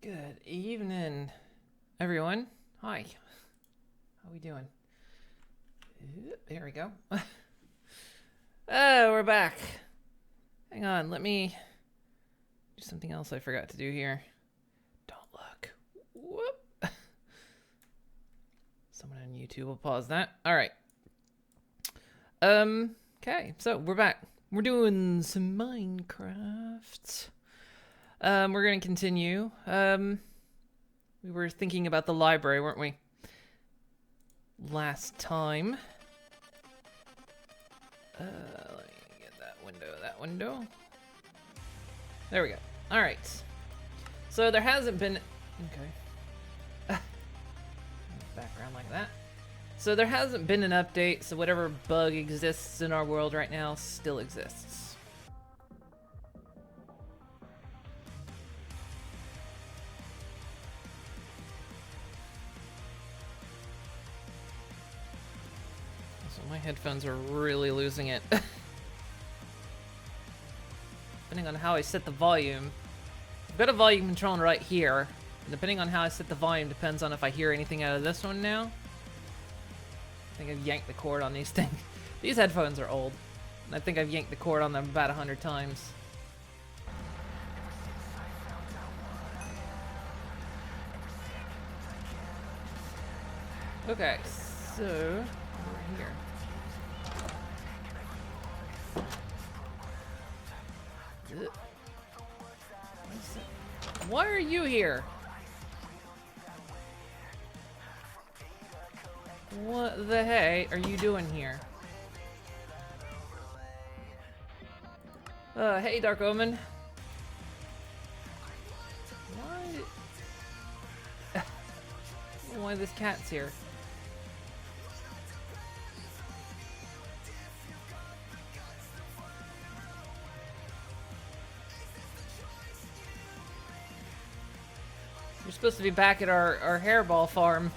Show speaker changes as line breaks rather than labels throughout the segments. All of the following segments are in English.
Good evening, everyone. Hi. How we doing? There we go. Oh, we're back. Hang on, let me do something else I forgot to do here. Don't look. Whoop. Someone on YouTube will pause that. All right. Okay, so we're back. We're doing some Minecraft. We're gonna continue. We were thinking about the library, weren't we? Last time. Let me get that window. There we go. Alright. So there hasn't been... Okay. Background like that. So there hasn't been an update, so whatever bug exists in our world right now still exists. My headphones are really losing it. Depending on how I set the volume. I've got a volume control right here. And depending on how I set the volume depends on if I hear anything out of this one now. I think I've yanked the cord on these things. These headphones are old. And I think I've yanked the cord on them about 100 times. Okay, so we're here. Why are you here? What the hey are you doing here? Hey, Dark Omen. Why? Why this cat's here? We're supposed to be back at our hairball farm.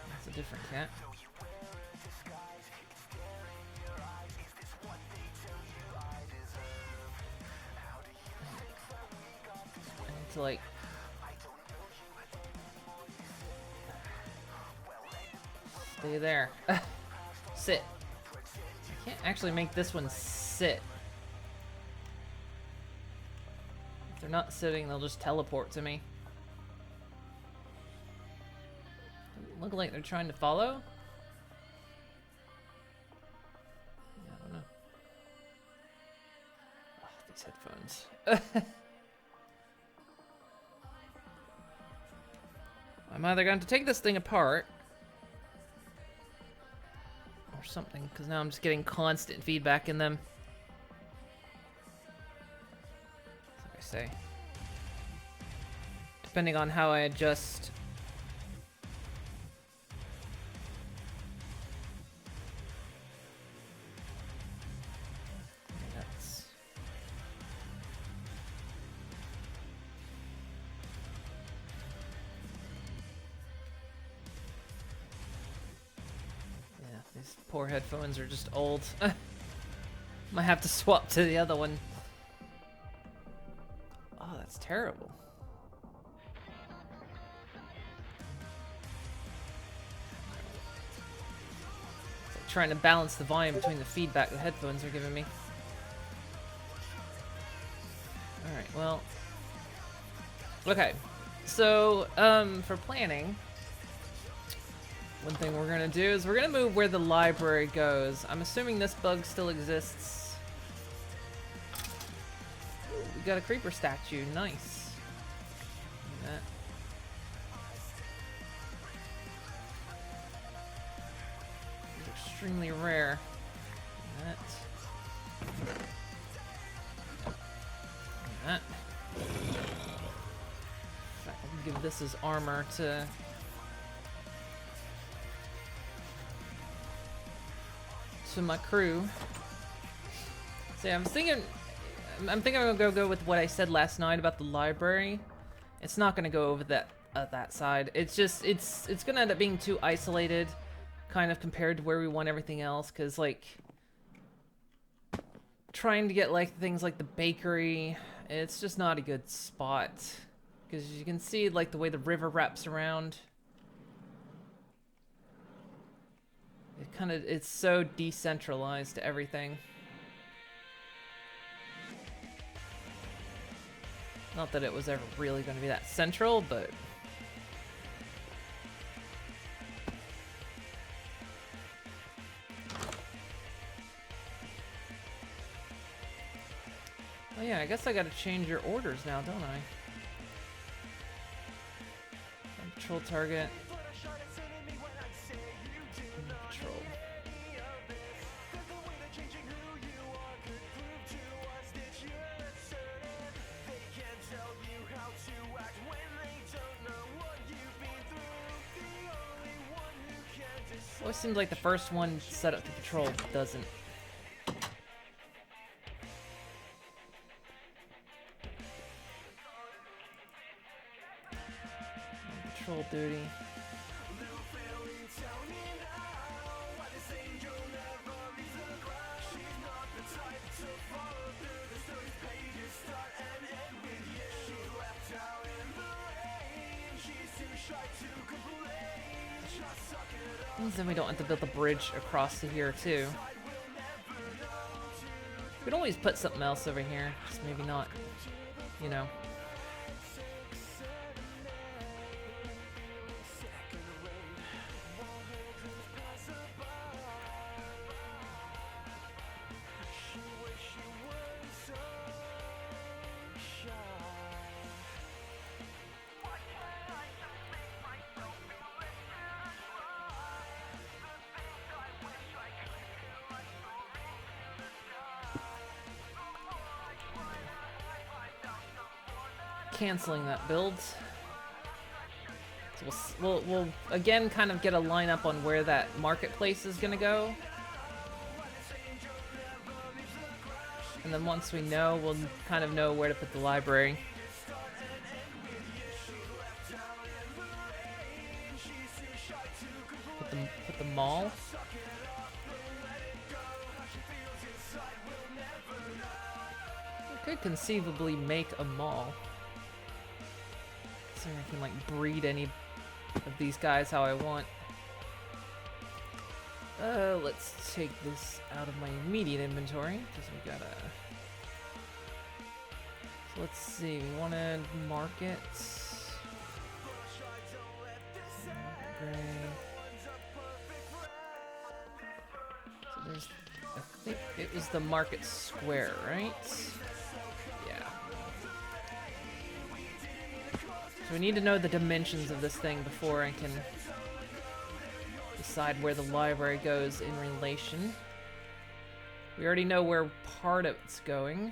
That's a different cat. I need to like... Stay there. Sit. I can't actually make this one sit. If they're not sitting, they'll just teleport to me. Doesn't look like they're trying to follow. Yeah, I don't know. Oh, these headphones. I'm either going to take this thing apart or something, because now I'm just getting constant feedback in them. Like I say, depending on how I adjust. That's... These poor headphones are just old. Might have to swap to the other one. Oh, that's terrible. It's like trying to balance the volume between the feedback the headphones are giving me. Alright, well. Okay. So, for planning, one thing we're gonna do is we're gonna move where the library goes. I'm assuming this bug still exists. Ooh, we got a creeper statue. Nice. That. These are extremely rare. That. That. In fact, I can give this as armor to... to my crew. So yeah, I'm thinking I'm gonna go with what I said last night about the library. It's not gonna go over that that side. It's just it's gonna end up being too isolated, kind of compared to where we want everything else. Cause like trying to get like things like the bakery, it's just not a good spot. Cause you can see like the way the river wraps around. It's so decentralized to everything. Not that it was ever really going to be that central, but... Oh yeah, I guess I gotta change your orders now, don't I? Control target. Control. Always seems like the first one set up to patrol doesn't. Patrol duty. Then we don't have to build the bridge across to here too. We could always put something else over here, just maybe not, you know. Canceling that build. So we'll again kind of get a lineup on where that marketplace is gonna go. And then once we know, we'll kind of know where to put the library. Put the mall. We could conceivably make a mall. So I can like breed any of these guys how I want. Let's take this out of my immediate inventory because we gotta. So let's see. We want to market. Gray. So there's. I think it was the market square, right? We need to know the dimensions of this thing before I can decide where the library goes in relation. We already know where part of it's going.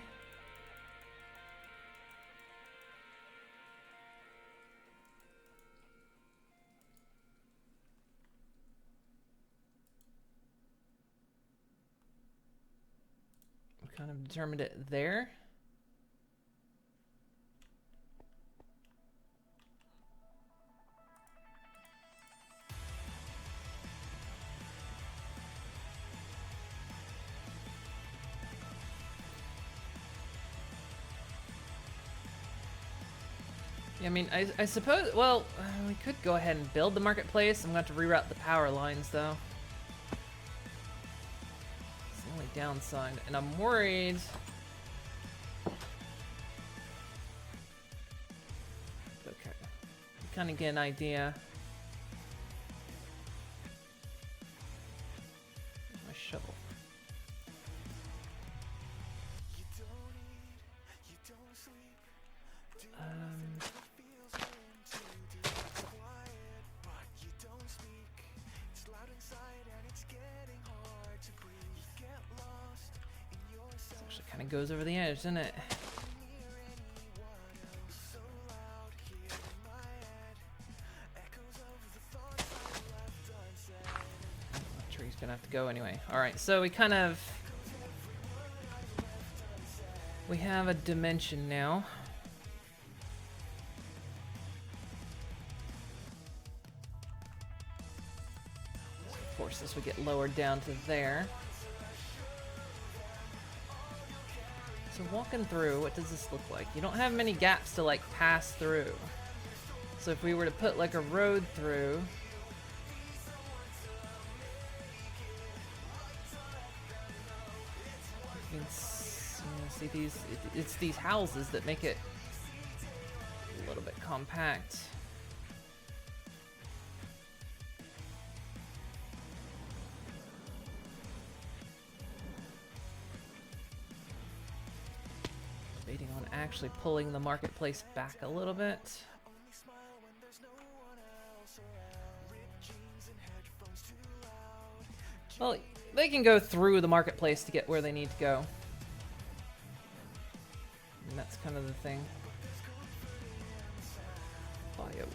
We kind of determined it there. I mean, I suppose, well, we could go ahead and build the marketplace. I'm going to have to reroute the power lines, though. It's the only downside, and I'm worried. Okay. Kind of get an idea. My shovel. It goes over the edge, doesn't it? The tree's gonna have to go anyway. Alright, so we have a dimension now. course, as we get lowered down to there. So walking through, what does this look like? You don't have many gaps to like pass through. So if we were to put like a road through, you can see these, it's these houses that make it a little bit compact. Debating on actually pulling the marketplace back a little bit. Well, they can go through the marketplace to get where they need to go. And that's kind of the thing. Firewood.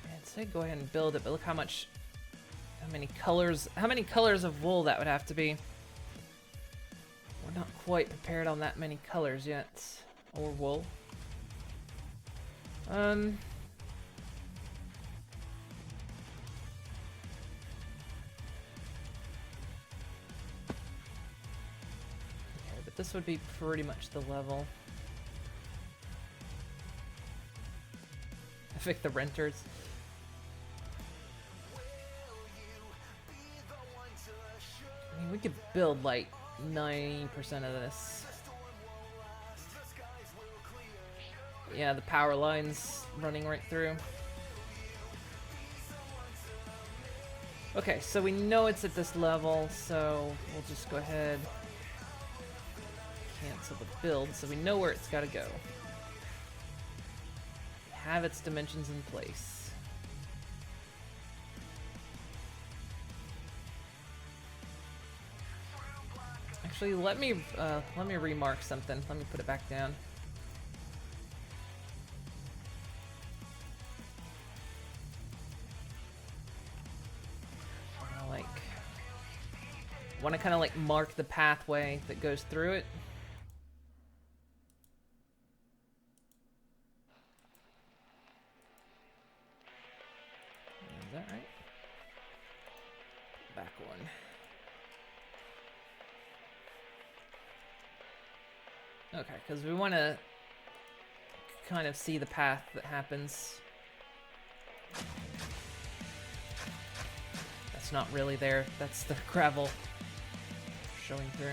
I'd say go ahead and build it, but look how many colors of wool that would have to be. We're not quite prepared on that many colors yet. Or wool. Okay, but this would be pretty much the level. Evict the renters. I mean, we could build like 90% of this. Yeah, the power line's running right through. Okay, so we know it's at this level, so we'll just go ahead, cancel the build, so we know where it's got to go. Have its dimensions in place. Actually, let me remark something. Let me put it back down. Want to kind of like mark the pathway that goes through it. Is that right? Back one. Okay, because we want to kind of see the path that happens. That's not really there. That's the gravel showing through.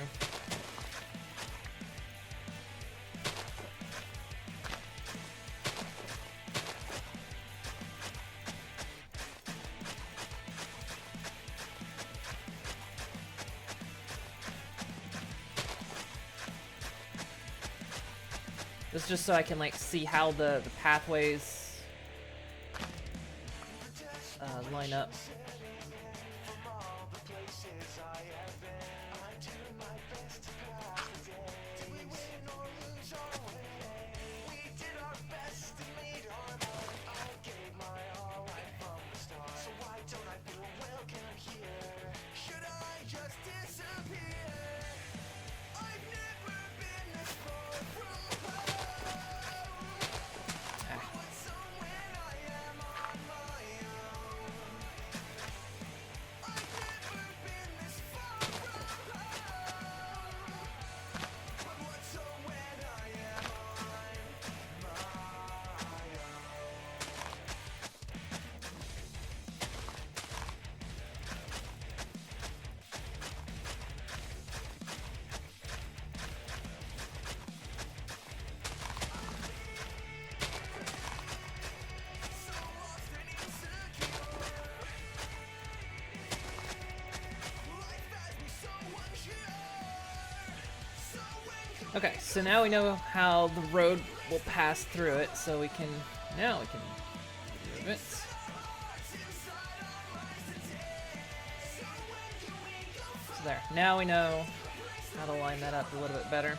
This is just so I can like see how the pathways line up. Okay, so now we know how the road will pass through it, so we can move it. So there, now we know how to line that up a little bit better.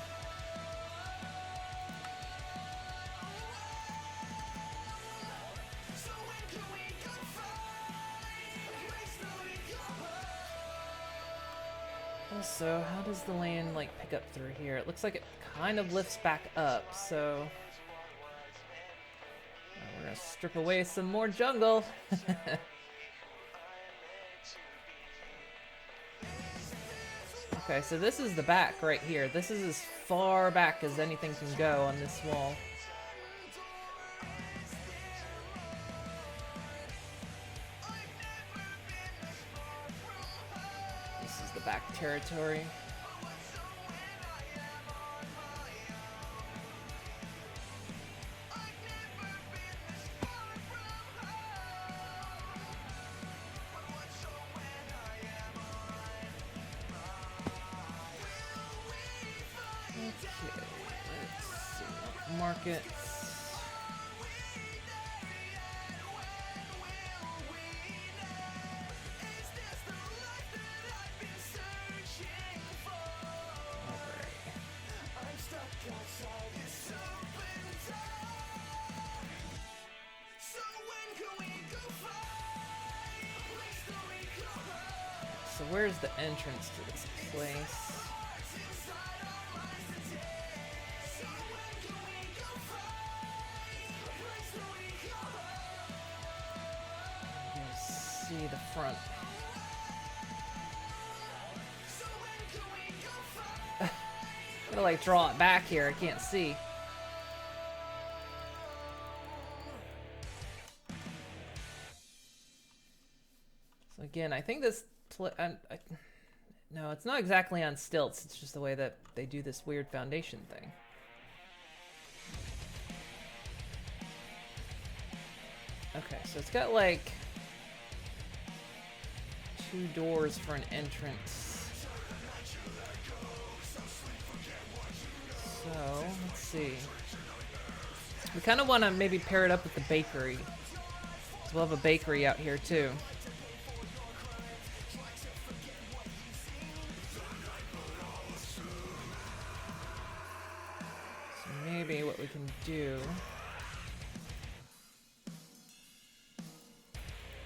So how does the land like pick up through here? It looks like it kind of lifts back up, so We're gonna strip away some more jungle. Okay, so this is the back right here. This is as far back as anything can go on this wall. This is the back territory. Markets. So where's the entrance to this place? The front. I'm gonna like draw it back here. I can't see. So again, I think this. No, it's not exactly on stilts. It's just the way that they do this weird foundation thing. Okay, so it's got like 2 doors for an entrance. So, let's see. We kind of want to maybe pair it up with the bakery. So we'll have a bakery out here too. So maybe what we can do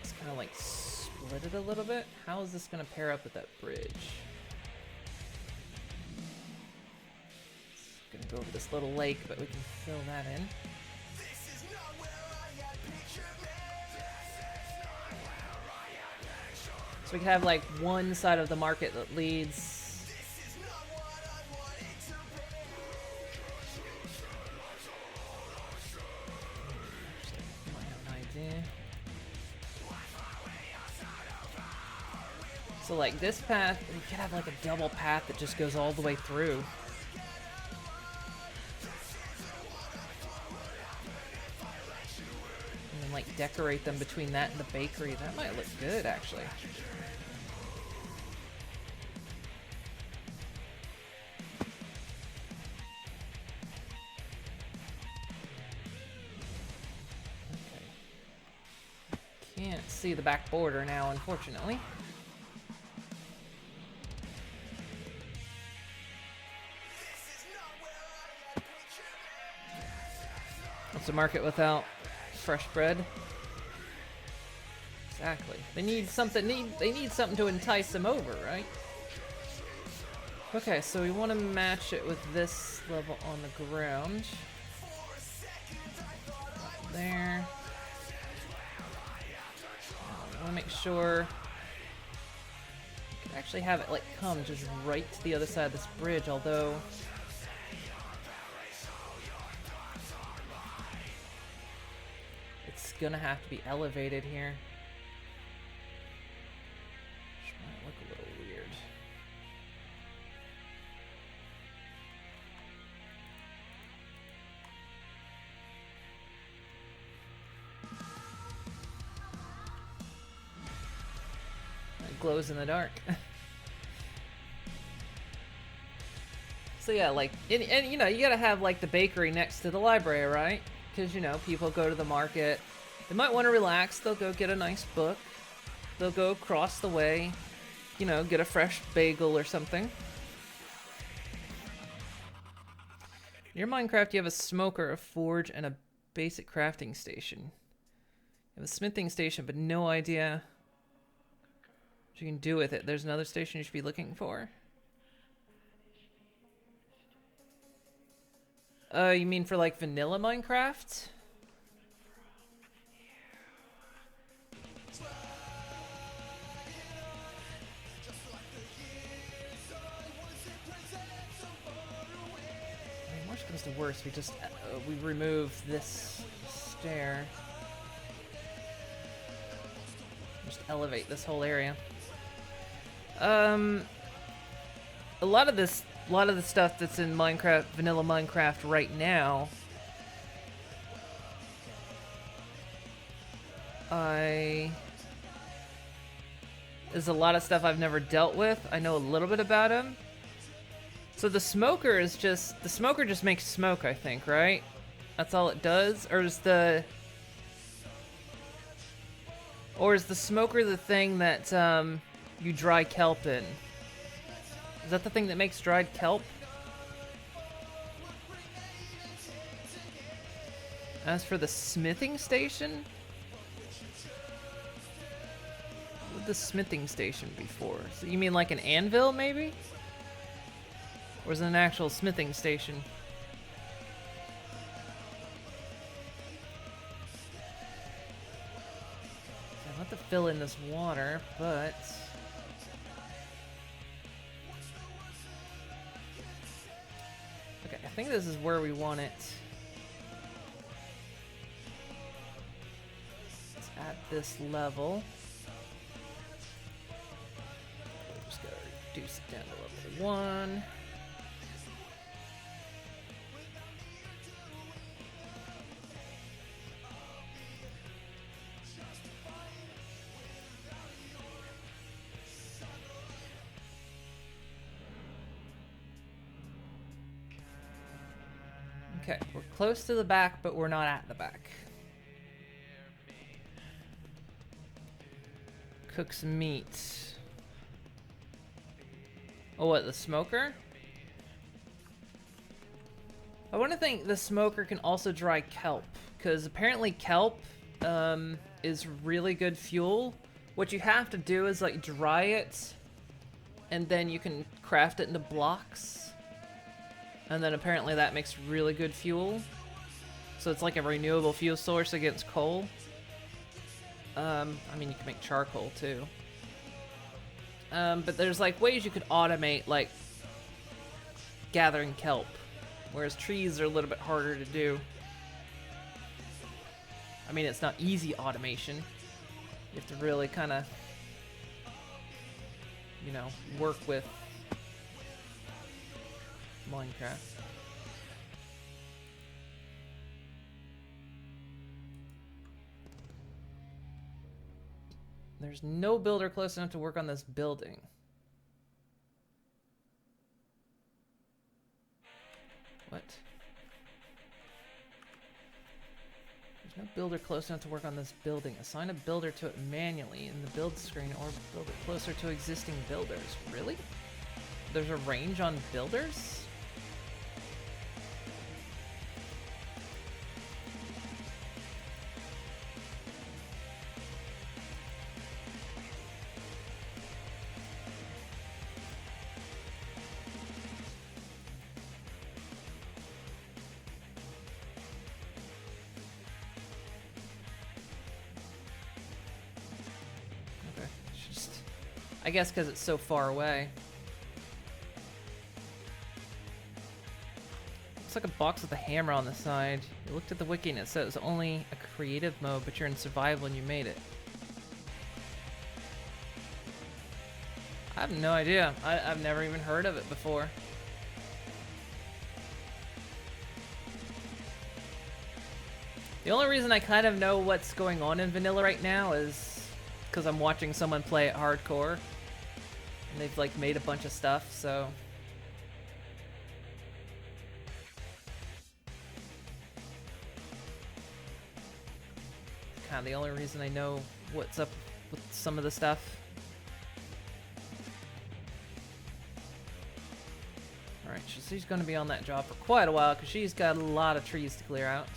is kind of like split it a little bit. How is this going to pair up with that bridge? It's going to go over this little lake, but we can fill that in. So we can have like one side of the market that leads. Actually, I might have an idea. So like this path, we could have like a double path that just goes all the way through. And then like decorate them between that and the bakery. That might look good actually. Okay. Can't see the back border now, unfortunately. What's a market without fresh bread? Exactly. They need something. They need something to entice them over, right? Okay, so we want to match it with this level on the ground. There. I want to make sure. We can actually have it like come just right to the other side of this bridge, although. Gonna have to be elevated here. Which might look a little weird. It glows in the dark. So yeah, like, and you know, you gotta have like the bakery next to the library, right? Because you know, people go to the market. They might want to relax. They'll go get a nice book. They'll go across the way, you know, get a fresh bagel or something. In your Minecraft, you have a smoker, a forge, and a basic crafting station. You have a smithing station, but no idea what you can do with it. There's another station you should be looking for. You mean for like vanilla Minecraft? Worst comes to worst, we just we remove this stair. Just elevate this whole area. A lot of the stuff that's in Minecraft, vanilla Minecraft right now, is a lot of stuff I've never dealt with. I know a little bit about them. So the smoker just makes smoke, I think, right? That's all it does? Or is the smoker the thing that you dry kelp in? Is that the thing that makes dried kelp? As for the smithing station? What would the smithing station be for? So you mean like an anvil, maybe? Or is it an actual smithing station? So I'll have to fill in this water, but... okay, I think this is where we want it. It's at this level. We're just gonna reduce it down to level 1. Okay, we're close to the back, but we're not at the back. Cook some meat. Oh, what, the smoker? I want to think the smoker can also dry kelp, because apparently kelp is really good fuel. What you have to do is like dry it, and then you can craft it into blocks. And then apparently that makes really good fuel. So it's like a renewable fuel source against coal. I mean, you can make charcoal too. But there's like ways you could automate like gathering kelp. Whereas trees are a little bit harder to do. I mean, it's not easy automation. You have to really kind of, you know, work with Minecraft. There's no builder close enough to work on this building. What? There's no builder close enough to work on this building. Assign a builder to it manually in the build screen or build it closer to existing builders. Really? There's a range on builders? I guess because it's so far away. Looks like a box with a hammer on the side. You looked at the wiki and it says only a creative mode, but you're in survival and you made it. I have no idea. I've never even heard of it before. The only reason I kind of know what's going on in vanilla right now is because I'm watching someone play it hardcore. And they've like made a bunch of stuff, so kind of the only reason I know what's up with some of the stuff. Alright, she's going to be on that job for quite a while because she's got a lot of trees to clear out.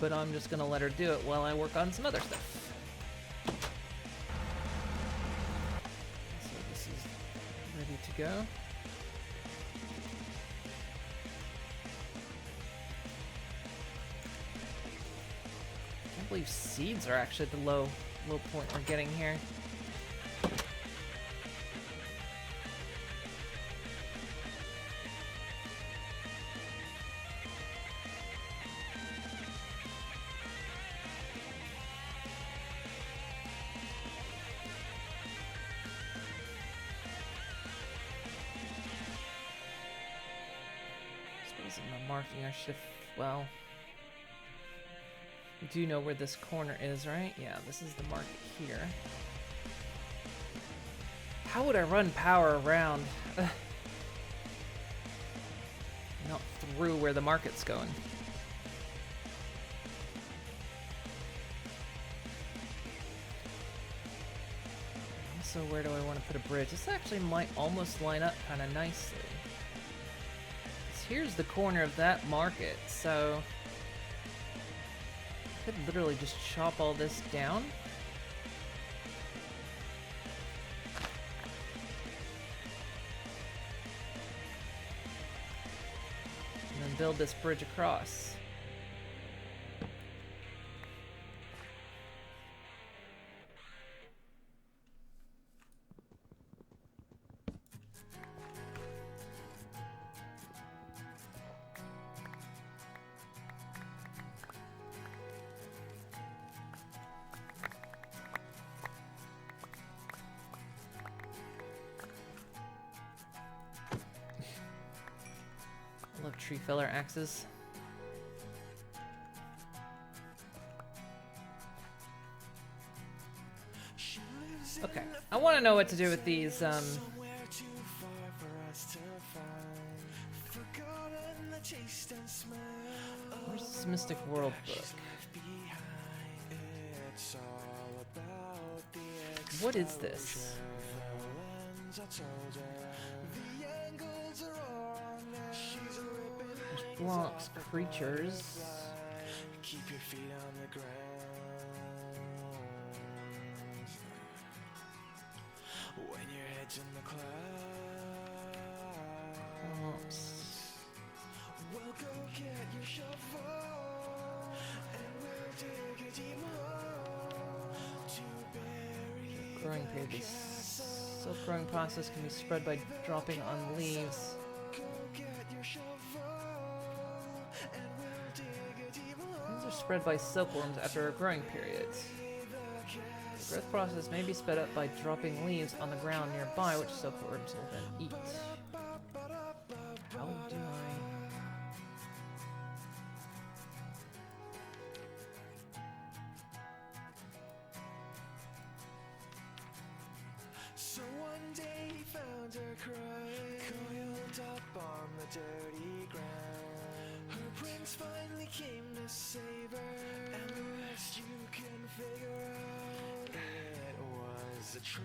But I'm just going to let her do it while I work on some other stuff. Go. I can't believe seeds are actually at the low point we're getting here. suppose I'm not marking our shift well. We do know where this corner is, right? Yeah, this is the market here. How would I run power around? Not through where the market's going. So where do I want to put a bridge? This actually might almost line up kind of nicely. Here's the corner of that market, so I could literally just chop all this down. And then build this bridge across. Love tree feller axes. Okay, I want to know what to do with these. Where's this Mystic World book? What is this? There's blocks, creatures. Keep your feet on the ground. When your head's in the clouds. We'll go get your shovel and we'll dig a deep hole to bury. Growing period. This silk growing process can be spread by dropping on leaves. These are spread by silkworms after a growing period. The growth process may be sped up by dropping leaves on the ground nearby, which silkworms will then eat. How do I... So one day he found her crying, coiled up on the dirty ground. Her prince finally came to save her, and the rest you can figure out. It was a trick.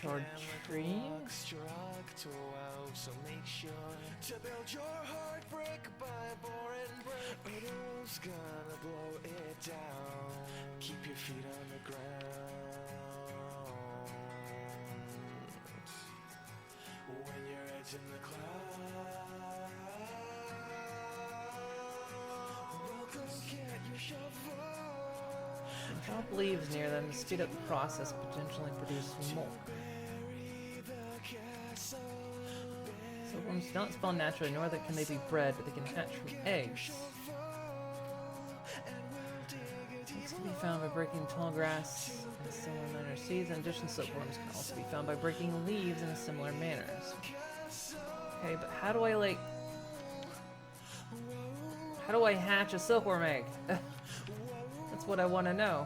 Short tree. Struck to wow, so make sure to build your heart brick by boring brick, or the wolf's gonna blow it down. Keep your feet on the ground. When your head's in the clouds, we'll go get your shovel. Drop leaves near them to speed up the process, potentially produce more. Silkworms do not spawn naturally, nor can they be bred, but they can hatch from eggs. These can be found by breaking tall grass in similar manner. Seeds and addition silkworms can also be found by breaking leaves in similar manners. Okay, but how do I how do I hatch a silkworm egg? That's what I want to know.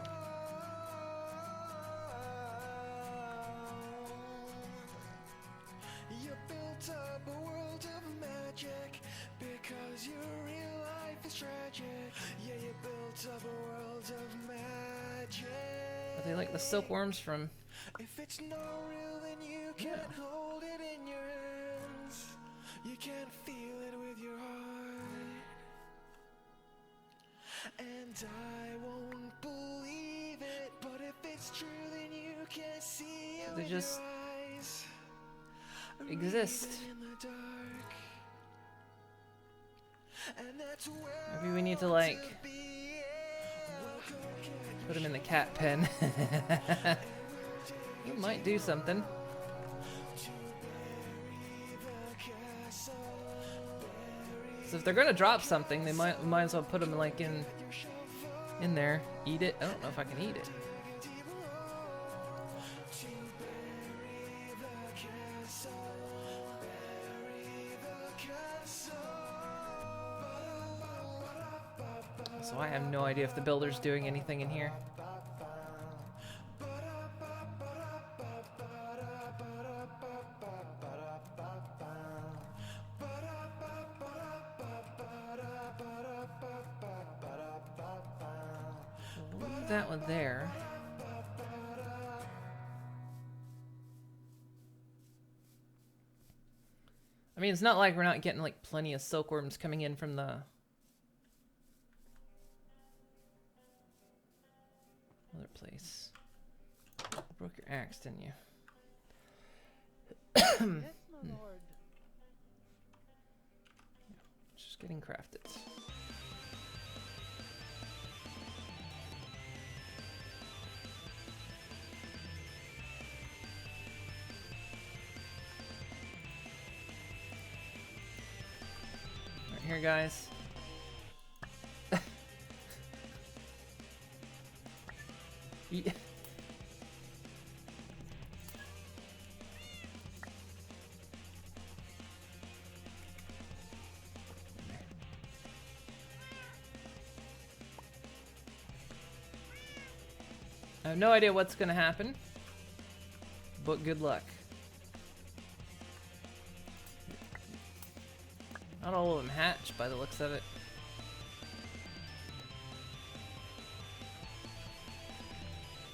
You built up a world of magic because your real life is tragic. Yeah, you built up a world of magic. Are they like the silkworms from... If it's not real, then you can't hold it in your hands. You can't feel it with your heart. And I won't believe it, but if it's true, then you can't see it. They just exist. Maybe we need to like put them in the cat pen. You might do something. So if they're gonna drop something, they might as well put them like in there. Eat it. I don't know if I can eat it. So I have no idea if the builder's doing anything in here. We'll leave that one there. I mean, it's not like we're not getting like plenty of silkworms coming in from the other place. You broke your axe, didn't you?
Yes, my lord.
It's just getting crafted. Right here, guys. Yeah. I have no idea what's gonna happen, but good luck. Not all of them hatch by the looks of it.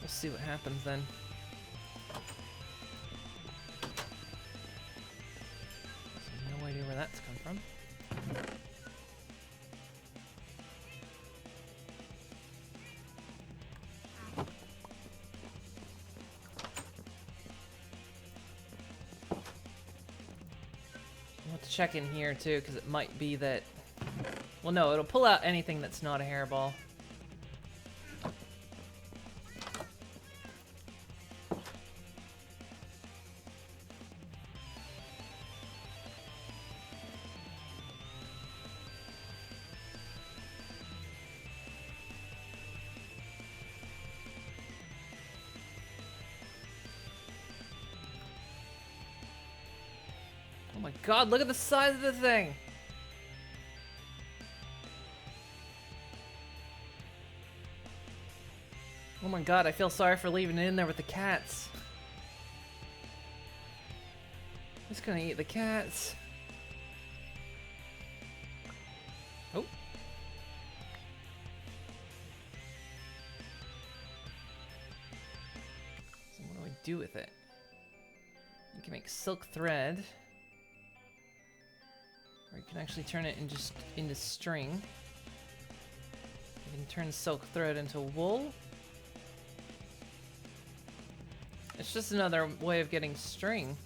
We'll see what happens then. So no idea where that's come from. We'll have to check in here too, because it might be that... Well, no, it'll pull out anything that's not a hairball. Oh my god, look at the size of the thing! Oh my god, I feel sorry for leaving it in there with the cats. It's gonna eat the cats. Oh. So what do I do with it? You can make silk thread. Or you can actually turn it into string. You can turn silk thread into wool. It's just another way of getting string.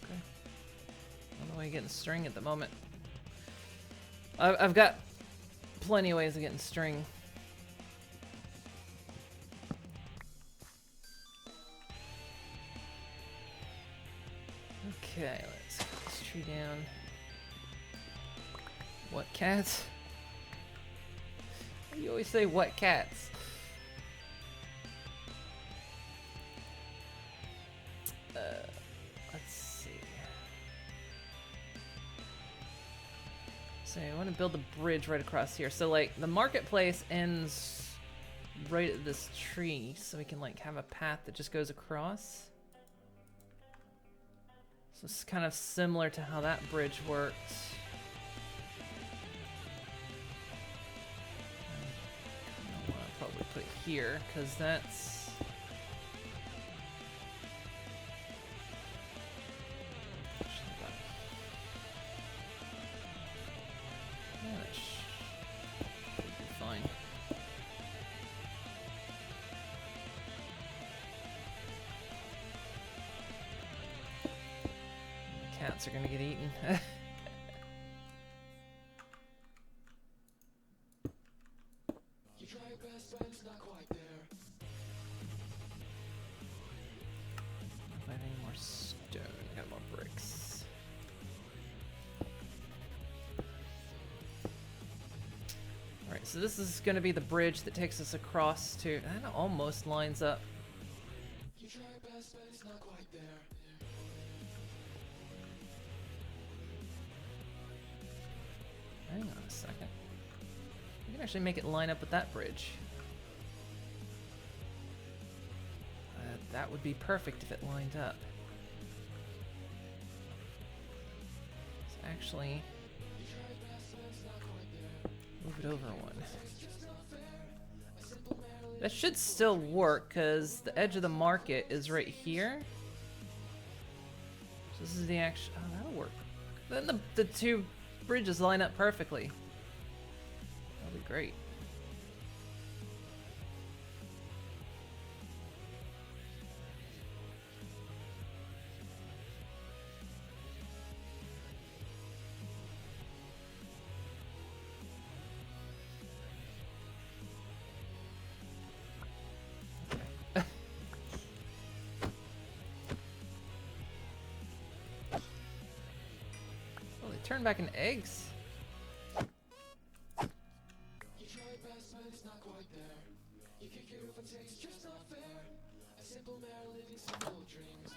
Okay. Another way of getting string at the moment. I've got plenty of ways of getting string. Okay, let's cut this tree down. What cats? You always say what cats? Let's see. So I want to build a bridge right across here. So like the marketplace ends right at this tree, so we can like have a path that just goes across. So it's kind of similar to how that bridge worked. I'll probably put it here, because that's... Yeah, that should be fine. Cats are gonna get eaten.
You try your best, but it's not quite there.
If I have any more stone, I got more bricks. Alright, so this is gonna be the bridge that takes us across to... That almost lines up.
You try your best, but it's not quite there.
Hang on a second. We can actually make it line up with that bridge. That would be perfect if it lined up. Let's actually move it over one. That should still work because the edge of the market is right here. So this is the actual. Oh, that'll work. Then the two bridges line up perfectly. That'll be great. Turn back into eggs. I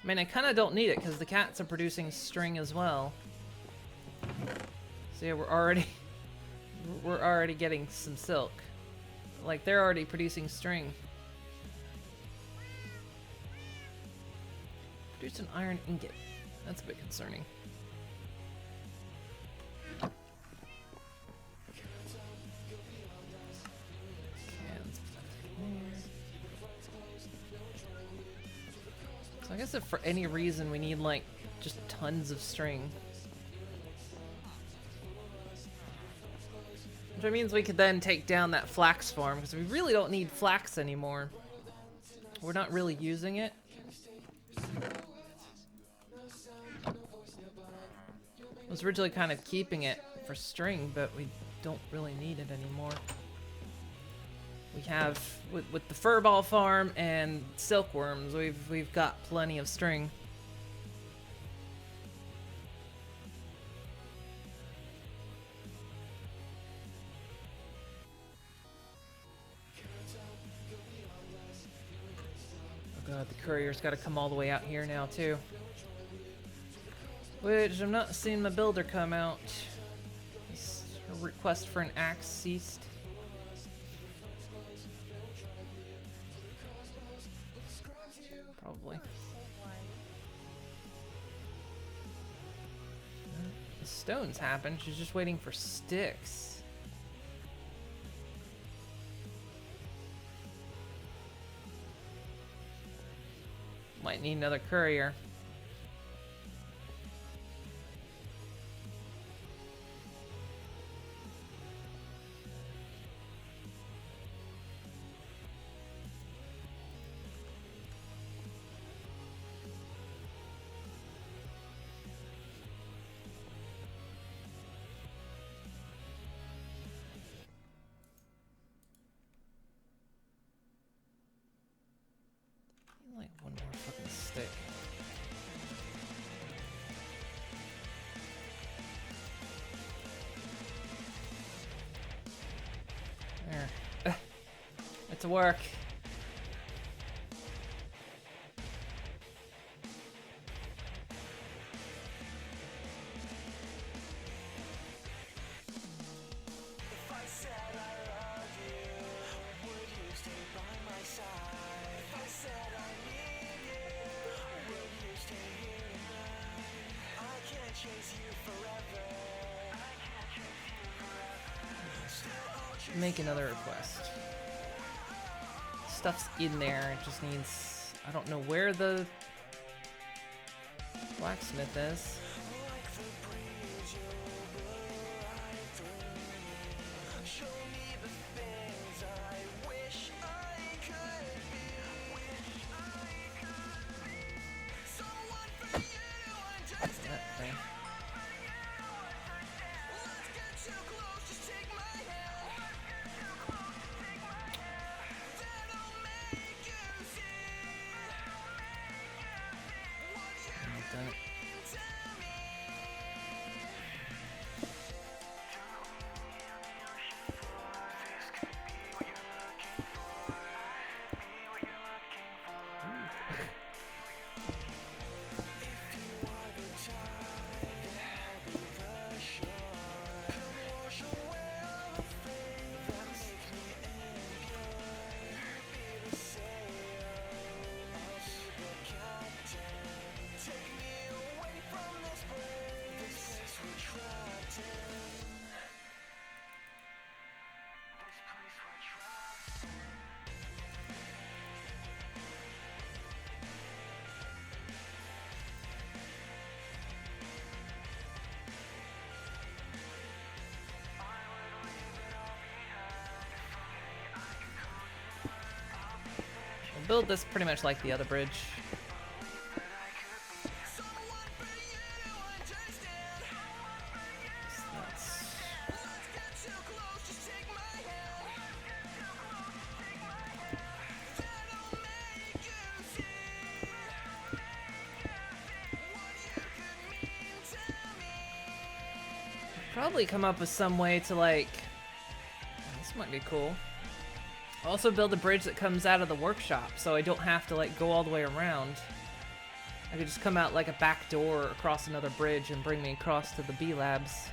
mean, I kind of don't need it because the cats are producing string as well. So yeah, we're already getting some silk. Like they're already producing string. Produce an iron ingot. That's a bit concerning. I guess if for any reason we need like just tons of string, which means we could then take down that flax farm because we really don't need flax anymore. We're not really using it. I was originally kind of keeping it for string, but we don't really need it anymore. We have, with the furball farm and silkworms, we've got plenty of string. Oh god, the courier's got to come all the way out here now too. Which I'm not seeing my builder come out. Her request for an axe ceased. Probably. The stones happened. She's just waiting for sticks. Might need another courier. Like one more fucking stick. There. It's a work. Make another request. Stuff's in there, it just needs... I don't know where the blacksmith is. That thing. Done it. build this pretty much like the other bridge. So that's... Probably come up with some way to like... This might be cool. Also build a bridge that comes out of the workshop, so I don't have to like go all the way around. I could just come out like a back door across another bridge and bring me across to the B Labs.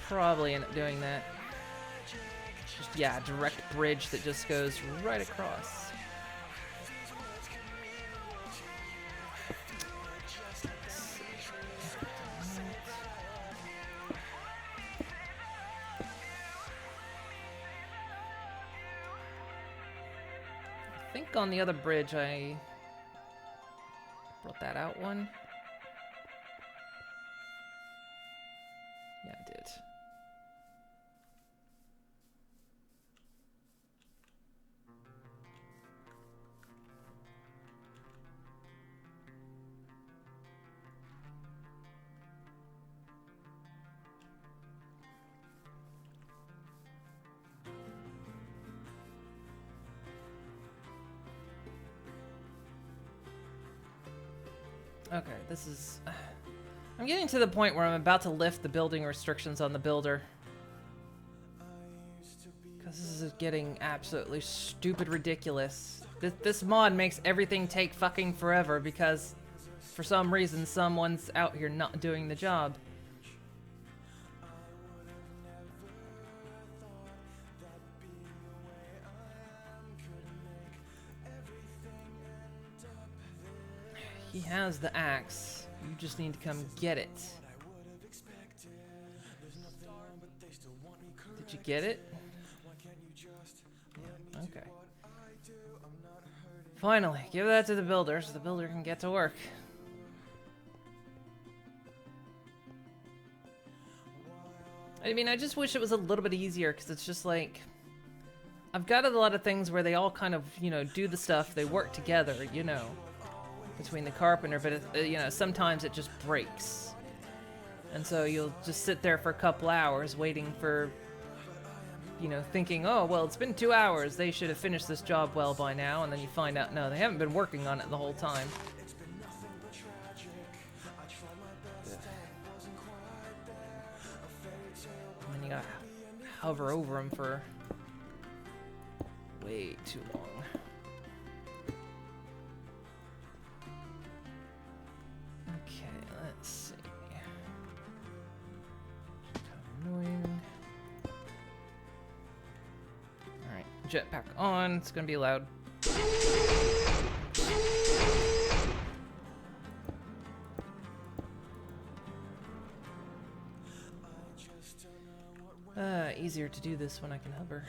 Probably end up doing that. Just, yeah, direct bridge that just goes right across. I think on the other bridge I brought that out one. Yeah, I did. Okay, this is... I'm getting to the point where I'm about to lift the building restrictions on the builder. Because this is getting absolutely stupid ridiculous. This mod makes everything take fucking forever because for some reason someone's out here not doing the job. He has the axe. You just need to come get it. Did you get it? Okay. Finally, give that to the builder so the builder can get to work. I mean, I just wish it was a little bit easier because it's just like... I've got a lot of things where they all kind of, you know, do the stuff, they work together, you know, between the carpenter, but, you know, sometimes it just breaks. And so you'll just sit there for a couple hours waiting for, you know, thinking, oh, well, it's been 2 hours, they should have finished this job well by now, and then you find out, no, they haven't been working on it the whole time. And then you gotta hover over them for way too long. Okay, let's see. Kind of annoying. Alright, jetpack on. It's gonna be loud. Easier to do this when I can hover.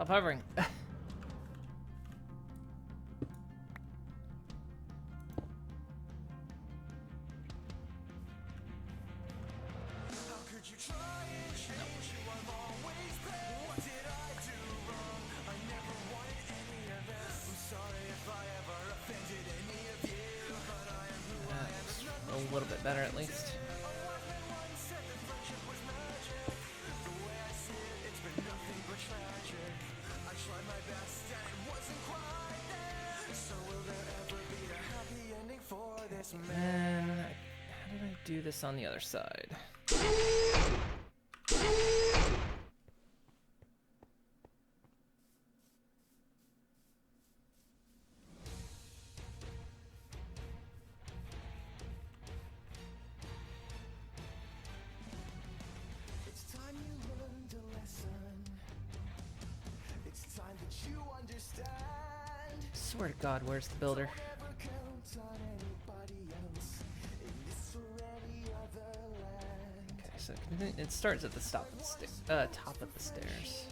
Stop hovering. A little bit better at least. And how did I do this on the other side? Swear to God, where's the builder? Okay, so it starts at the top of the stairs.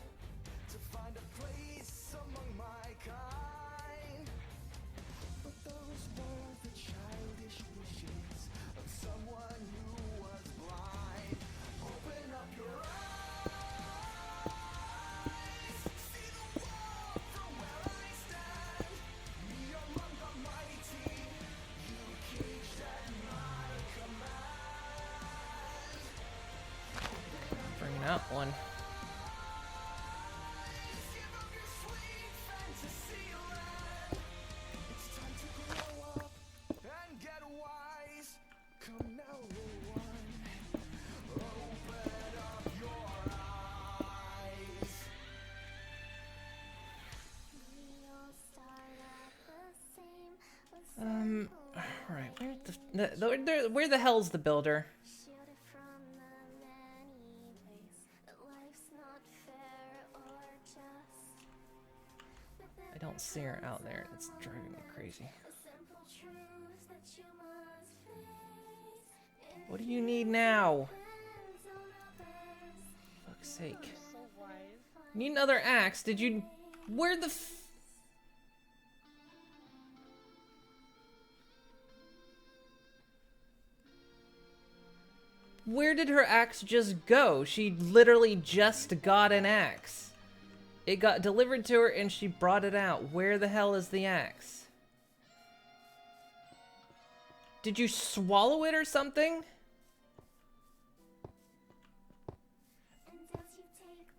Bringing out one. Alright, where the hell's the builder? I don't see her out there. It's driving me crazy. What do you need now? For fuck's sake. You need another axe. Did you... Where the f... Where did her axe just go? She literally just got an axe. It got delivered to her and she brought it out. Where the hell is the axe? Did you swallow it or something?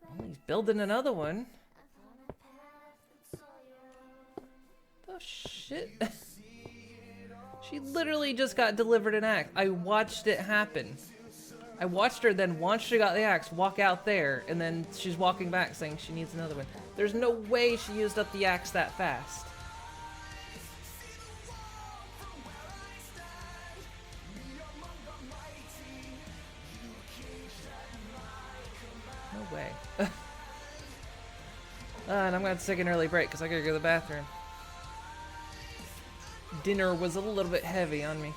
Oh, he's building another one. Oh shit. She literally just got delivered an axe. I watched it happen. I watched her then, once she got the axe, walk out there, and then she's walking back saying she needs another one. There's no way she used up the axe that fast. No way. And I'm gonna take an early break because I gotta go to the bathroom. Dinner was a little bit heavy on me.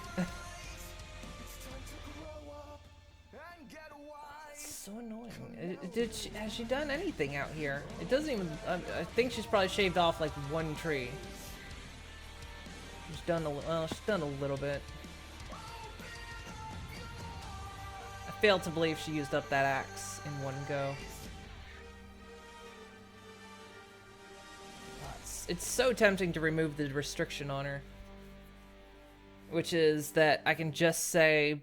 So annoying. Has she done anything out here? It doesn't even... I think she's probably shaved off like one tree. She's done she's done a little bit. I fail to believe she used up that axe in one go. It's so tempting to remove the restriction on her. Which is that I can just say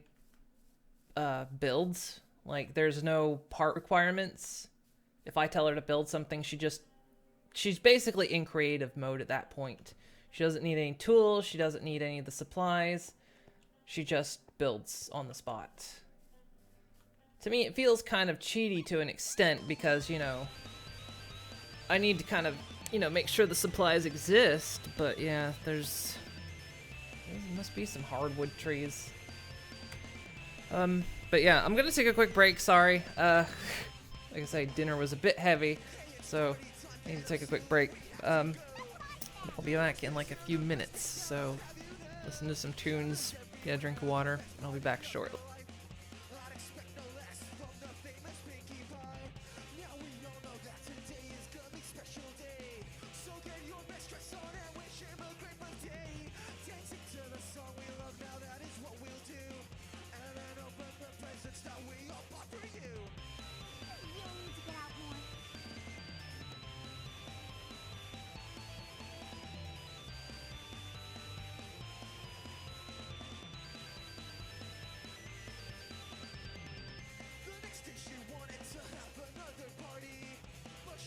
builds. Like, there's no part requirements. If I tell her to build something, she's basically in creative mode at that point. She doesn't need any tools, she doesn't need any of the supplies. She just builds on the spot. To me, it feels kind of cheaty to an extent because, you know, I need to kind of, you know, make sure the supplies exist, but yeah, there must be some hardwood trees. But yeah, I'm gonna take a quick break, sorry. Like I say, dinner was a bit heavy, so I need to take a quick break. I'll be back in like a few minutes, so listen to some tunes, get a drink of water, and I'll be back shortly.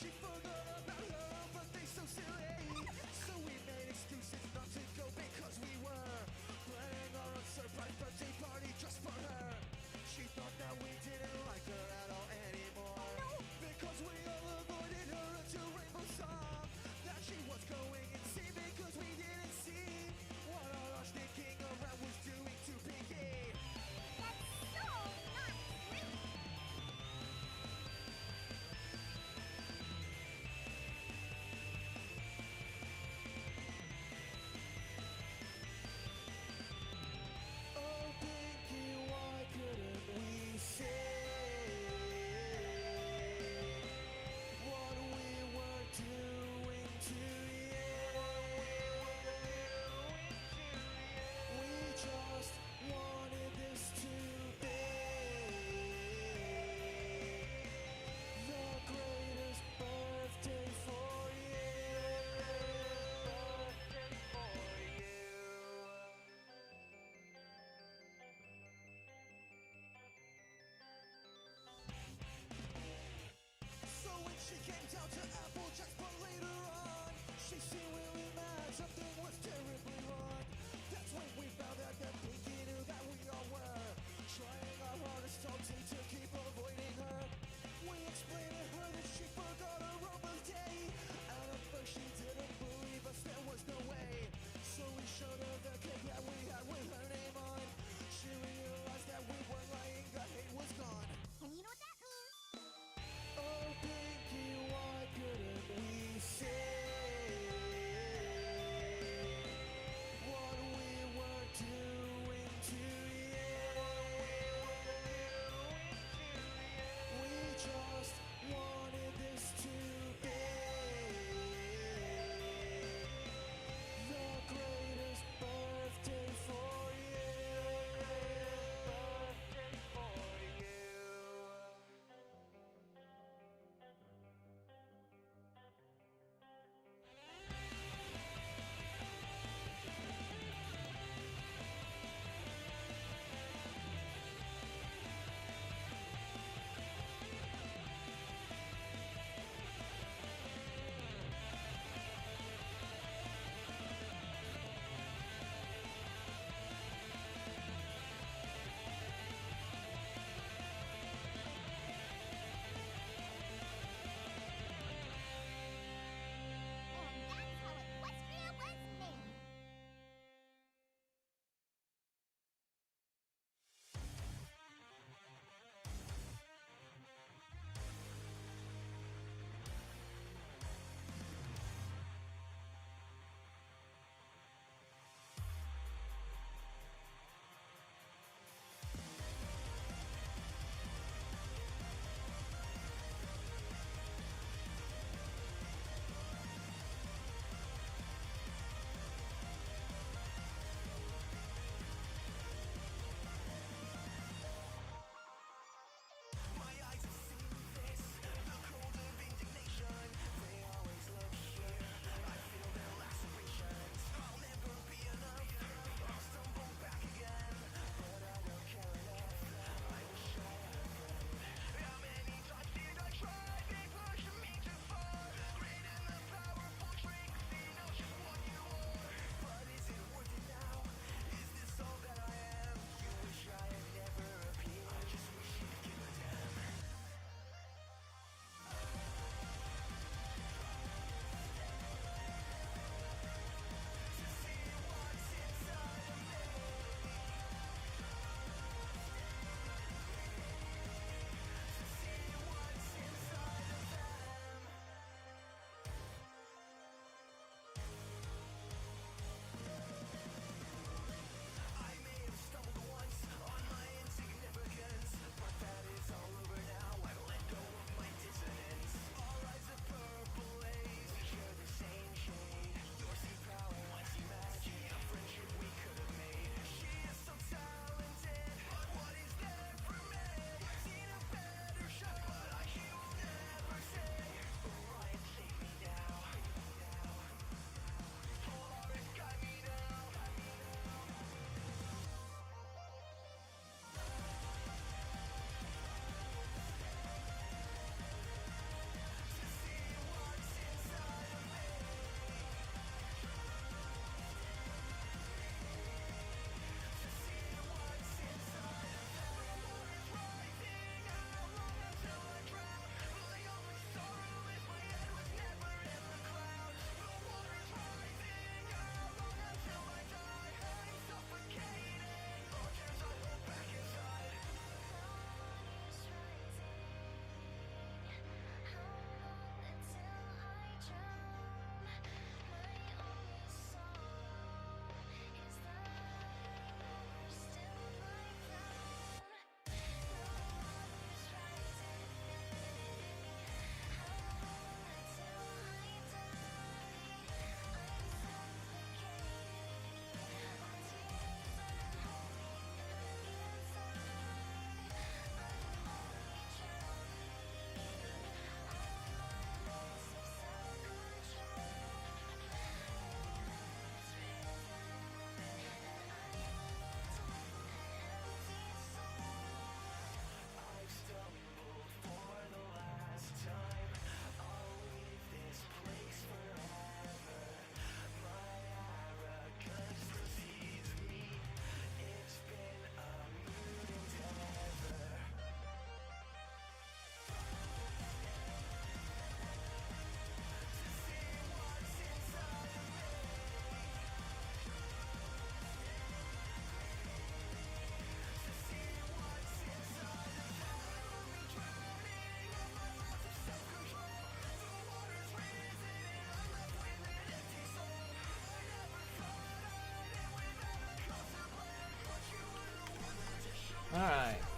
She forgot about her own birthday, so silly. So we made excuses not to go because we were planning our own surprise birthday party just for her. She thought that we didn't like her at all anymore. Because we all avoided her until Rainbow saw that she was going insane because we didn't see what all our sneaking around was doing to Pinky.
That's so not sweet.
Oh, Pinky, why couldn't we say what we were doing to you? We just wanted this to be the greatest birthday for you. Birthday for you. So when she came down to Applejack's, but later on, she seemed really mad. Something was terribly wrong. That's when we found out that Pinky knew that we all were trying our hardest to keep avoiding her. We explained to her that she forgot her own birthday. And at first she didn't believe us, there was no way. So we showed her the cake that we had with her name on. She realized that we weren't lying, the hate was gone.
And you know what that means?
Oh, Pinky, why couldn't we say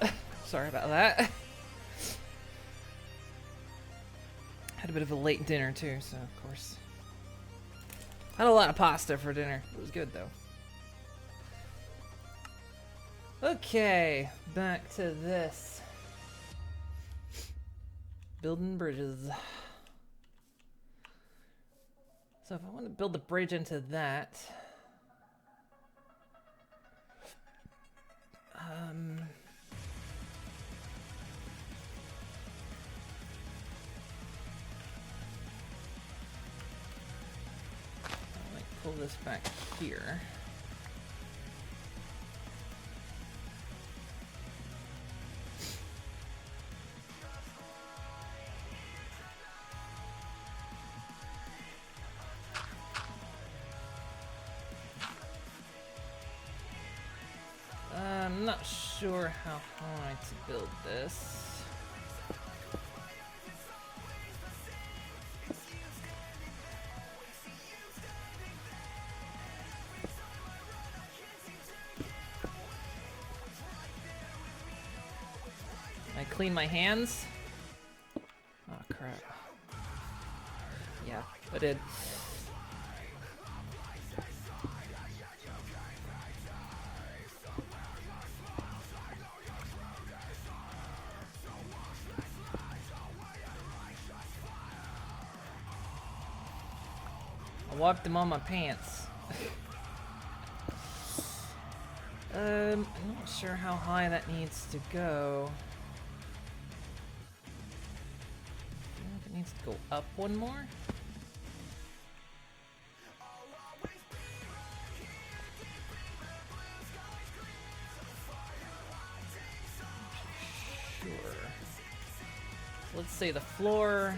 Alright. Sorry about that. Had a bit of a late dinner too, so of course. Had a lot of pasta for dinner. It was good though. Okay, back to this. Building bridges. So if I want to build the bridge into that, I might pull this back here. I'm not sure how high to build this. I clean my hands? Oh crap. Yeah, I did. I wiped them on my pants. I'm not sure how high that needs to go. I think it needs to go up one more. Sure. Let's say the floor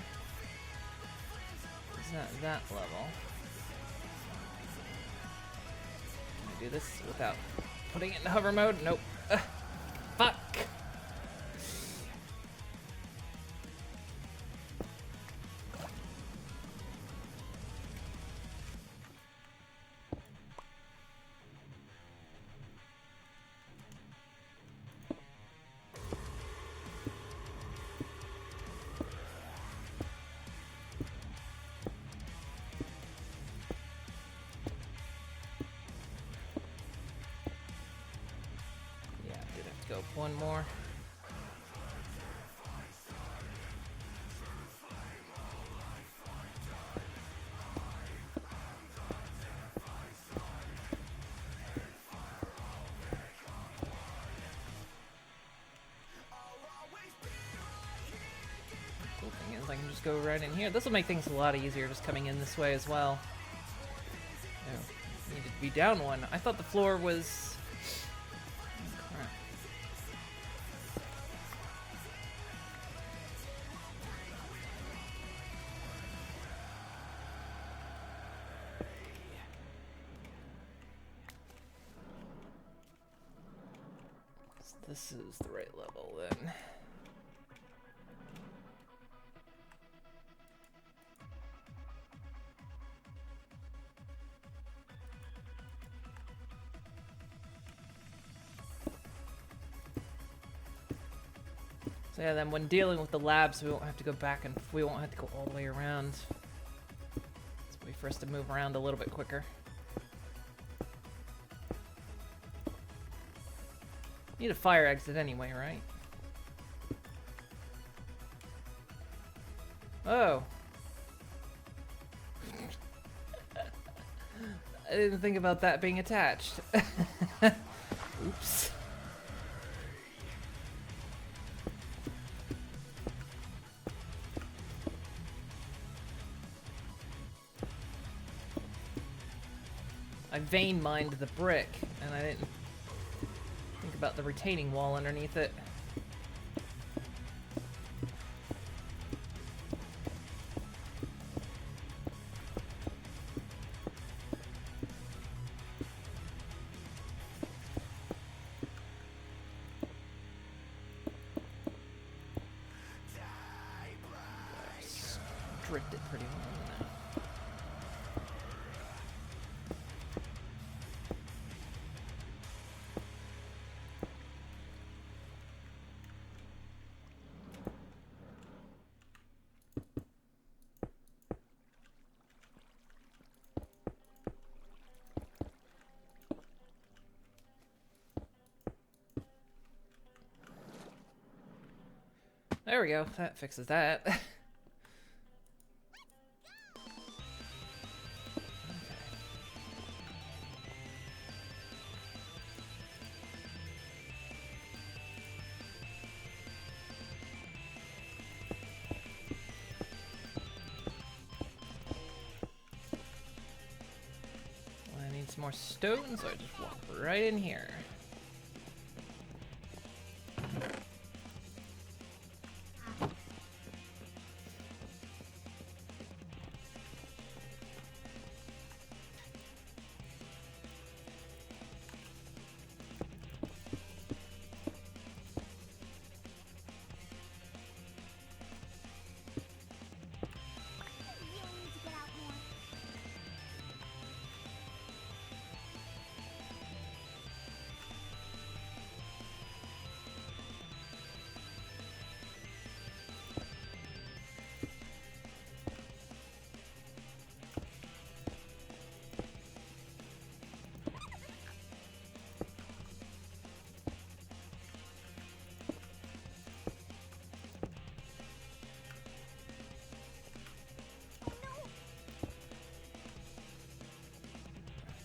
is at that level. Can I do this without putting it in hover mode? Nope. Fuck! Go one more. Cool thing is I can just go right in here. This will make things a lot easier just coming in this way as well. Oh, needed to be down one. I thought the floor was... This is the right level then. So yeah, then when dealing with the labs, we won't have to go back and we won't have to go all the way around. It's a way for us to move around a little bit quicker. Need a fire exit anyway, right? Oh. I didn't think about that being attached. Oops. I vein mined the brick, and I didn't think about the retaining wall underneath it. Stripped it pretty well now. There we go. That fixes that. Okay. I need some more stone, so I just walk right in here.
You really need to get out more.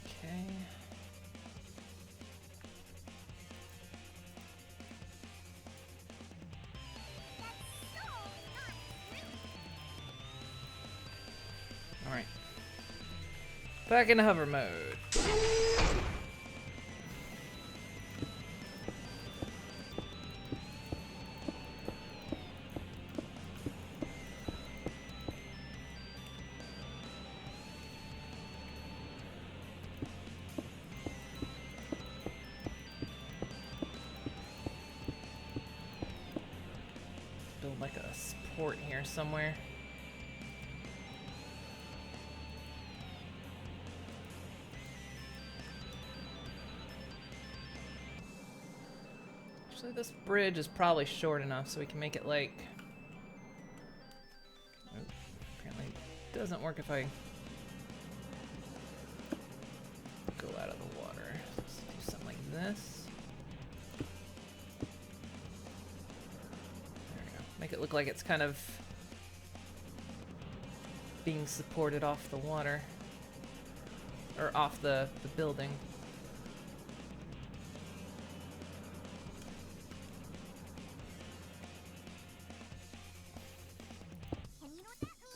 Okay.
That's so not true.
Alright. Back in hover mode. Build like a support here somewhere. Actually, this bridge is probably short enough so we can make it like... Oh, apparently it doesn't work if I go out of the water. Let's do something like this. There we go. Make it look like it's kind of being supported off the water. Or off the building.
And you know what that means?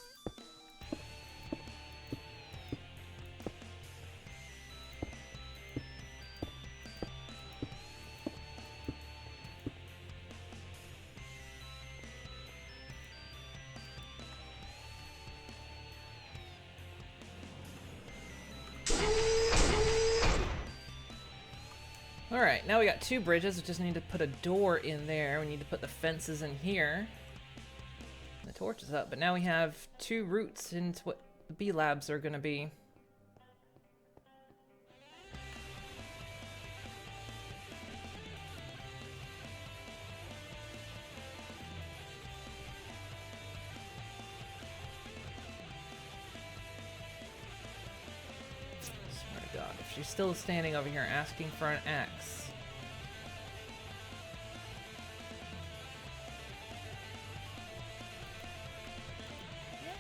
Alright, now we got two bridges. We just need to put a door in there. We need to put the fences in here. The torch is up, but now we have two routes into what the bee labs are going to be. Swear to God, if she's still standing over here asking for an axe.
And that's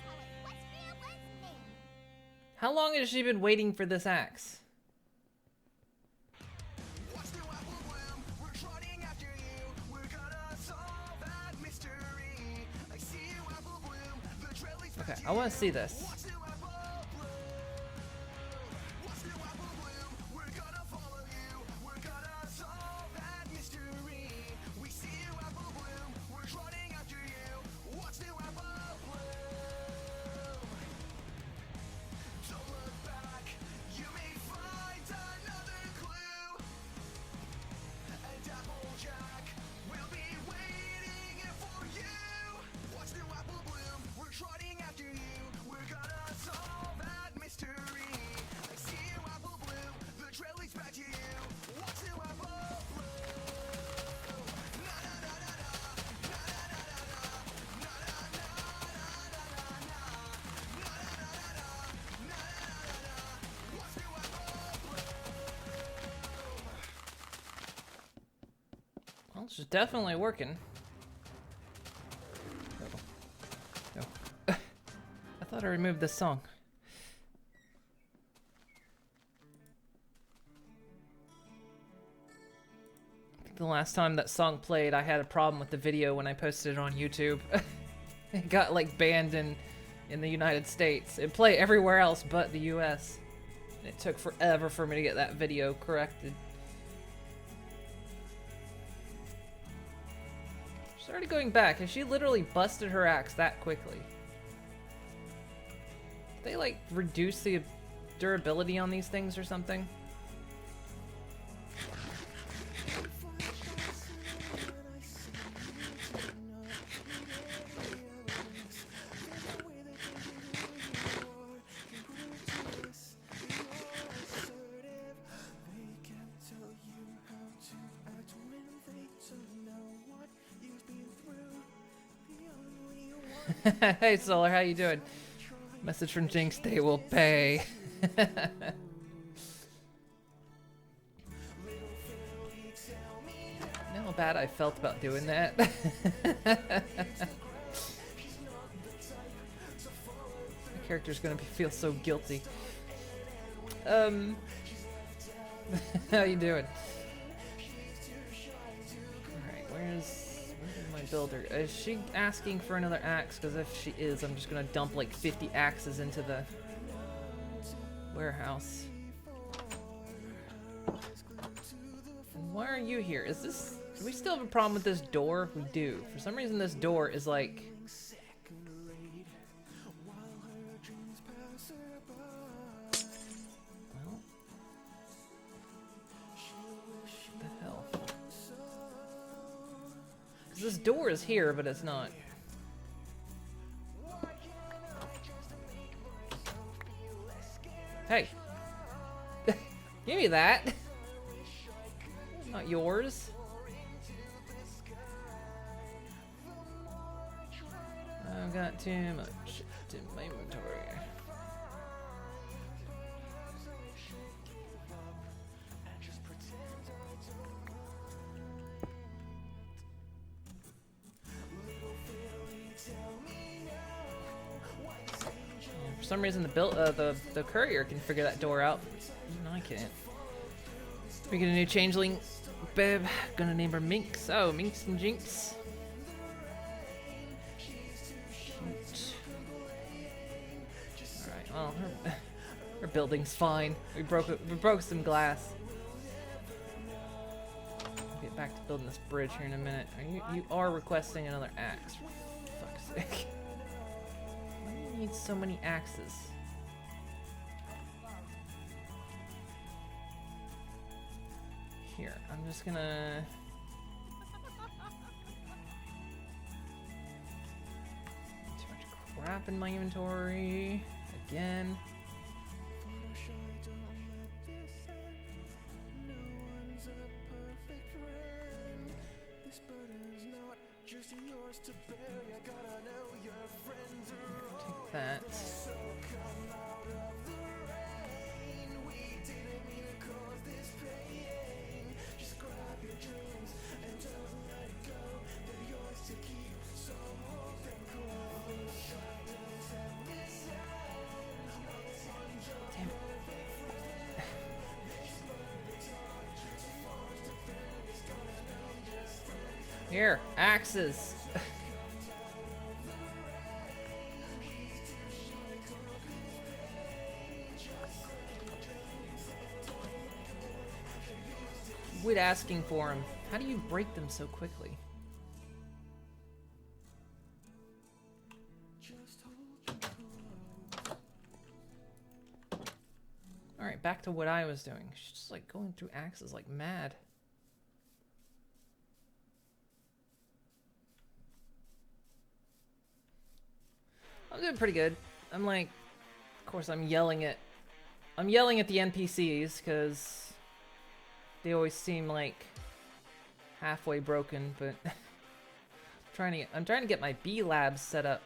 how Equestria was made.
How long has she been waiting for this axe?
Watch the apple bloom, we're trotting after you. We're gonna solve that mystery. I see you, apple bloom. The trail leads back
Okay,
to
I want
you.
to see this.
Watch the apple bloom. Watch the apple bloom. We're gonna follow you. We're gonna solve that mystery. We see you, apple bloom. We're trotting after you. Watch the apple bloom. Don't look back. You may find another clue. And Applejack will be waiting for you. Watch the apple bloom. We're trotting after you. We're gonna
Which is definitely working. Oh. No. I thought I removed this song. I think the last time that song played, I had a problem with the video when I posted it on YouTube. It got like banned in the United States. It played everywhere else but the US. It took forever for me to get that video corrected. She's already going back, and she literally busted her axe that quickly. Did they like reduce the durability on these things or something? Hey Solar, how you doing? Message from Jinx, they will pay. You know how bad I felt about doing that? My character's gonna feel so guilty. How you doing? Alright, where's my builder? Is she asking for another axe? Because if she is, I'm just gonna dump like 50 axes into the warehouse. And why are you here? Is this... Do we still have a problem with this door? We do. For some reason this door is like... Well... What the hell? This door is here, but it's not. Hey! Give me that! Not yours. I've got too much in my inventory. For some reason, the courier can figure that door out. No, I can't. We get a new changeling, babe. Gonna name her Minx. Oh, Minx and Jinx. Cute. All right. Well, her building's fine. We broke some glass. I'll get back to building this bridge here in a minute. You are requesting another axe? For fuck's sake. I need so many axes. Here, I'm just gonna... Too much crap in my inventory. Again. Take that. Damn it. Here, axes. Quit asking for them. How do you break them so quickly? Alright, back to what I was doing. She's just like going through axes like mad. I'm doing pretty good. I'm like, of course I'm yelling at the NPCs because they always seem like halfway broken, but I'm trying to get my bee labs set up.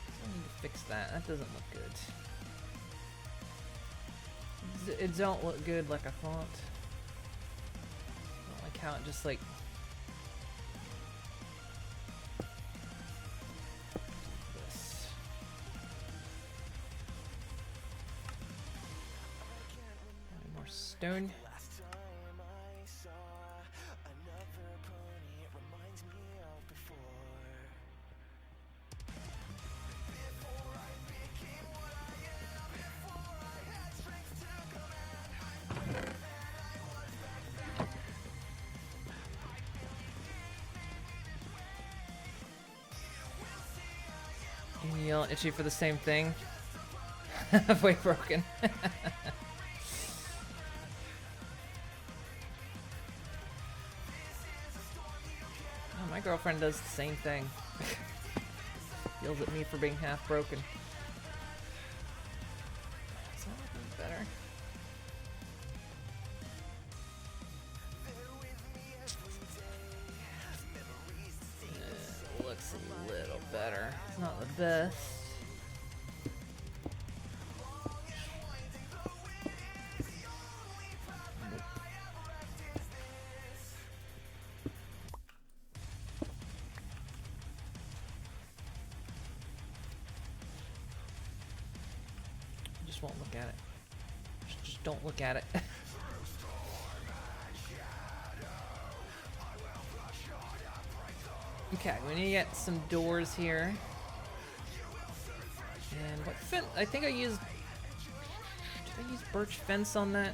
So I need to fix that. That doesn't look good. It don't look good like a font. I don't like how it just like. This. Any more stone?
Last time I saw another pony, it reminds me of before. Before I became what I am, before I had strength to command, I knew that I was back then.
You yell at Itchy for the same thing. Halfway broken. Oh, my girlfriend does the same thing. Yells at me for being half broken. Is that looking better? Looks a little better. It's not the best. Just won't look at it. Just don't look at it. Okay, we need to get some doors here. And what fence? I think I used. Did I use birch fence on that?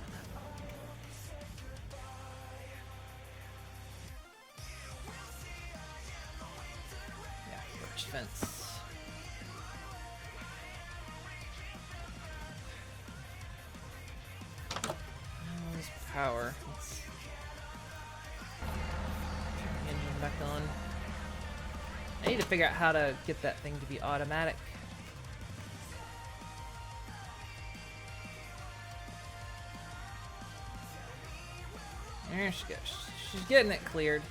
Yeah, birch fence. How's power? Let's turn the engine back on. I need to figure out how to get that thing to be automatic. There she goes. She's getting it cleared.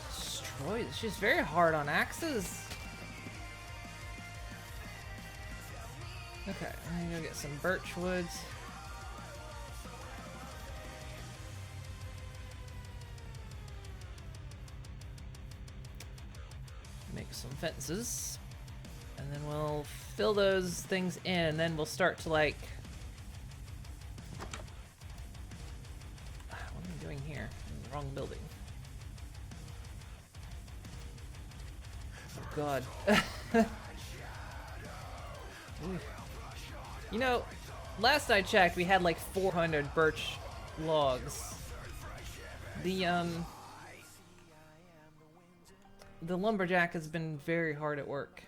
Destroyed. She's very hard on axes. Okay, I'm gonna go get some birch woods. Make some fences. And then we'll fill those things in, and then we'll start to like... What am I doing here? In the wrong building. Oh god. Ooh. You know, last I checked, we had like 400 birch logs. The lumberjack has been very hard at work.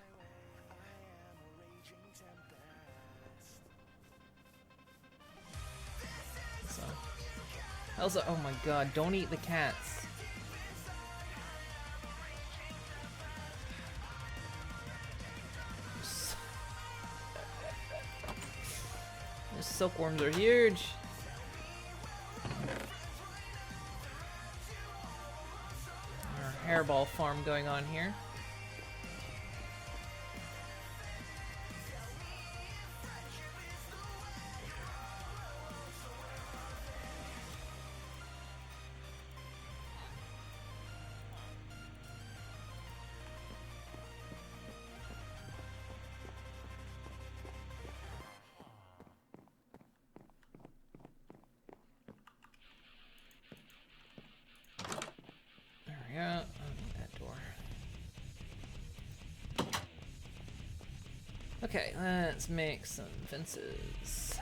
So, also, oh my god, don't eat the cats. Those silkworms are huge. Hairball farm going on here. There we go. I need that door. Okay, let's make some fences.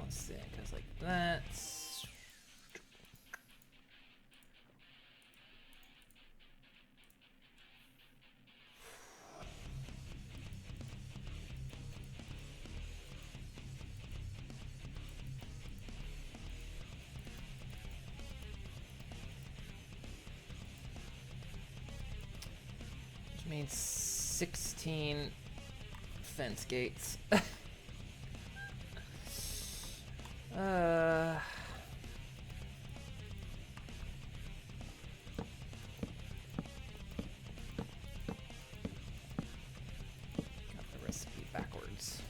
Let's see, it goes like that. Made 16 fence gates. uh. Got the recipe backwards.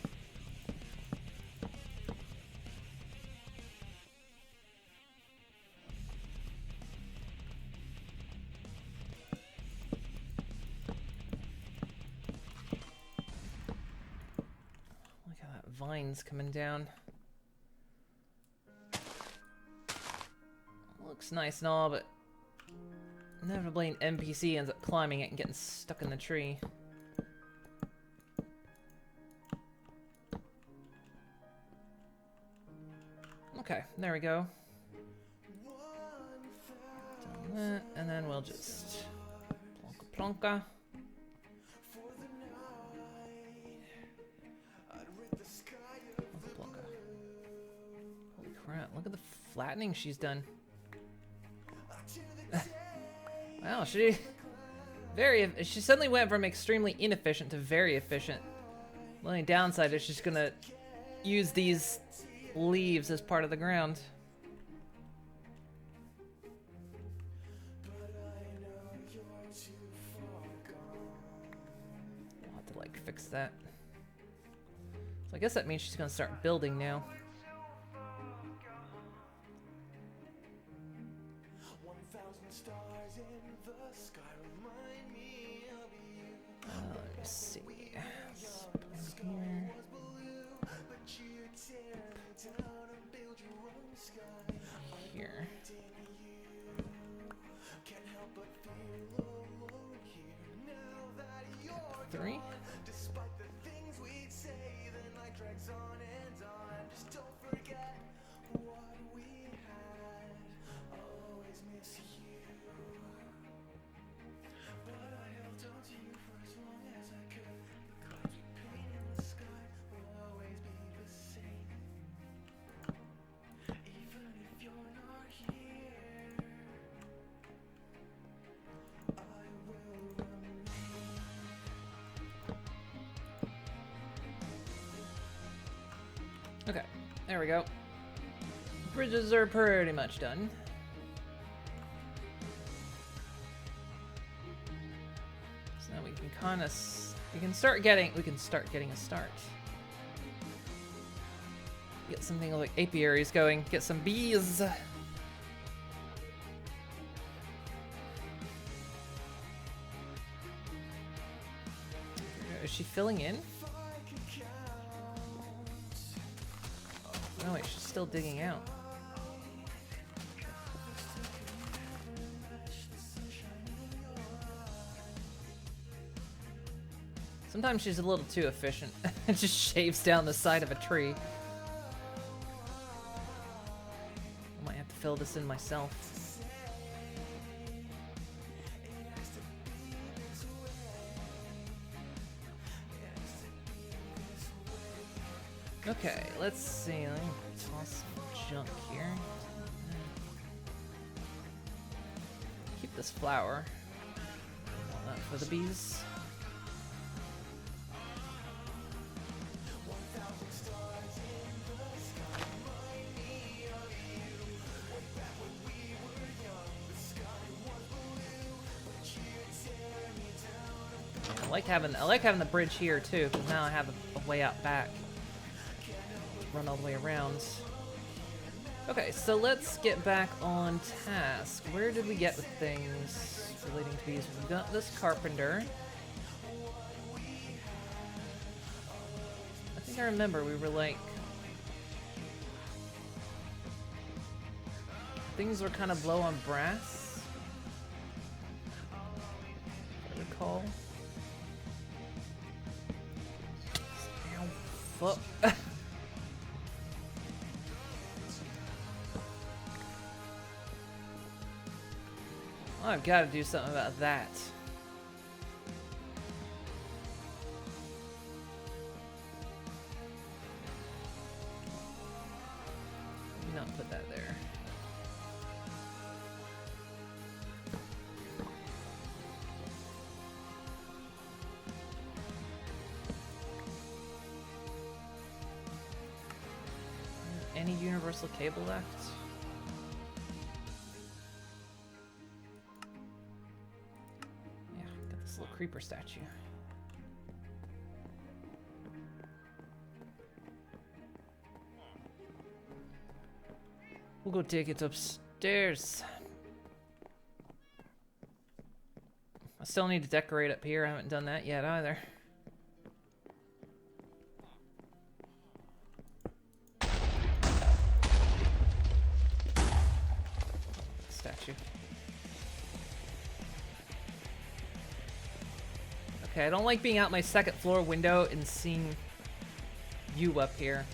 Look how that vine's coming down. Looks nice and all, but inevitably an NPC ends up climbing it and getting stuck in the tree. Okay, there we go. Done that, and then we'll just plonka plonka. Plonka plonka. Holy crap, look at the flattening she's done. Wow, she suddenly went from extremely inefficient to very efficient. The only downside is she's gonna use these leaves as part of the ground. I'll have to like fix that. So I guess that means she's gonna start building now. Let me see. Here. Here. 3. Okay, there we go. Bridges are pretty much done. So now we can kind of we can start getting a start. Get something like apiaries going. Get some bees. Is she filling in? No, wait, she's still digging out. Sometimes she's a little too efficient and just shaves down the side of a tree. I might have to fill this in myself. Okay, let's see. Let me toss some junk here. Keep this flower. Want that for the bees. I like having the bridge here too, because now I have a way out back. Run all the way around. Okay, so let's get back on task. Where did we get with things relating to these? We've got this carpenter. I think I remember we were like... things were kind of low on brass. If I recall. Ow, fuck. I've got to do something about that. Let me not put that there. any universal cable left? Yeah, got this little creeper statue. We'll go take it upstairs. I still need to decorate up here. I haven't done that yet either. Statue. Okay, I don't like being out my second floor window and seeing you up here.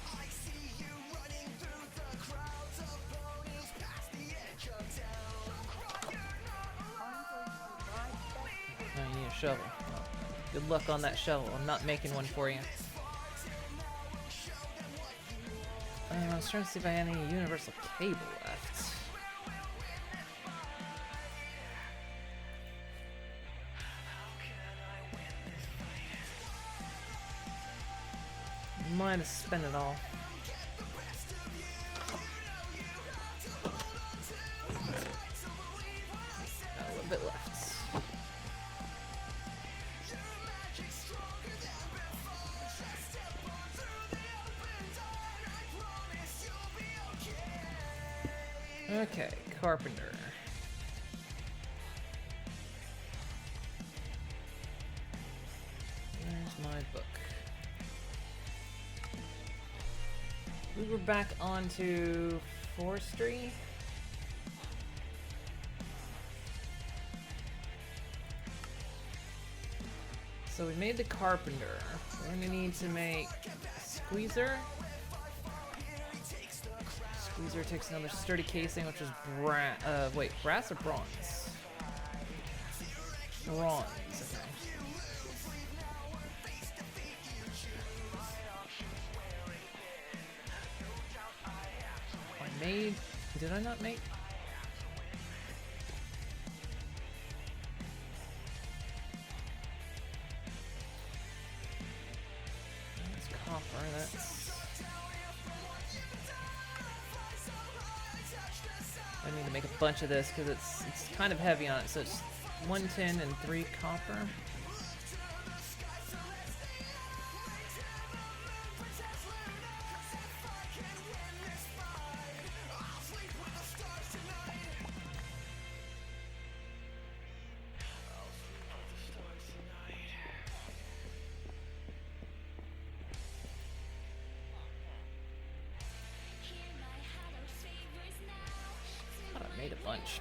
I see you running through the crowds of ponies past the edge of town. You're not
Oh, you need a shovel. Well, good luck on that shovel. I'm not making one for you. I was trying to see if I had any universal cable left. Might have spent it all. Got a little bit left. Okay, carpenter. Where's my book? We were back onto forestry. So we made the carpenter. We're gonna need to make a squeezer. Squeezer takes another sturdy casing, which is brass or bronze? Bronze, okay. I made, did I not make? That's copper, that's... I need to make a bunch of this because it's kind of heavy on it. So it's 1 tin and 3 copper.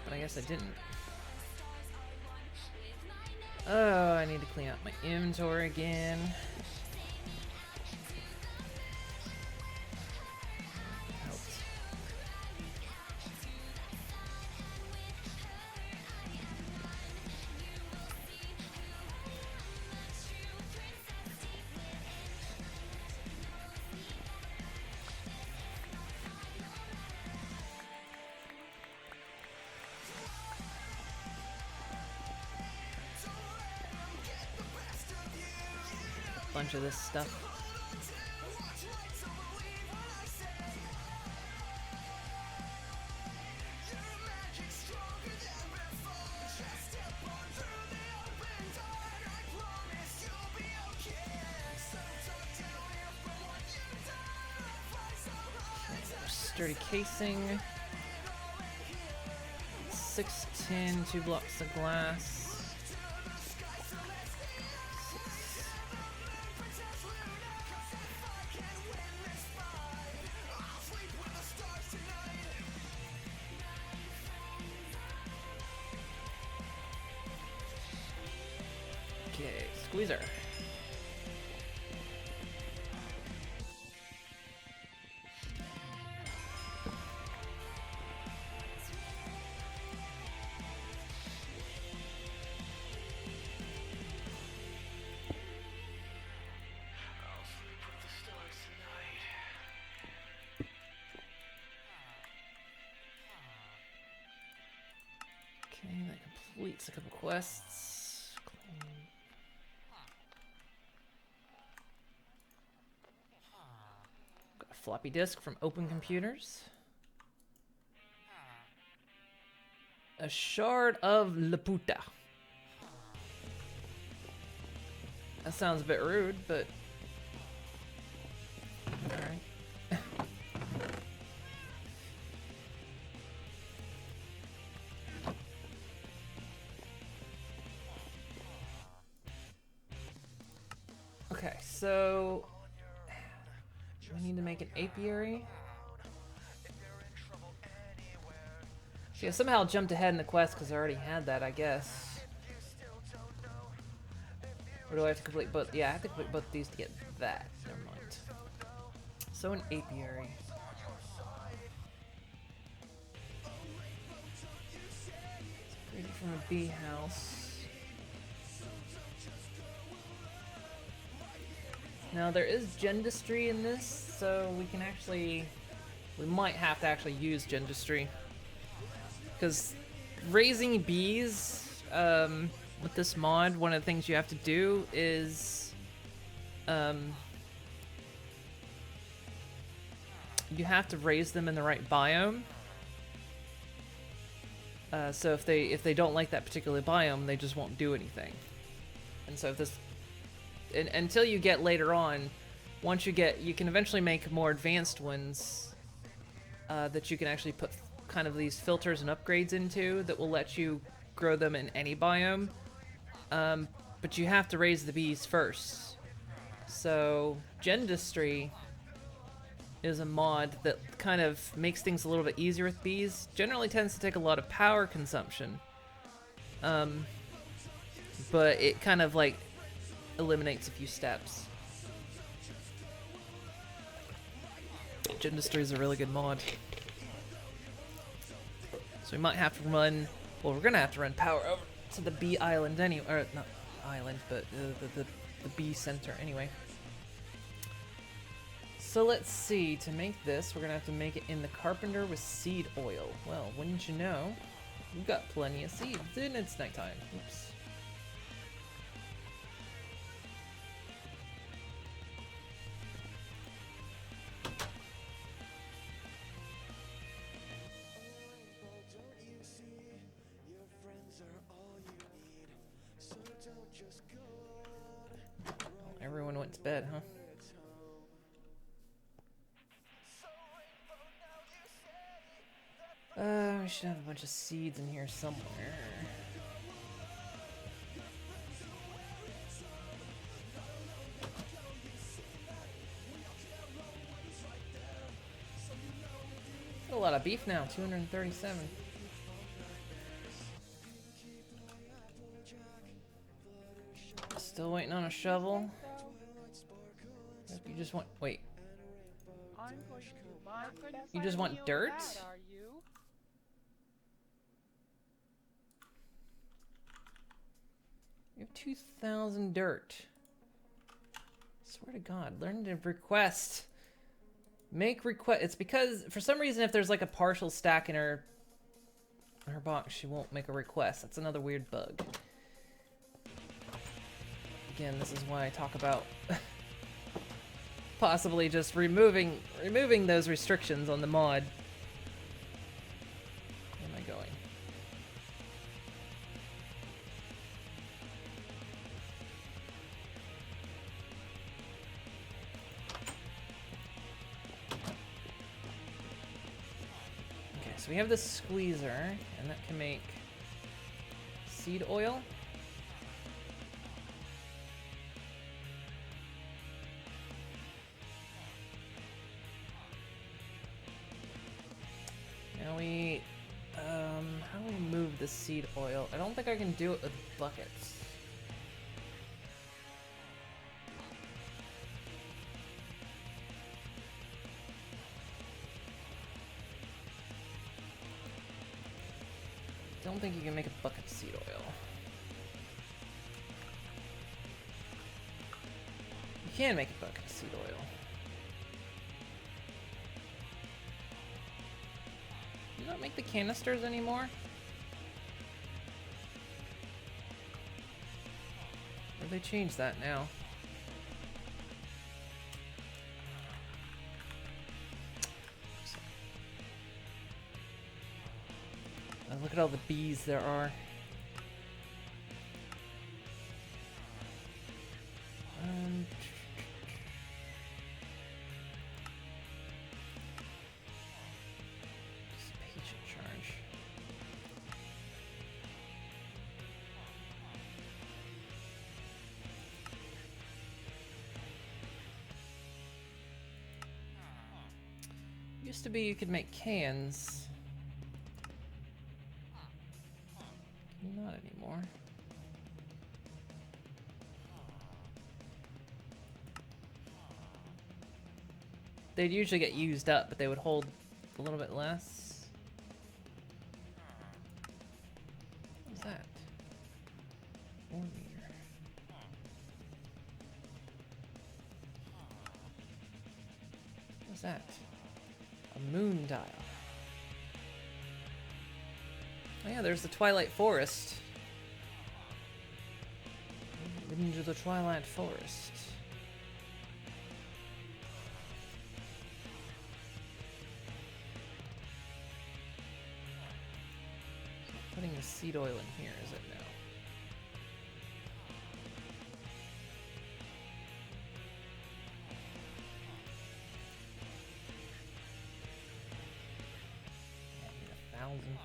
But I guess I didn't. Oh, I need to clean up my inventory again. Helped. Bunch of this stuff. Sturdy casing. 6 tin, 2 blocks of glass. Okay, squeezer. Okay, that completes a couple quests. Got a floppy disk from Open Computers. A shard of Laputa. That sounds a bit rude, but alright. Okay, so we need to make an apiary. See, I somehow jumped ahead in the quest because I already had that, I guess. Or do I have to complete both? Yeah, I have to complete both these to get that. Never mind. So an apiary. Created from a bee house. Now there is gendustry in this, so we can actually, we might have to actually use gendustry. Because raising bees, with this mod, one of the things you have to do is, you have to raise them in the right biome. So if they don't like that particular biome, they just won't do anything. And so if this, until you get later on, once you get, you can eventually make more advanced ones that you can actually put kind of these filters and upgrades into that will let you grow them in any biome. But you have to raise the bees first. So gendustry is a mod that kind of makes things a little bit easier with bees. Generally tends to take a lot of power consumption. But it kind of like eliminates a few steps. Gendustry is a really good mod. So we might have to run, well, we're gonna have to run power over to the bee island anyway, or not island, but the bee center anyway. So let's see, to make this, we're gonna have to make it in the carpenter with seed oil. Well, wouldn't you know, we've got plenty of seeds, and it's nighttime. Oops. Everyone went to bed, huh? We should have a bunch of seeds in here somewhere. Got a lot of beef now, 237. Still waiting on a shovel. You just want, wait. You just want dirt? You have 2,000 dirt. Swear to God, learn to request. Make request. It's because, for some reason, if there's like a partial stack in her box, she won't make a request. That's another weird bug. Again, this is why I talk about possibly just removing those restrictions on the mod. Where am I going? Okay, so we have this squeezer, and that can make seed oil. How do we move the seed oil? I don't think I can do it with buckets. Don't think you can make a bucket of seed oil. You can make a bucket of seed oil. Do you not make the canisters anymore? they changed that now. Look at all the bees there are. Dissipation charge. Used to be you could make cans. Not anymore. They'd usually get used up, but they would hold a little bit less. What's that? 4 meter. What's that? A moon dial. Oh yeah, there's the Twilight Forest. Into the Twilight Forest. So putting the seed oil in here, is it now? I need 1,000.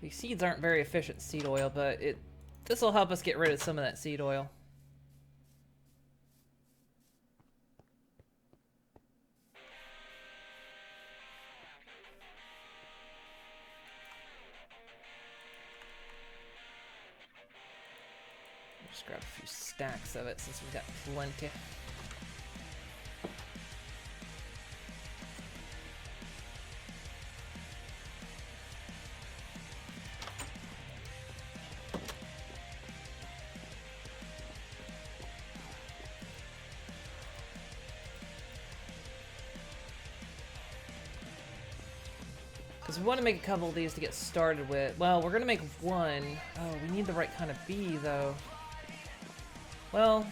These seeds aren't very efficient seed oil, but this will help us get rid of some of that seed oil. Just grab a few stacks of it since we've got plenty. Because we want to make a couple of these to get started with. Well, we're going to make one. Oh, we need the right kind of bee, though. Well,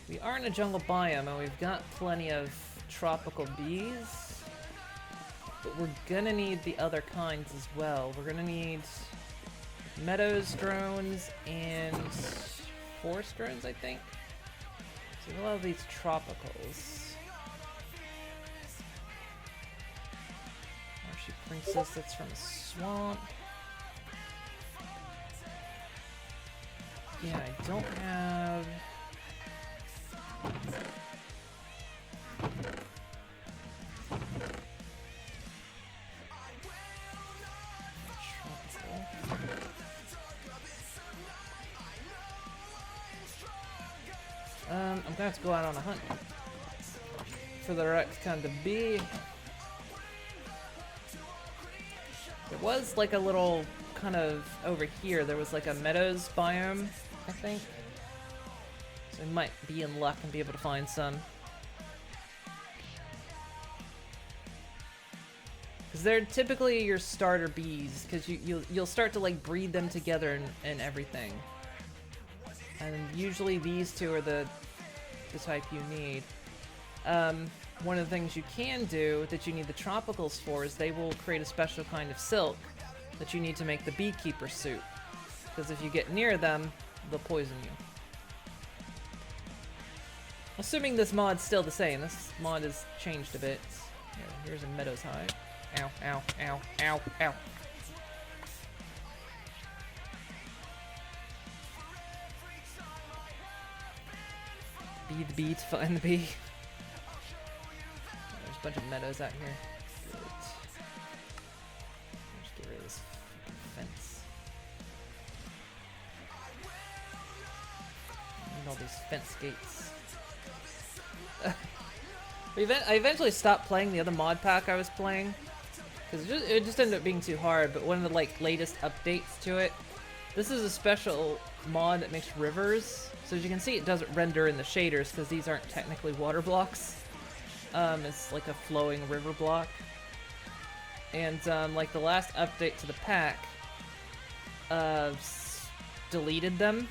we are in a jungle biome, and we've got plenty of tropical bees. But we're going to need the other kinds as well. We're going to need meadows drones and forest drones, I think. So a lot of these tropicals. Princess that's from a swamp. Yeah, I don't have... I'm gonna have to go out on a hunt for the right kind of bee. There was like a little kind of over here, there was like a meadows biome, I think. So we might be in luck and be able to find some. Because they're typically your starter bees, because you'll start to like breed them together and everything. And usually these two are the type you need. One of the things you can do that you need the tropicals for is they will create a special kind of silk that you need to make the beekeeper suit. Because if you get near them, they'll poison you. Assuming this mod's still the same. This mod has changed a bit. Here's a meadows hive. Ow, ow, ow, ow, ow. Be the bee to find the bee. There's a bunch of meadows out here. Good. Let's get rid of this fence. I need all these fence gates. I eventually stopped playing the other mod pack I was playing because it just ended up being too hard. But one of the like latest updates to it, this is a special mod that makes rivers. So as you can see, it doesn't render in the shaders because these aren't technically water blocks. It's like a flowing river block. And like the last update to the pack, deleted them.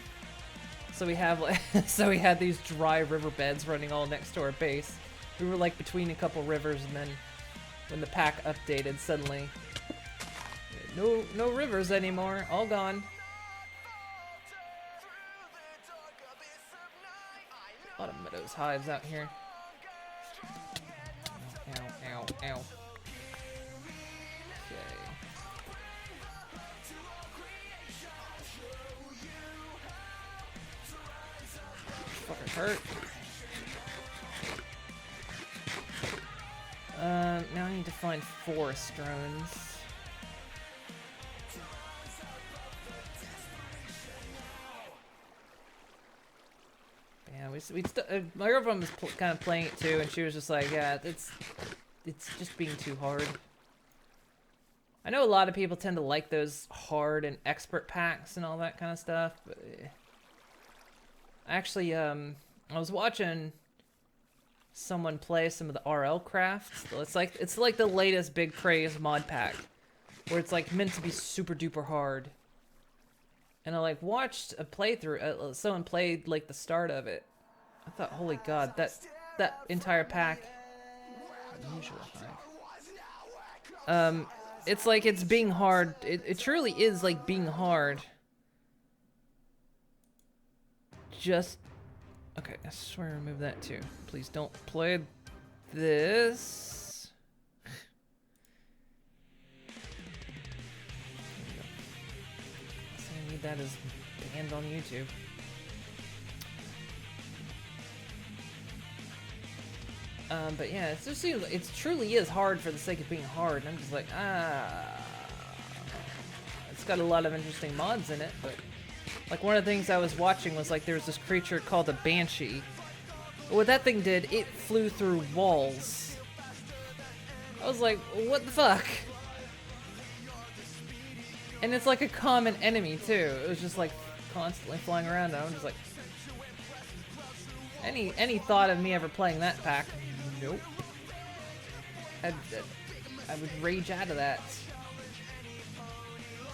So we have like, so we had these dry riverbeds running all next to our base. We were like between a couple rivers, and then when the pack updated, suddenly no rivers anymore, all gone. A lot of meadows hives out here. Ow, ow, ow. Okay. Fucking hurt. Now I need to find forest drones. Yeah, my girlfriend was kind of playing it too, and she was just like, yeah, it's just being too hard. I know a lot of people tend to like those hard and expert packs and all that kind of stuff, but actually, I was watching someone play some of the RL crafts. It's like the latest big craze mod pack, where it's like meant to be super duper hard. And I like watched a playthrough. Someone played like the start of it. I thought, holy god, that entire pack. Unusual thing. It's like it's being hard. It truly is like being hard. Just okay. I swear, remove that too. Please don't play this. I need that as banned on YouTube. But yeah, it just seems it truly is hard for the sake of being hard. And I'm just like, it's got a lot of interesting mods in it, but like one of the things I was watching was like there was this creature called a Banshee. What that thing did, it flew through walls. I was like, what the fuck? And it's like a common enemy too. It was just like constantly flying around, and I'm just like, any thought of me ever playing that pack? Nope. I would rage out of that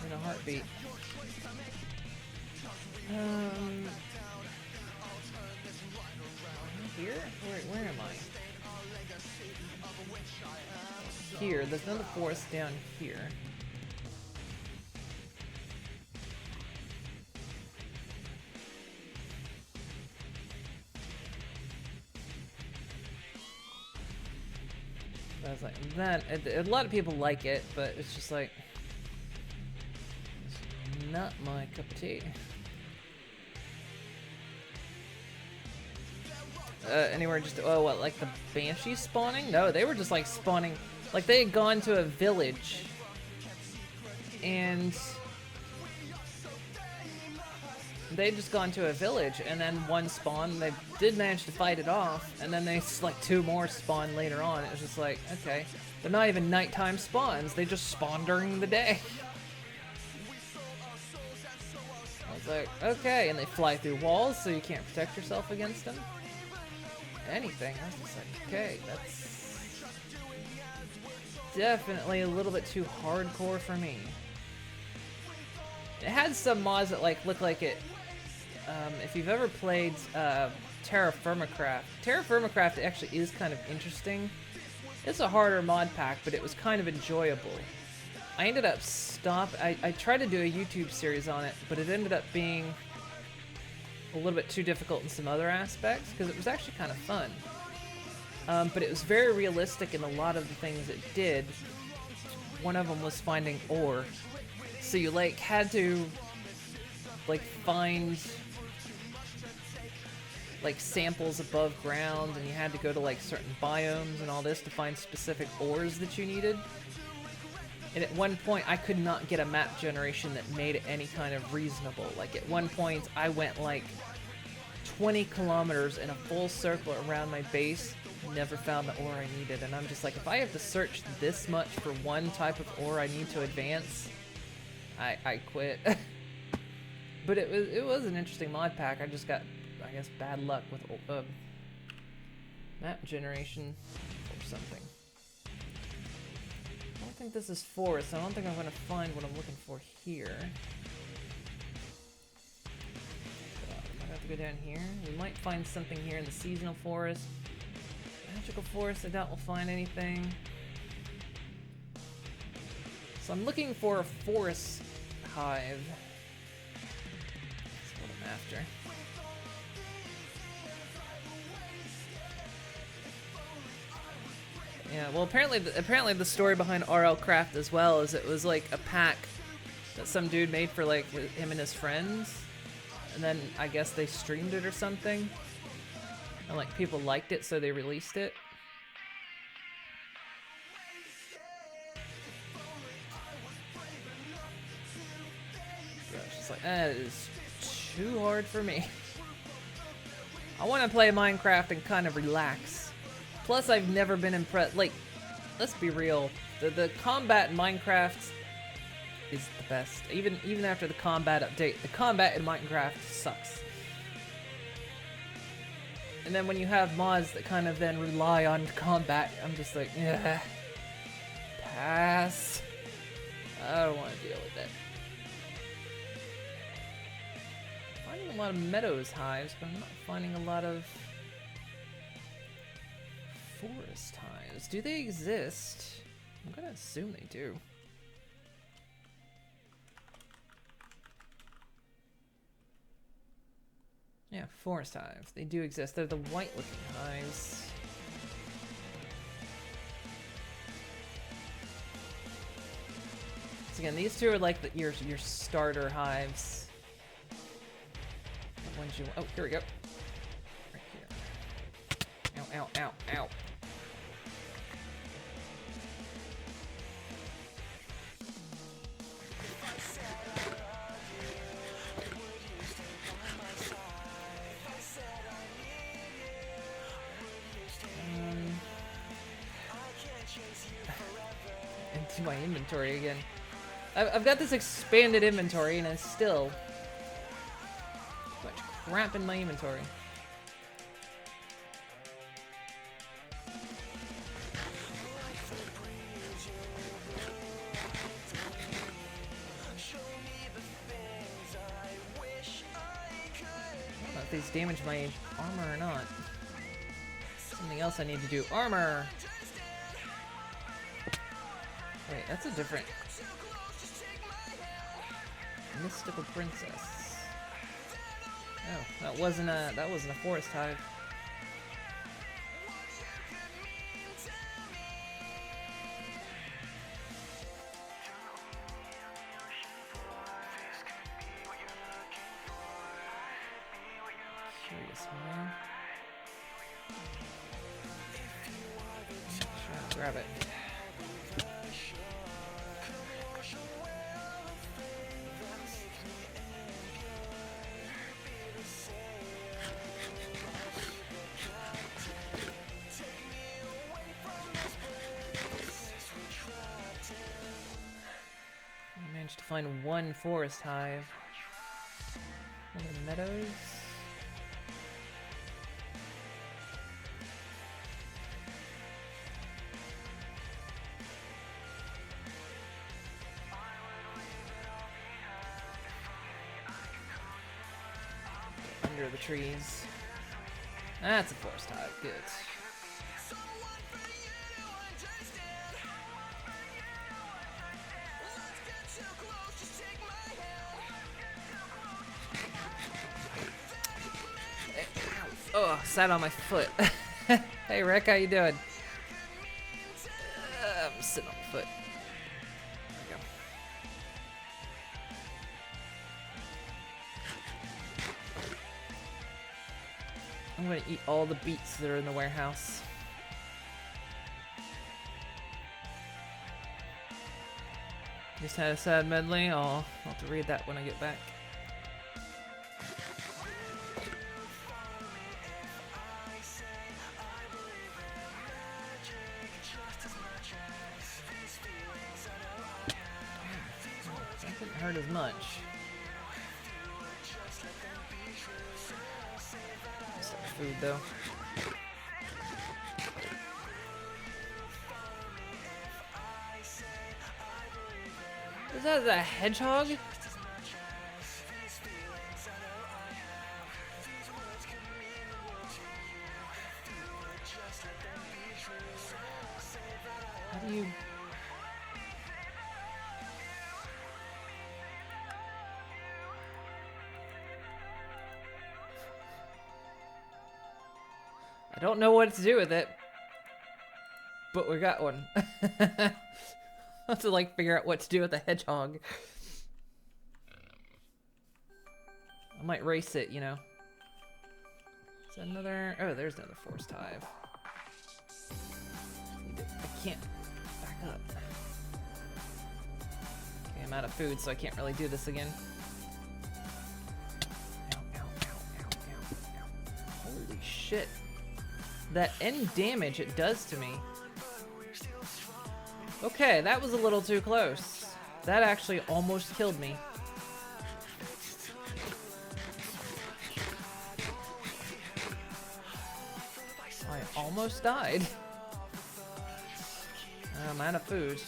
in a heartbeat. Here? Where am I? Here. There's another forest down here. I was like, that, a lot of people like it, but it's just like, it's not my cup of tea. Anywhere just, oh, what, like the Banshees spawning? No, they were just like spawning, like they had gone to a village, and they'd just gone to a village, and then one spawned. They did manage to fight it off, and then they like two more spawned later on. It was just like, okay, they're not even nighttime spawns. They just spawn during the day. I was like, okay, and they fly through walls, so you can't protect yourself against them. Anything. I was just like, okay, that's definitely a little bit too hardcore for me. It had some mods that like look like it. If you've ever played Terra Firmacraft, Terra Firmacraft actually is kind of interesting. It's a harder mod pack, but it was kind of enjoyable. I ended up I tried to do a YouTube series on it, but it ended up being a little bit too difficult in some other aspects, because it was actually kind of fun. But it was very realistic in a lot of the things it did. One of them was finding ore. So you like had to like find like samples above ground, and you had to go to like certain biomes and all this to find specific ores that you needed. And at one point I could not get a map generation that made it any kind of reasonable. Like at one point I went like 20 kilometers in a full circle around my base, never found the ore I needed, and I'm just like, if I have to search this much for one type of ore I need to advance, I quit. But it was an interesting mod pack. I just got, I guess, bad luck with map generation or something. I don't think this is forest. I don't think I'm going to find what I'm looking for here. go down here. We might find something here in the seasonal forest. Magical forest, I doubt we'll find anything. So I'm looking for a forest hive. That's what I'm after. Yeah, well apparently the story behind RL Craft as well is it was like a pack that some dude made for like him and his friends, and then I guess they streamed it or something, and like people liked it so they released it. Gosh, it's like that is too hard for me. I want to play Minecraft and kind of relax. Plus, I've never been impressed. Like, let's be real. The combat in Minecraft is the best. Even after the combat update, the combat in Minecraft sucks. And then when you have mods that kind of then rely on combat, I'm just like, yeah, pass. I don't want to deal with it. I'm finding a lot of meadows hives, but I'm not finding a lot of forest hives. Do they exist? I'm gonna assume they do. Yeah, forest hives. They do exist. They're the white-looking hives. So again, these two are like your starter hives. The ones you, oh, here we go. Right here. Ow, ow, ow, ow. Into my inventory again. I've got this expanded inventory and it's still too much crap in my inventory. I don't know if these damage my armor or not. Something else I need to do. Armor! Wait, that's a different... Mystical Princess. Oh, that wasn't a forest hive. Curious, man. Sure, I'll grab it. To find one forest hive. One of the meadows. Under the trees. That's a forest hive. Good. Oh, sat on my foot. Hey Rick, how you doing? I'm sitting on my foot. There we go. I'm gonna eat all the beets that are in the warehouse. Just had a sad medley. I'll have to read that when I get back. Hurt as much. Some food though. Is that a hedgehog? You. I don't know what to do with it, but we got one. I have to like figure out what to do with the hedgehog. I might race it, you know. Is that another? Oh, there's another forced hive. I can't back up. Okay, I'm out of food, so I can't really do this again. Ow, ow, ow, ow, ow, ow. Holy shit. That end damage it does to me. Okay, that was a little too close. That actually almost killed me. I almost died. I'm out of food.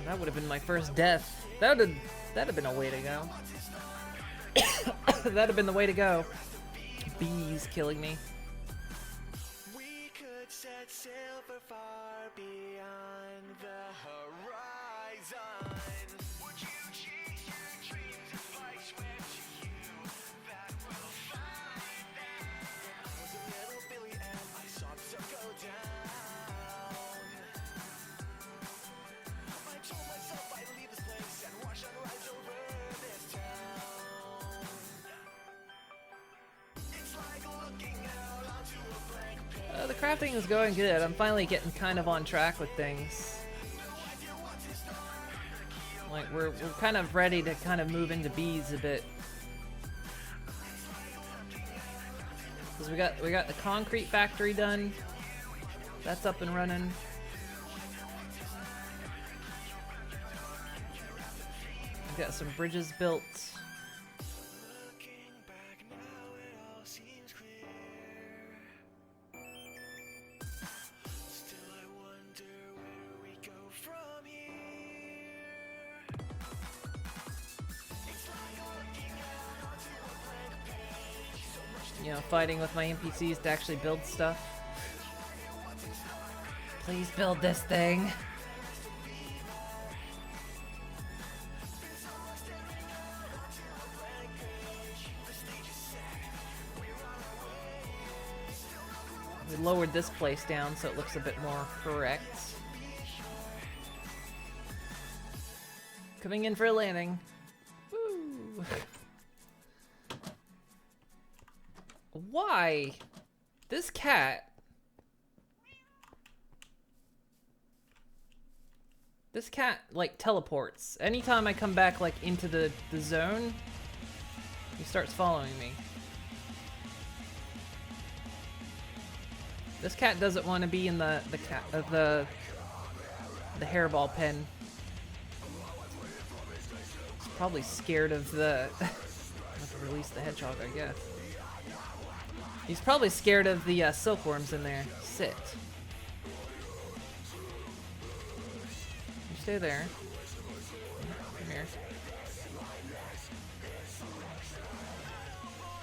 That would have been my first death. That'd have been a way to go. That'd have been the way to go. Bees killing me.
We could set sail for far beyond the horizon. Would you chase your dreams if I swear to you that we'll find them? I was a little Billy and I saw the sun go down. I told myself I'd leave this place and watch sunrise over this town. It's like looking out onto a blank page.
The crafting is going good. I'm finally getting kind of on track with things. Like we're kind of ready to kind of move into bees a bit. Cause we got the concrete factory done. That's up and running. We've got some bridges built.
Looking back now, it all seems clear. Still, I wonder where we go from here. It's like looking out onto a blank page. So much
You know, fighting with my NPCs to actually build stuff. Please build this thing. We lowered this place down so it looks a bit more correct. Coming in for a landing. Woo! Why? This cat. This cat, like, teleports. Anytime I come back, like, into the zone, he starts following me. This cat doesn't want to be in the hairball pen. He's probably scared of the. I have to release the hedgehog, I guess. He's probably scared of the silkworms in there. Sit. You stay there. Come here.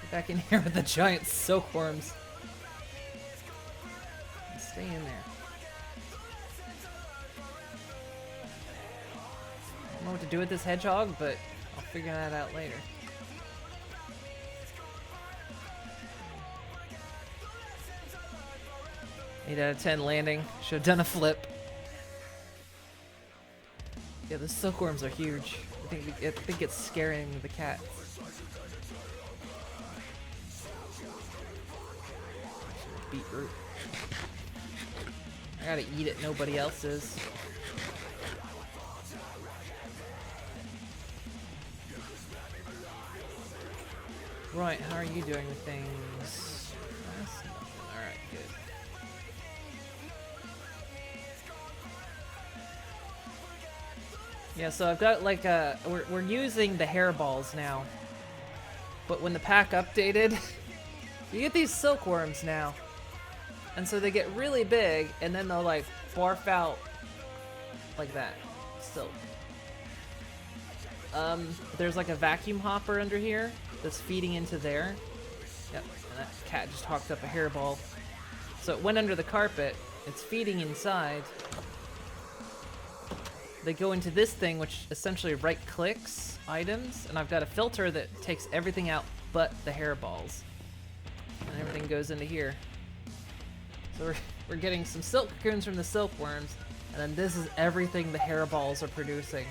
Get back in here with the giant silkworms. Stay in there. I don't know what to do with this hedgehog, but I'll figure that out later. 8 out of 10 landing. Should have done a flip. Yeah, the silkworms are huge. I think it's scaring the cat. Beetroot. I gotta eat it, nobody else is. Right, how are you doing with things? That's nothing. Alright, good. Yeah, so I've got like we're using the hairballs now. But when the pack updated, you get these silkworms now. And so they get really big, and then they'll like barf out like that. Silk. There's like a vacuum hopper under here that's feeding into there. Yep, and that cat just hawked up a hairball. So it went under the carpet. It's feeding inside. They go into this thing, which essentially right-clicks items, and I've got a filter that takes everything out but the hairballs. And everything goes into here. So we're getting some silk cocoons from the silkworms, and then this is everything the hairballs are producing.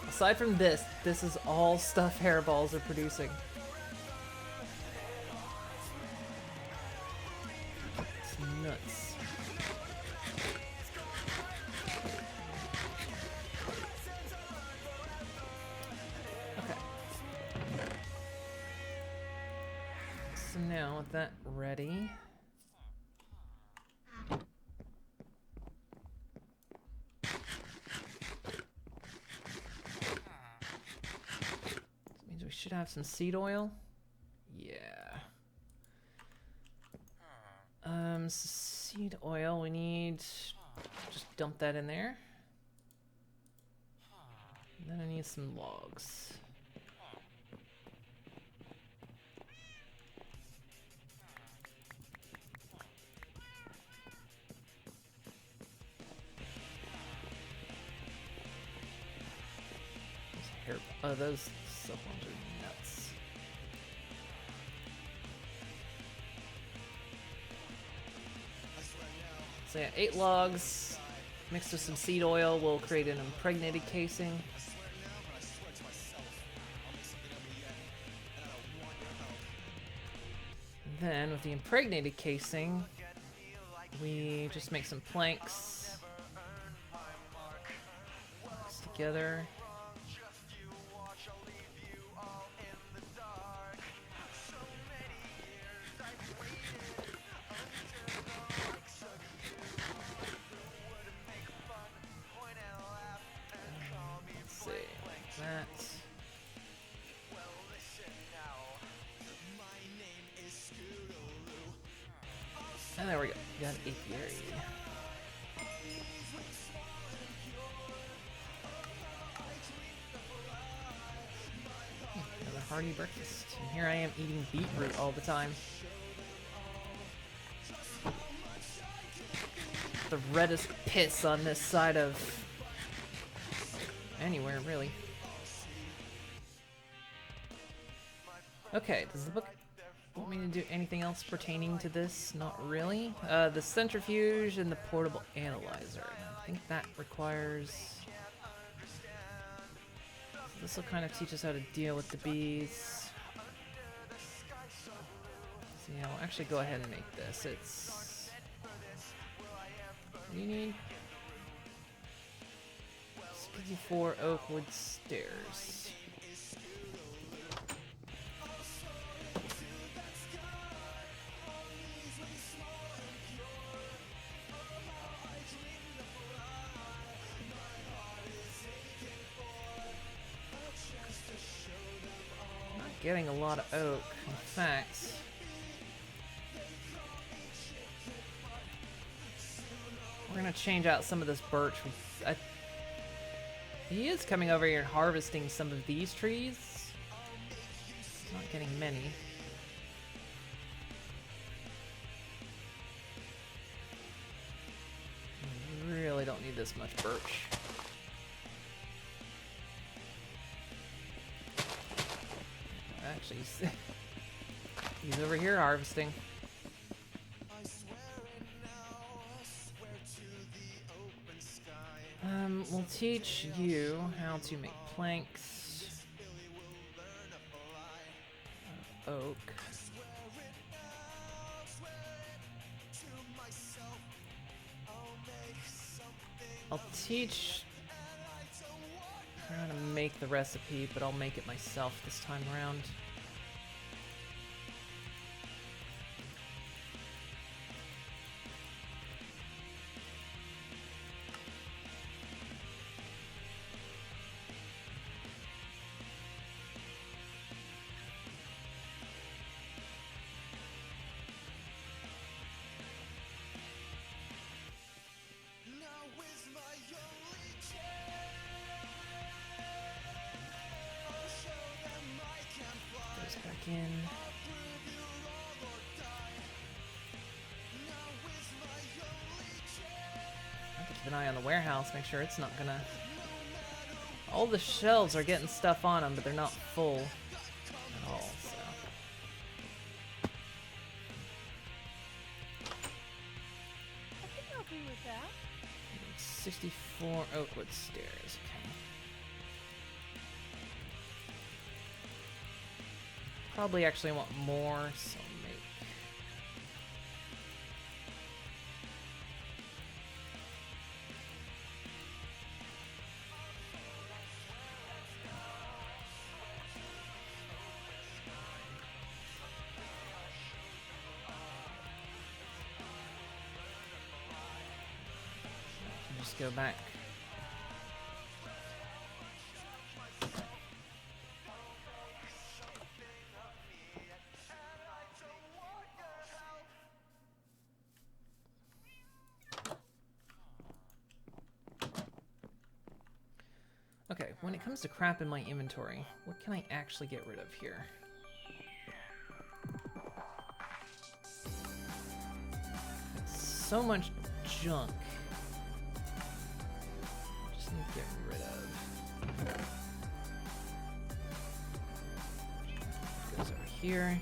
Aside from this is all stuff hairballs are producing. It's nuts. Okay. So now with that ready, means we should have some seed oil. Yeah. Seed oil, we need, just dump that in there. And then I need some logs. Those silkworms are nuts. So yeah, 8 logs mixed with some seed oil will create an impregnated casing. Then with the impregnated casing, we just make some planks. Mix together. And there we go. We got an apiary. Another hearty breakfast. And here I am eating beetroot all the time. The reddest piss on this side of anywhere, really. Okay, does the book want me to do anything else pertaining to this? Not really. The centrifuge and the portable analyzer. I think that requires... This will kind of teach us how to deal with the bees. So yeah, we'll actually go ahead and make this. It's... What do you need? 64 Oakwood Stairs. Getting a lot of oak. In fact, we're gonna change out some of this birch. He is coming over here and harvesting some of these trees. He's not getting many. We really don't need this much birch. Actually, he's over here harvesting. We'll teach you how to make planks. Oak. I'll teach how to make the recipe, but I'll make it myself this time around.
Now
in. I have to keep an eye on the warehouse, make sure it's not gonna... All the shelves are getting stuff on them, but they're not full at all, so...
I think I'll agree with that.
64 Oakwood Stairs, okay. Probably actually want more, so make... Just go back. Okay, when it comes to crap in my inventory, what can I actually get rid of here? So much junk. Just need to get rid of. Goes over here.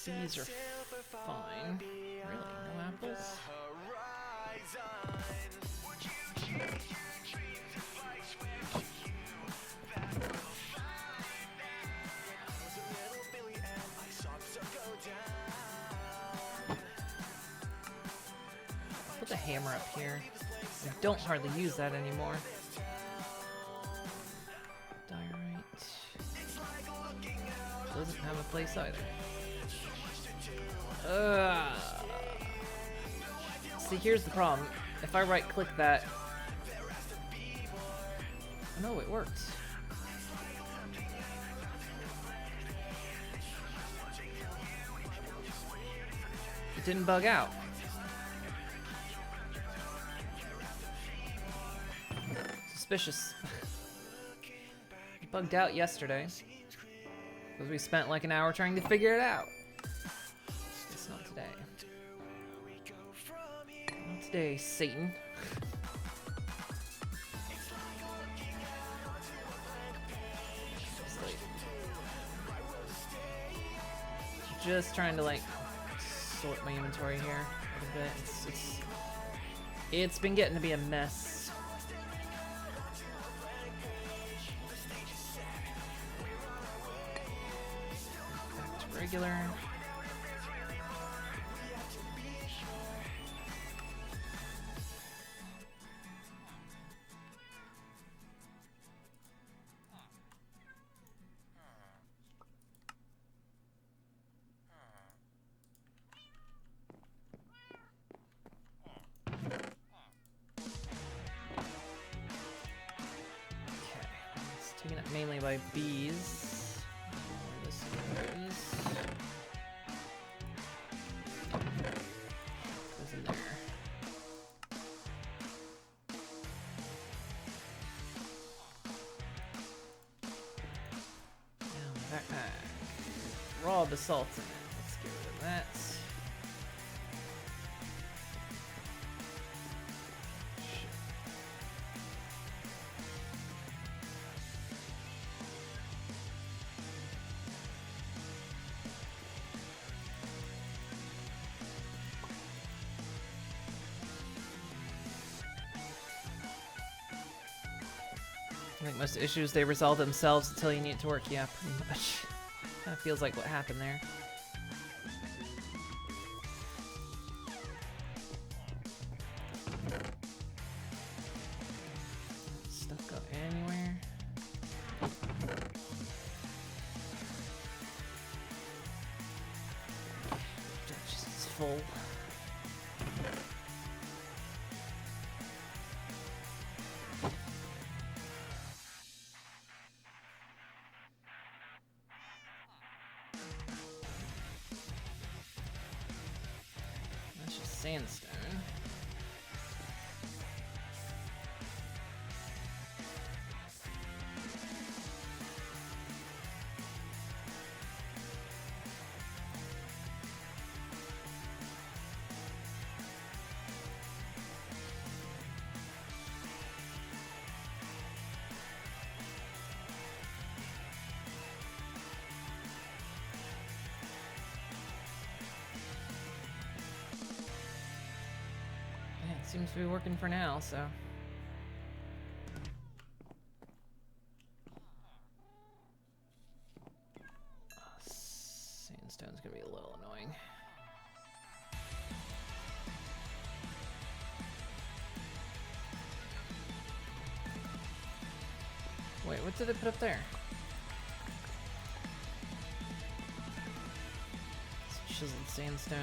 These are fine. Really? No apples? Put the hammer up here. I don't hardly use that anymore. Diorite. Doesn't have a place either. See, here's the problem. If I right-click that... Oh, no, it worked. It didn't bug out. Suspicious. It bugged out yesterday. Because we spent like an hour trying to figure it out. It's not today. Not today, Satan. Just trying to like sort my inventory here a little bit. It's been getting to be a mess. Back to regular. Taken up mainly by bees. Where this goes. Goes in there. Now backpack. Raw basalt in it. Let's get rid of that. I think most issues, they resolve themselves until you need it to work. Yeah, pretty much. Kind of feels like what happened there. Stuff go anywhere. It's full. That's just sandstone. Yeah, it seems to be working for now, so. Sandstone's gonna be a little annoying. Wait, what did they put up there? It's chiseled sandstone.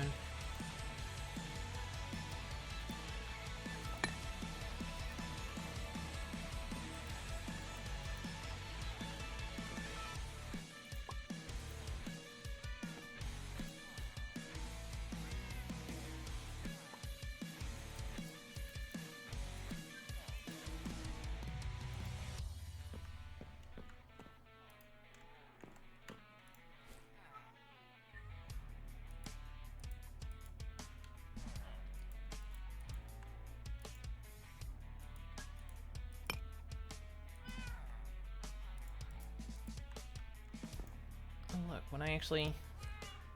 Oh, look, when I actually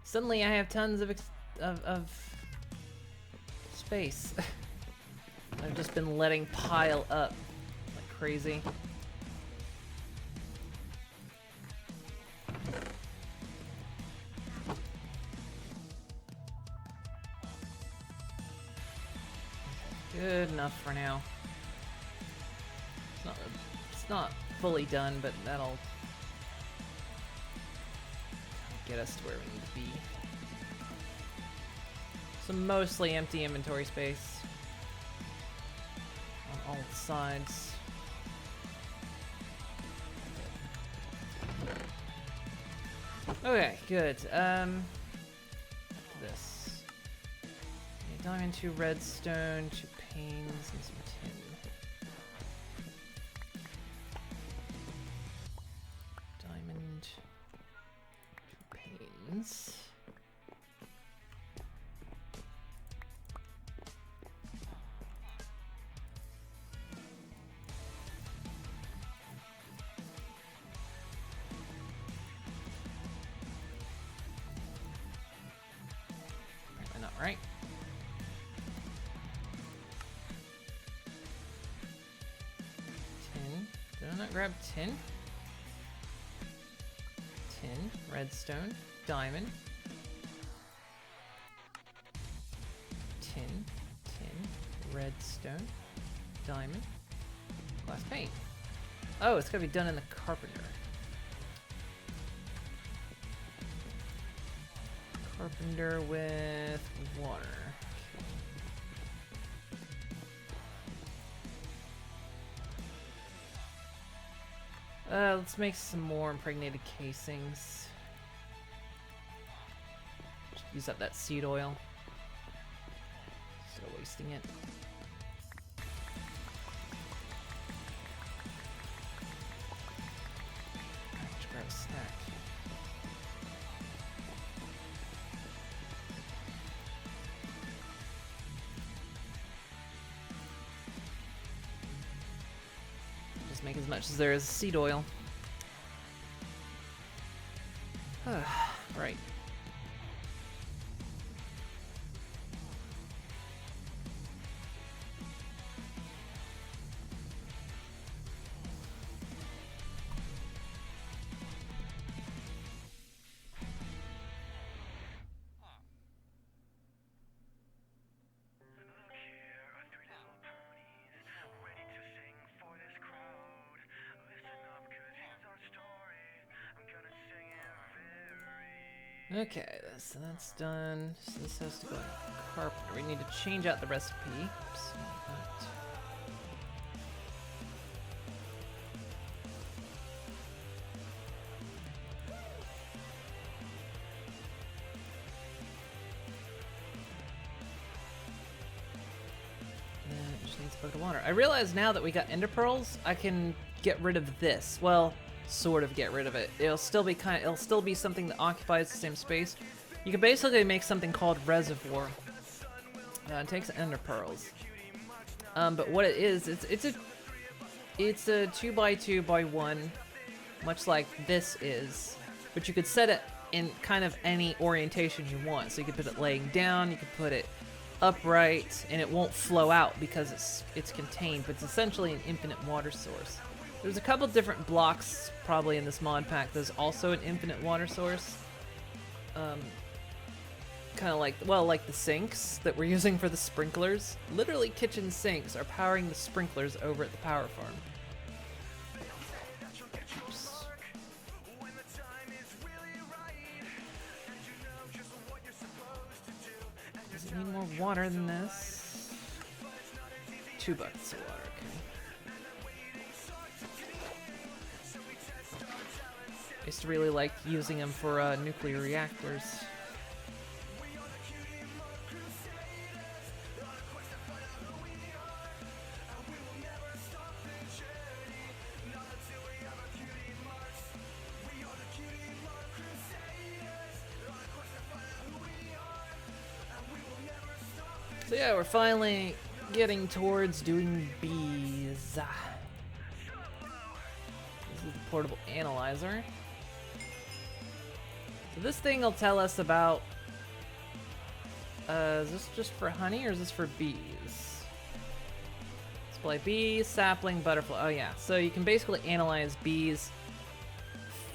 suddenly I have tons of space. I've just been letting pile up like crazy. Good enough for now. It's not fully done, but that'll get us to where we need to be. Some mostly empty inventory space on all sides. Okay, good. This. Okay, diamond, 2 redstone, 2 panes, and some tin. Diamond, 2 panes. Apparently not right. Tin. Did I not grab tin? Tin, redstone, diamond. Tin, redstone, diamond, glass paint. Oh, it's gotta be done in the carpenter. Carpenter with water. Let's make some more impregnated casings. Just use up that seed oil. Still wasting it. Let's grab a snack. Just make as much as there is seed oil. Right. Okay, so that's done. So this has to go in carpenter. We need to change out the recipe. So that- And then it just needs a bucket of water. I realize now that we got ender pearls, I can get rid of this. Well, sort of get rid of it. It'll still be something that occupies the same space. You can basically make something called reservoir. It takes ender pearls. But what it is, it's a 2x2x1, much like this is. But you could set it in kind of any orientation you want. So you could put it laying down, you could put it upright, and it won't flow out because it's contained. But it's essentially an infinite water source. There's a couple different blocks probably in this mod pack. There's also an infinite water source. Kind of like, well, like the sinks that we're using for the sprinklers. Literally kitchen sinks are powering the sprinklers over at the power farm. Oops. Does it need more water than this? 2 buckets of water, okay. I used to really like using them for nuclear reactors. So yeah, we're finally getting towards doing bees. This is the portable analyzer. So this thing will tell us about, is this just for honey or is this for bees? Display bees, sapling, butterfly. Oh yeah, so you can basically analyze bees,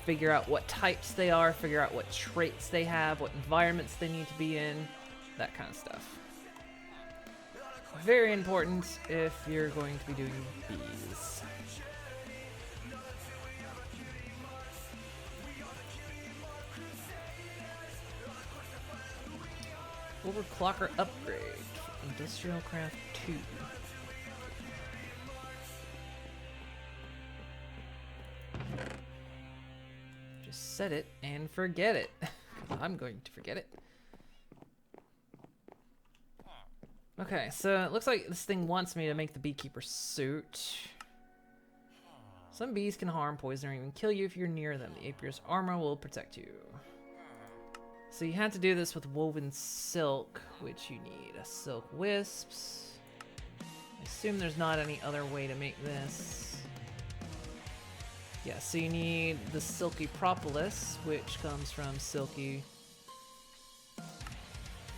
figure out what types they are, figure out what traits they have, what environments they need to be in, that kind of stuff. Very important if you're going to be doing bees. Overclocker upgrade. Industrial Craft 2. Just set it and forget it. I'm going to forget it. Okay, so it looks like this thing wants me to make the beekeeper suit. Some bees can harm, poison, or even kill you if you're near them. The apiar's armor will protect you. So you had to do this with woven silk, which you need a silk wisps. I assume there's not any other way to make this. Yeah, so you need the silky propolis, which comes from silky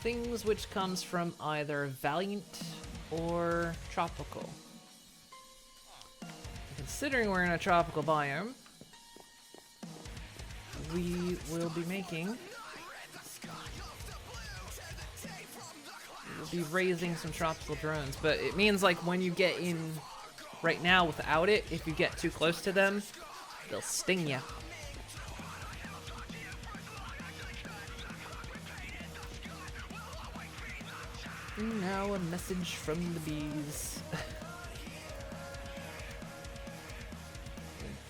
things, which comes from either Valiant or Tropical. Considering we're in a tropical biome, we will be making... We'll be raising some tropical drones, but it means like when you get in right now without it, if you get too close to them, they'll sting you. Now a message from the bees.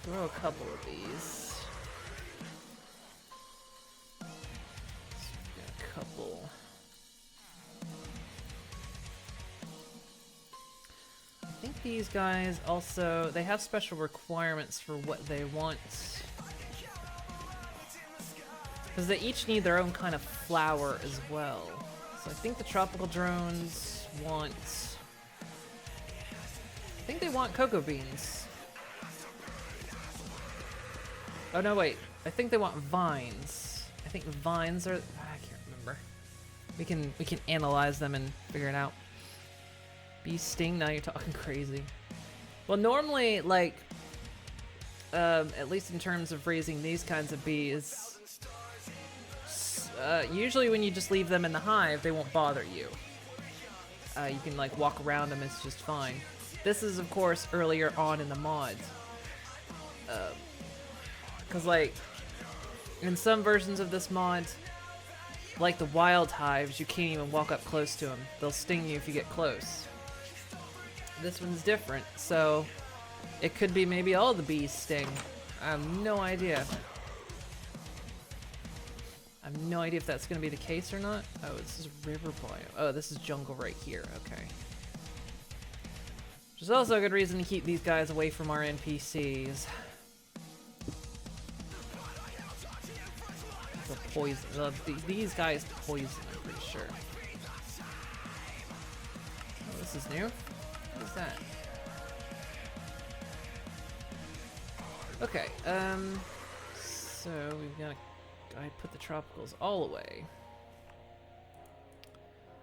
Throw a couple of these. Got a couple. I think these guys also, they have special requirements for what they want. Because they each need their own kind of flower as well. So I think the tropical drones want... I think they want cocoa beans. Oh no, wait. I think they want vines. I think vines are... I can't remember. We can analyze them and figure it out. Bee sting? Now you're talking crazy. Well, normally, like... at least in terms of raising these kinds of bees... usually when you just leave them in the hive, they won't bother you. You can like walk around them, it's just fine. This is of course earlier on in the mod. Cause like, in some versions of this mod, like the wild hives, you can't even walk up close to them. They'll sting you if you get close. This one's different, so it could be maybe all the bees sting. I have no idea. I have no idea if that's going to be the case or not. Oh, this is river biome. Oh, this is jungle right here. Okay. Which is also a good reason to keep these guys away from our NPCs. The poison. These guys poison, I'm pretty sure. Oh, this is new. What is that? Okay, so we've got I put the tropicals all away.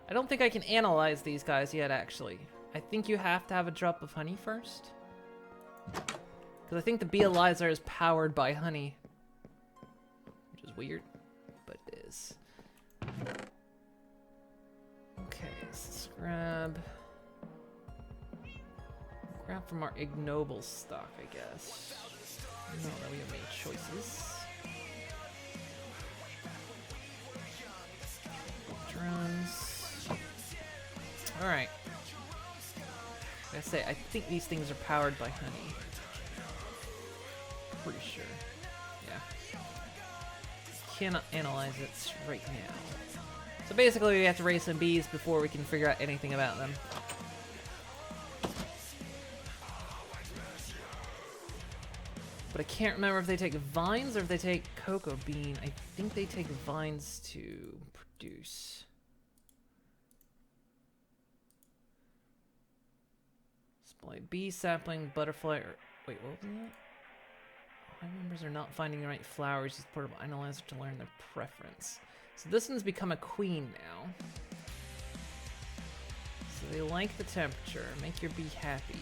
I don't think I can analyze these guys yet, actually. I think you have to have a drop of honey first. Because I think the Beealyzer is powered by honey. Which is weird, but it is. Okay, let's grab from our ignoble stock, I guess. No, that we have made choices. Drones. Alright. Like I say, I think these things are powered by honey. Pretty sure. Yeah. Cannot analyze it right now. So basically we have to raise some bees before we can figure out anything about them. But I can't remember if they take vines or if they take cocoa bean. I think they take vines to produce. Display bee sapling, butterfly, or wait, what was that? Hive members are not finding the right flowers. Use portable analyzer to learn their preference. So this one's become a queen now. So they like the temperature. Make your bee happy.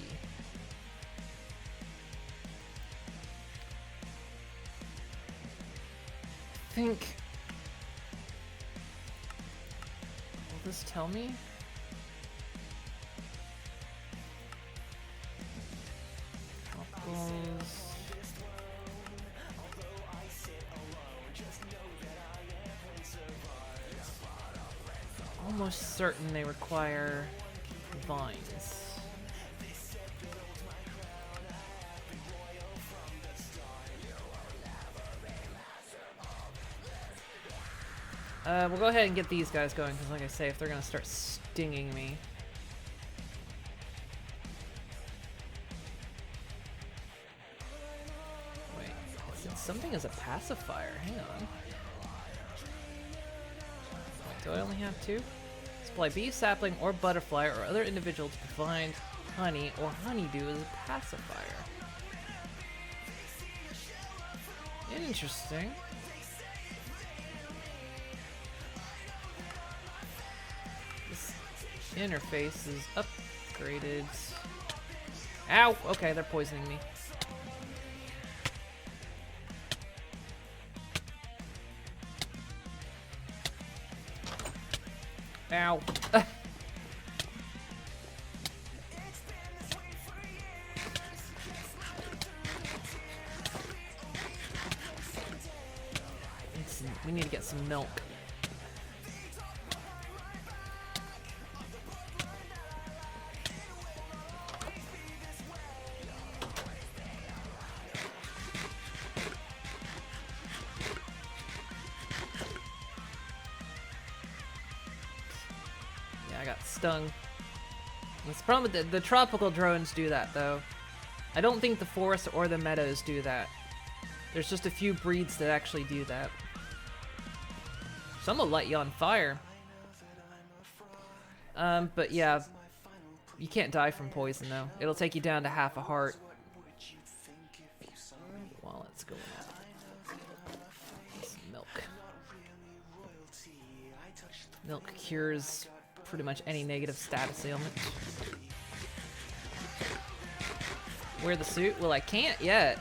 I think... Will this tell me? Tropicals. Almost certain they require vines. We'll go ahead and get these guys going, because like I say, if they're going to start stinging me... Wait, it said something as a pacifier. Hang on. Wait, do I only have two? Supply bee, sapling, or butterfly, or other individual to provide honey or honeydew as a pacifier. Interesting. Interface is upgraded. Ow! Okay, they're poisoning me. Ow. We need to get some milk. Stung. That's the problem with the tropical drones do that though. I don't think the forest or the meadows do that. There's just a few breeds that actually do that. Some will light you on fire. But yeah, you can't die from poison though. It'll take you down to half a heart. While it's going on. Some milk. Milk cures pretty much any negative status ailment. Wear the suit? Well, I can't yet.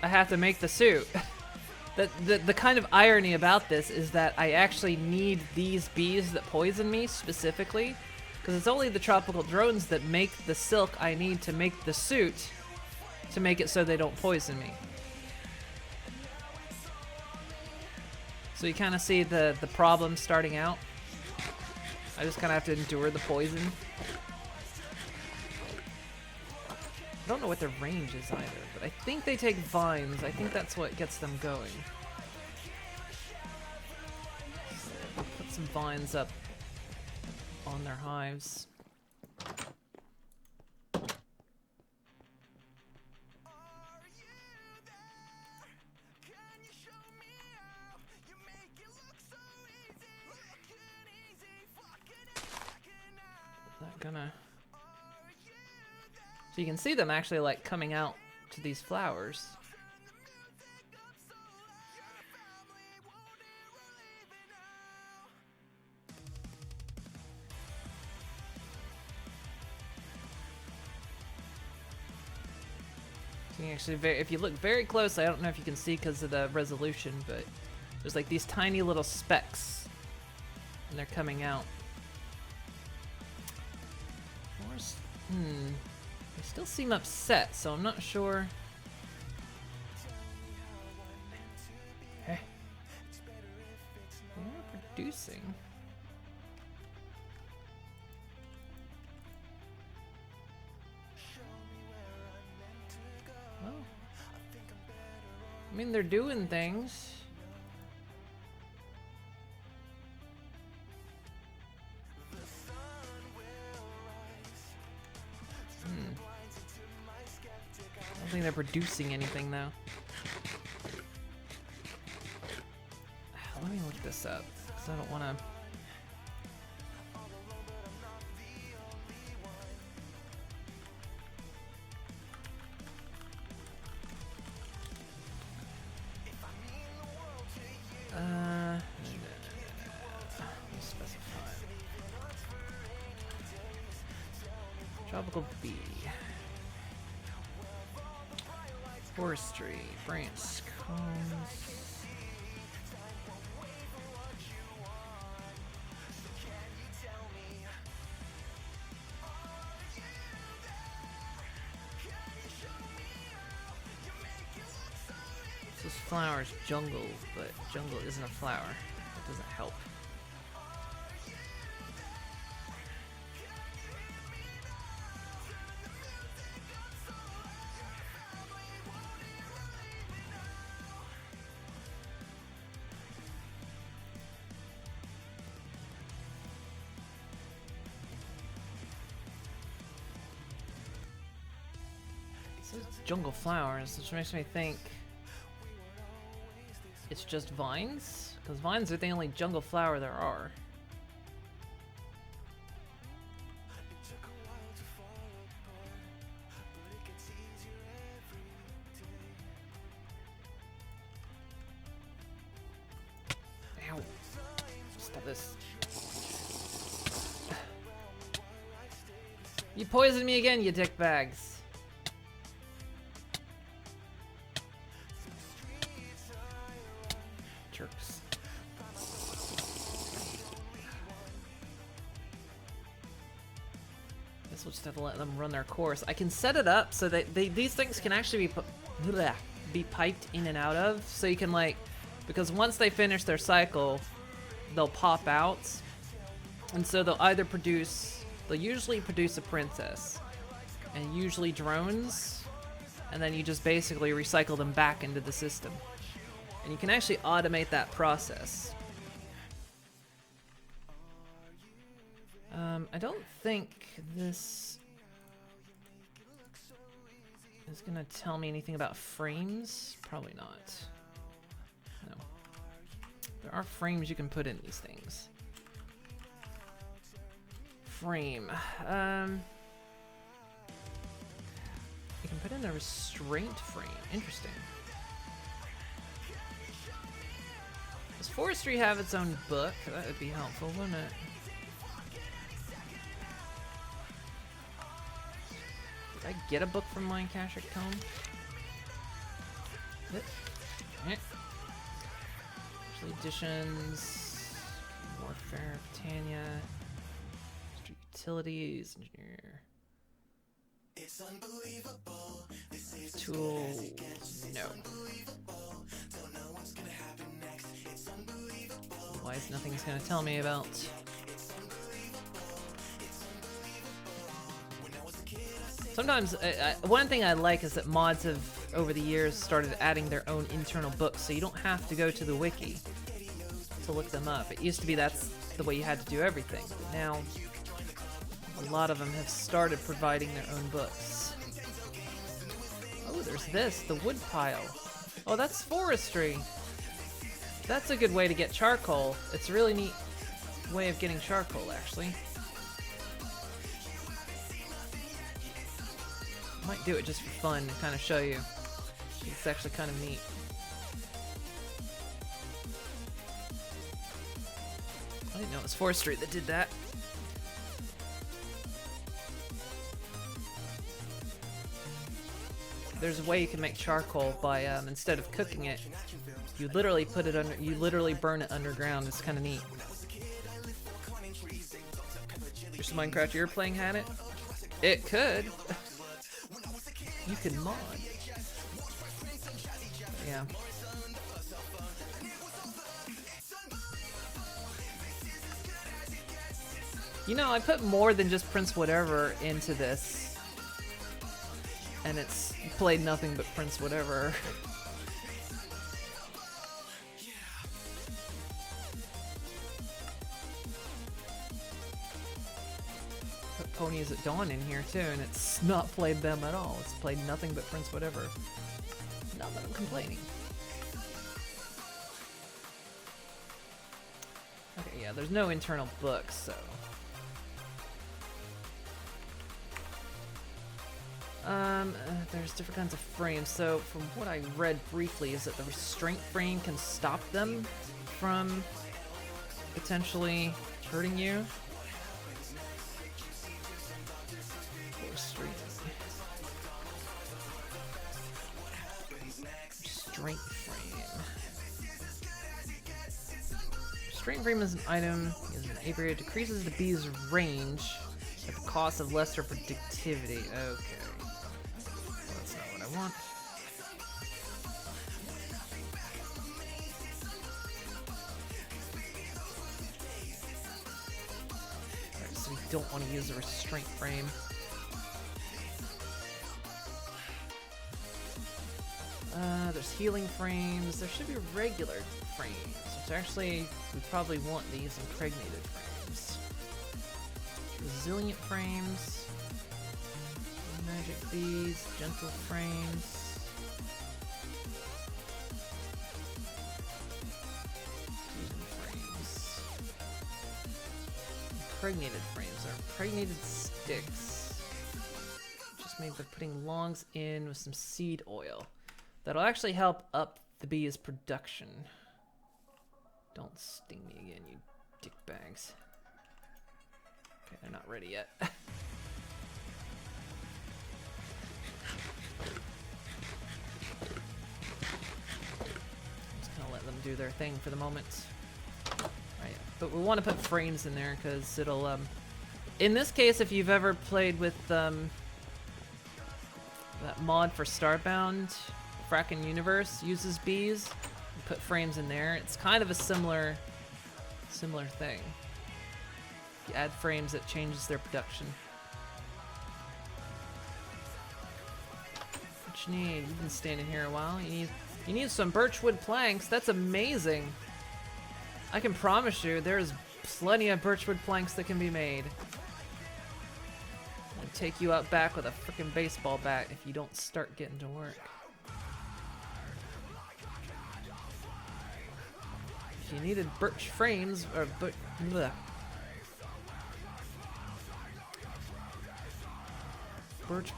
I have to make the suit. The kind of irony about this is that I actually need these bees that poison me specifically, because it's only the tropical drones that make the silk I need to make the suit to make it so they don't poison me. So you kind of see the problem starting out. I just kind of have to endure the poison. I don't know what their range is either, but I think they take vines. I think that's what gets them going. So we'll put some vines up on their hives. Not gonna. So you can see them actually like coming out to these flowers. You can actually, if you look very close, I don't know if you can see because of the resolution, but there's like these tiny little specks, and they're coming out. They still seem upset, so I'm not sure. Hey. They are producing. Well, I mean, they're doing things. I don't think they're producing anything though. Let me look this up because I don't want to. Specify. Tropical bee. Forestry, branch, cones. This flower is jungle, but jungle isn't a flower. That doesn't help. So it's jungle flowers, which makes me think it's just vines? Because vines are the only jungle flower there are. Ow. Stop this. You poisoned me again, you dickbags. Jerks. Guess we'll just have to let them run their course. I can set it up so that these things can actually be piped in and out of. So you can like, because once they finish their cycle, they'll pop out. And so they'll either produce, they'll usually produce a princess and usually drones. And then you just basically recycle them back into the system. And you can actually automate that process. I don't think this is gonna tell me anything about frames. Probably not. No. There are frames you can put in these things. Frame. You can put in a restraint frame. Interesting. Does forestry have its own book? That would be helpful, wouldn't it? Did I get a book from Lancaster Tome? Actually, editions, Warfare, Britannia, Street Utilities, Engineer.
It's unbelievable. This is
Tools, no.
unbelievable. Don't know what's gonna happen next. It's unbelievable.
Otherwise, nothing's gonna tell me about. Sometimes, one thing I like is that mods have, over the years, started adding their own internal books, so you don't have to go to the wiki to look them up. It used to be that's the way you had to do everything, but now a lot of them have started providing their own books. Oh, there's this, the wood pile. Oh, that's forestry. That's a good way to get charcoal. It's a really neat way of getting charcoal, actually. Might do it just for fun to kind of show you. It's actually kind of neat. I didn't know it was forestry that did that. There's a way you can make charcoal by instead of cooking it, you literally put it under. You literally burn it underground. It's kind of neat. There's Minecraft you're playing had it. It could. You can mod. Yeah. You know, I put more than just Prince Whatever into this. And it's played nothing but Prince Whatever. Put Ponies at Dawn in here too, and it's not played them at all. It's played nothing but Prince Whatever. Not that I'm complaining. Okay, yeah, there's no internal books, so... there's different kinds of frames. So from what I read briefly is that the restraint frame can stop them from potentially hurting you. Restraint frame. Restraint frame is an item. Is an apiary. It decreases the bee's range at the cost of lesser predictivity. Okay. That's not what I want. Alright, so we don't want to use a restraint frame. There's healing frames. There should be regular frames, which actually, we probably want these impregnated frames. Resilient frames. Magic bees. Gentle frames. Healing frames. Impregnated frames are impregnated sticks. Just made by putting longs in with some seed oil. That'll actually help up the bee's production. Don't sting me again, you dick bags. Okay, they're not ready yet. Just gonna let them do their thing for the moment. Right, but we want to put frames in there because it'll, in this case, if you've ever played with, that mod for Starbound, Frackin' Universe uses bees. You put frames in there. It's kind of a similar thing. You add frames, it changes their production. What you need? You've been standing here a while. You need some birchwood planks. That's amazing. I can promise you, there's plenty of birchwood planks that can be made. I'll take you out back with a freaking baseball bat if you don't start getting to work. If you needed birch frames, or birch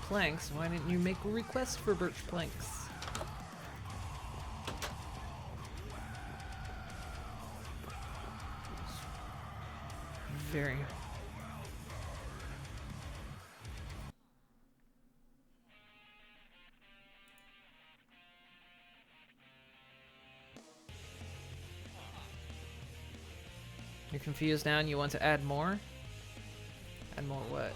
planks, why didn't you make a request for birch planks? Very. You're confused now and you want to add more? Add more what?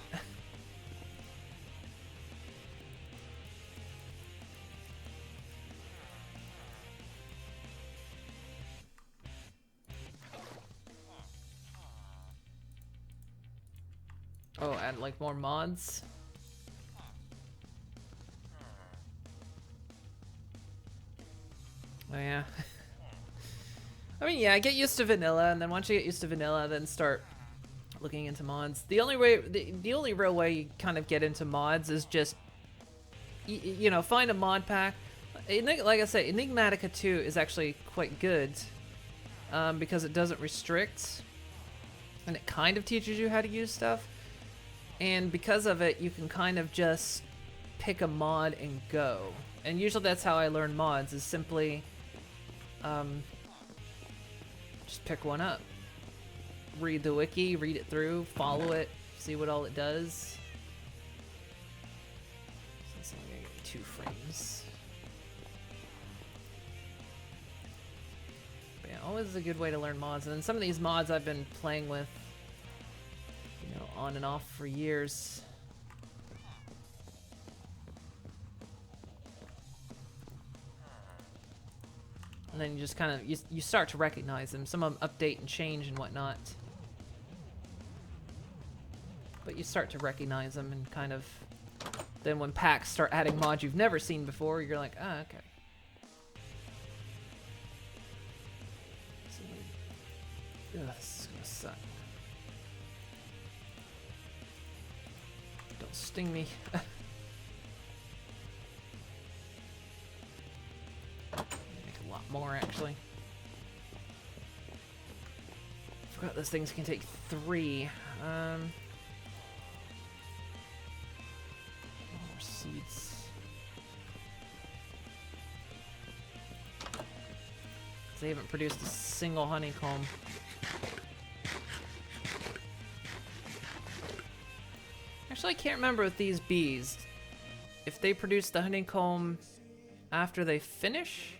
Oh, add like more mods. Oh yeah. I mean, yeah, get used to vanilla, and then once you get used to vanilla, then start looking into mods. The only way, the only real way you kind of get into mods is just, you know, find a mod pack. Like I said, Enigmatica 2 is actually quite good because it doesn't restrict, and it kind of teaches you how to use stuff. And because of it, you can kind of just pick a mod and go. And usually that's how I learn mods, is simply just pick one up. Read the wiki, read it through, follow it, see what all it does. So it's only gonna give me 2 frames. But yeah, always a good way to learn mods. And then some of these mods I've been playing with, you know, on and off for years. And then you just kind of, you start to recognize them. Some of them update and change and whatnot. But you start to recognize them and kind of, then when packs start adding mods you've never seen before, you're like, ah, okay. Ugh, this is gonna suck. Don't sting me. More actually. Forgot those things can take 3. More seeds. They haven't produced a single honeycomb. Actually, I can't remember with these bees if they produce the honeycomb after they finish.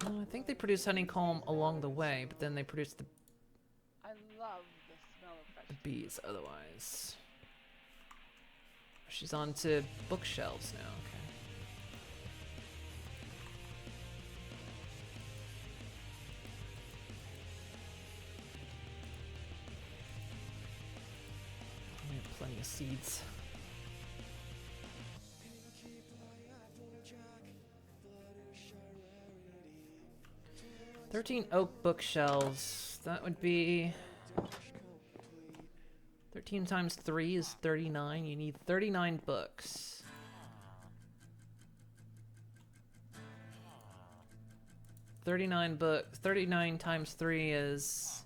I think they produce honeycomb along the way, but then they produce the
I love the smell of fresh
bees otherwise. She's on to bookshelves now, okay. We have plenty of seeds. 13 oak bookshelves. That would be 13 times 3 is 39. You need 39 books. $39 times 3 is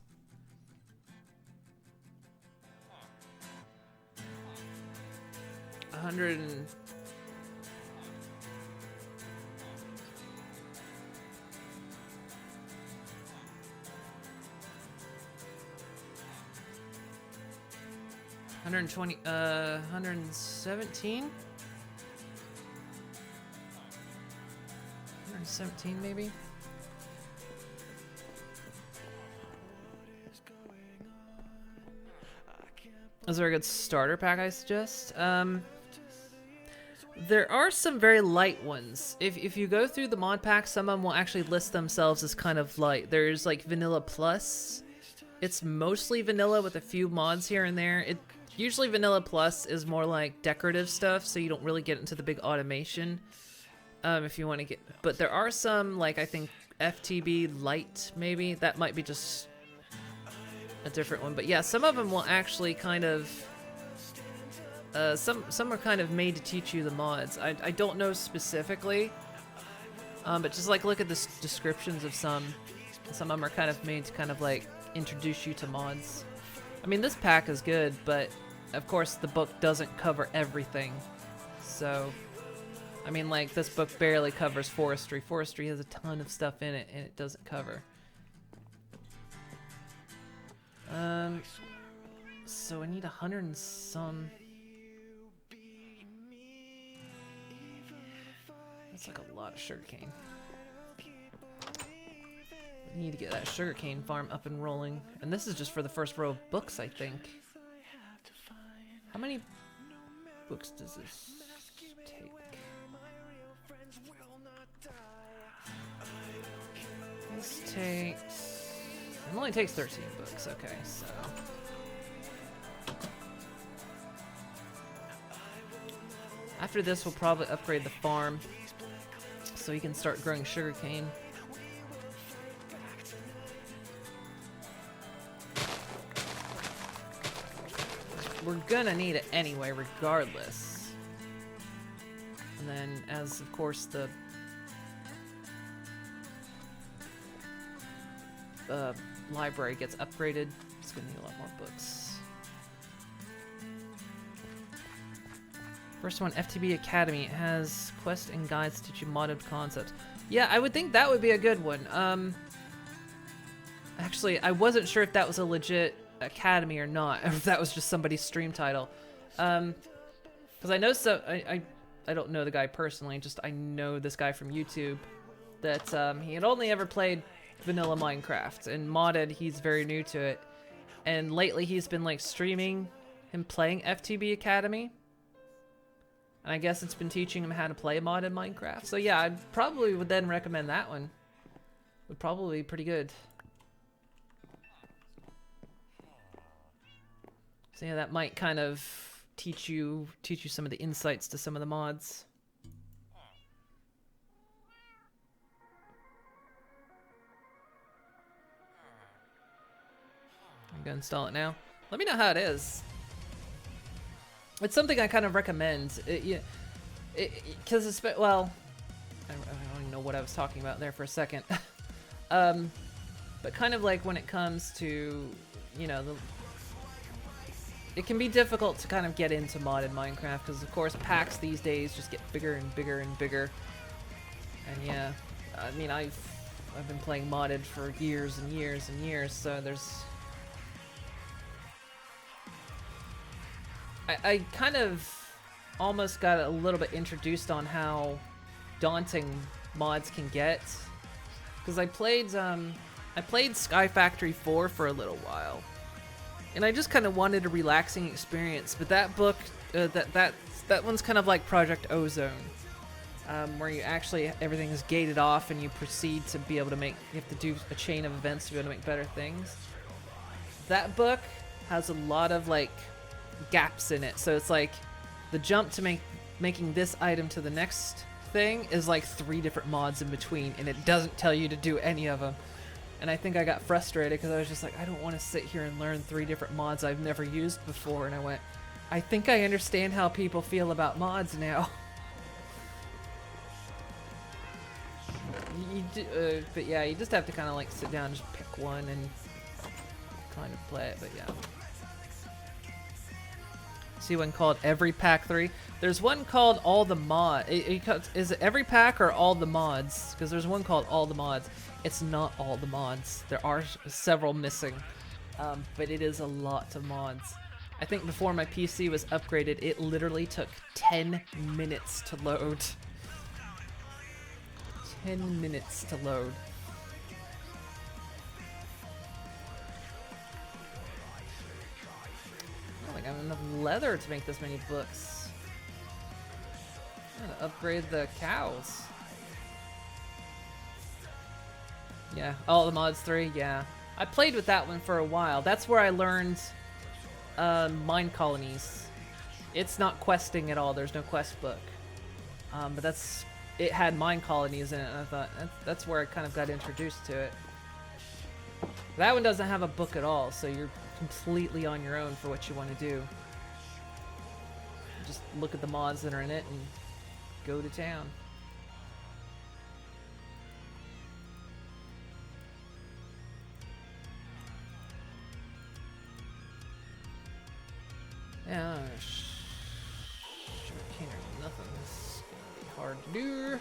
100 and $117 117 maybe. Is there a good starter pack I suggest? There are some very light ones. If you go through the mod packs, some of them will actually list themselves as kind of light. There's like Vanilla Plus. It's mostly vanilla with a few mods here and there. Usually Vanilla Plus is more like decorative stuff, so you don't really get into the big automation. If you want to get, but there are some, like I think FTB Light maybe, that might be just a different one. But yeah, some of them will actually kind of, some are kind of made to teach you the mods. I don't know specifically, but just like look at the descriptions of some of them are kind of made to kind of like introduce you to mods. I mean, this pack is good, but of course the book doesn't cover everything. So, I mean, like this book barely covers forestry. Forestry has a ton of stuff in it, and it doesn't cover. So I need 100 and some. That's like a lot of sugarcane. I need to get that sugarcane farm up and rolling. And this is just for the first row of books, I think. How many books does this take? This takes... It only takes 13 books, okay, so. After this, we'll probably upgrade the farm so you can start growing sugarcane. We're gonna need it anyway, regardless. And then, as of course the library gets upgraded, it's gonna need a lot more books. First one, FTB Academy. It has quests and guides to teach you modded concepts. Yeah, I would think that would be a good one. Actually, I wasn't sure if that was a legit academy or not, or if that was just somebody's stream title. Because I know I don't know the guy personally, just I know this guy from YouTube that he had only ever played vanilla Minecraft, and modded, he's very new to it. And lately he's been like streaming him playing FTB Academy. And I guess it's been teaching him how to play modded Minecraft. So yeah, I probably would then recommend that one. Would probably be pretty good. So yeah, that might kind of teach you some of the insights to some of the mods. I'm gonna install it now. Let me know how it is. It's something I kind of recommend. Because it's well, I don't even know what I was talking about there for a second. But kind of like when it comes to, you know, it can be difficult to kind of get into modded Minecraft because, of course, packs these days just get bigger and bigger and bigger. And yeah, I mean, I've been playing modded for years and years and years, so there's. I kind of almost got a little bit introduced on how daunting mods can get, because I played Sky Factory 4 for a little while. And I just kind of wanted a relaxing experience, but that book, that one's kind of like Project Ozone, where you actually, everything is gated off and you proceed to be able to you have to do a chain of events to be able to make better things. That book has a lot of like gaps in it, so it's like the jump to making this item to the next thing is like 3 different mods in between, and it doesn't tell you to do any of them. And I think I got frustrated because I was just like, I don't want to sit here and learn 3 different mods I've never used before. And I went, I think I understand how people feel about mods now. But yeah, you just have to kind of like sit down and just pick one and kind of play it. But yeah. See one called Every Pack 3. There's one called All the Mod. Is it Every Pack or All the Mods? Because there's one called All the Mods. It's not all the mods. There are several missing, but it is a lot of mods. I think before my PC was upgraded, it literally took 10 minutes to load. 10 minutes to load. I don't think I have enough leather to make this many books. I'm gonna upgrade the cows. Yeah, All the Mods 3, yeah. I played with that one for a while. That's where I learned mine colonies. It's not questing at all, there's no quest book. But it had mine colonies in it, and I thought, that's where I kind of got introduced to it. That one doesn't have a book at all, so you're completely on your own for what you want to do. Just look at the mods that are in it and go to town. Yeah, sugarcane or nothing. This is gonna be hard to do.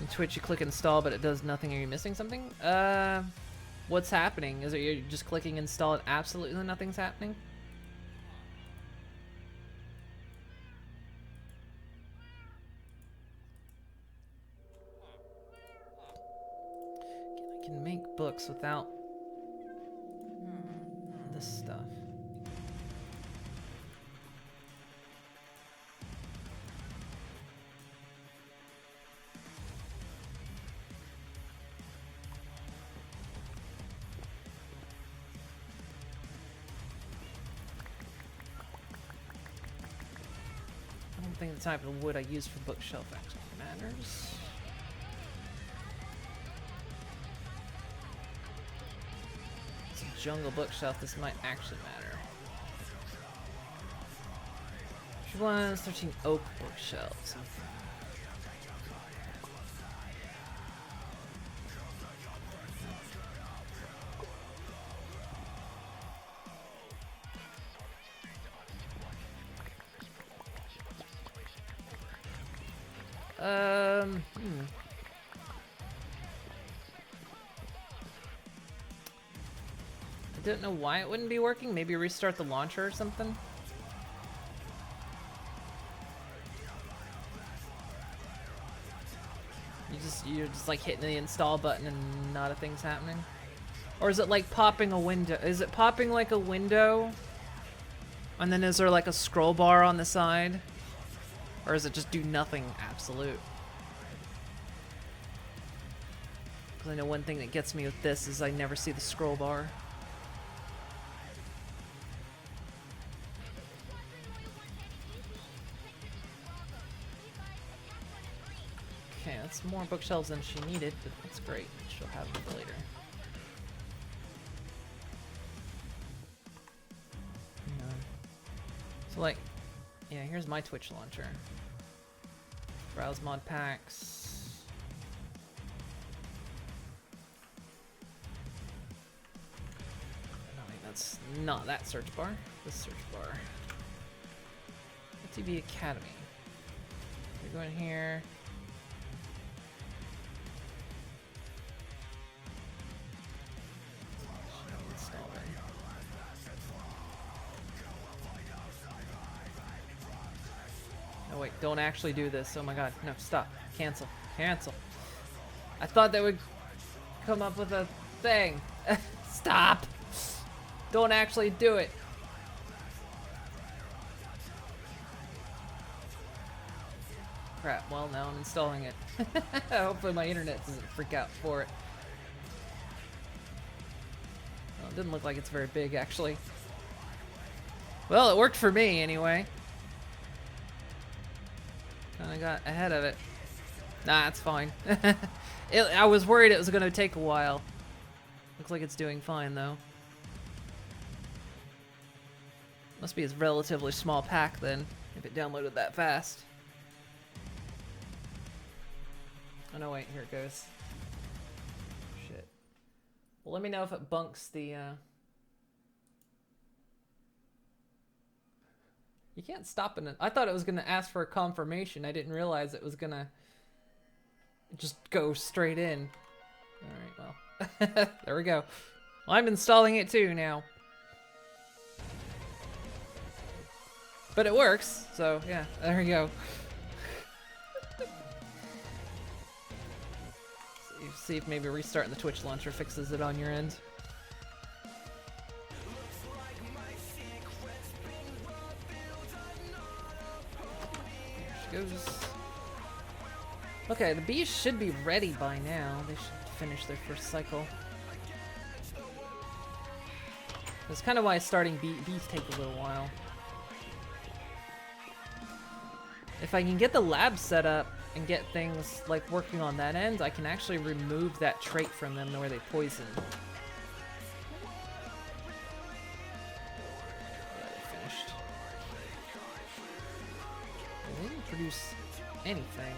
In Twitch, you click install, but it does nothing. Are you missing something? What's happening? Is it you're just clicking install and absolutely nothing's happening? I can make books without this stuff. think the type of wood I use for bookshelf actually matters. It's a jungle bookshelf, this might actually matter. Which one's 13 oak bookshelves? I don't know why it wouldn't be working. Maybe restart the launcher or something. You're just like hitting the install button and not a thing's happening. Or is it like popping a window? Is it popping like a window? And then is there like a scroll bar on the side? Or is it just do nothing absolute? Because I know one thing that gets me with this is I never see the scroll bar. Okay, that's more bookshelves than she needed, but that's great. She'll have them for later. Yeah. So like, yeah, here's my Twitch launcher. Browse mod packs. No, wait, that's not that search bar. This search bar. TV Academy. We go in here. Install it. Oh wait, don't actually do this. Oh my god. No, stop. Cancel. Cancel. I thought that would come up with a thing. Stop! Don't actually do it. Crap, well now I'm installing it. Hopefully my internet doesn't freak out for it. Well, it didn't look like it's very big actually. Well, it worked for me anyway. Kinda got ahead of it. Nah, it's fine. I was worried it was gonna take a while. Looks like it's doing fine though. Must be a relatively small pack then, if it downloaded that fast. Oh no, wait, here it goes. Shit. Well, let me know if it bunks the, You can't stop it. I thought it was gonna ask for a confirmation. I didn't realize it was gonna just go straight in. Alright, well. There we go. Well, I'm installing it too now. But it works, so yeah, there we go. See if maybe restarting the Twitch launcher fixes it on your end. There she goes. Okay, the bees should be ready by now. They should finish their first cycle. That's kind of why starting bees take a little while. If I can get the lab set up and get things like working on that end, I can actually remove that trait from them where they poison. Yeah, they finished. They didn't produce anything.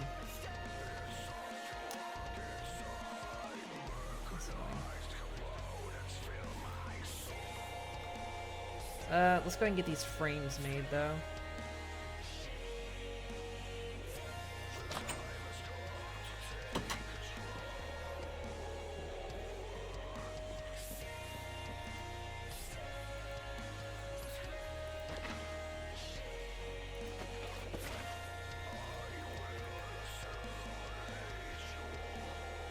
Let's go ahead and get these frames made though.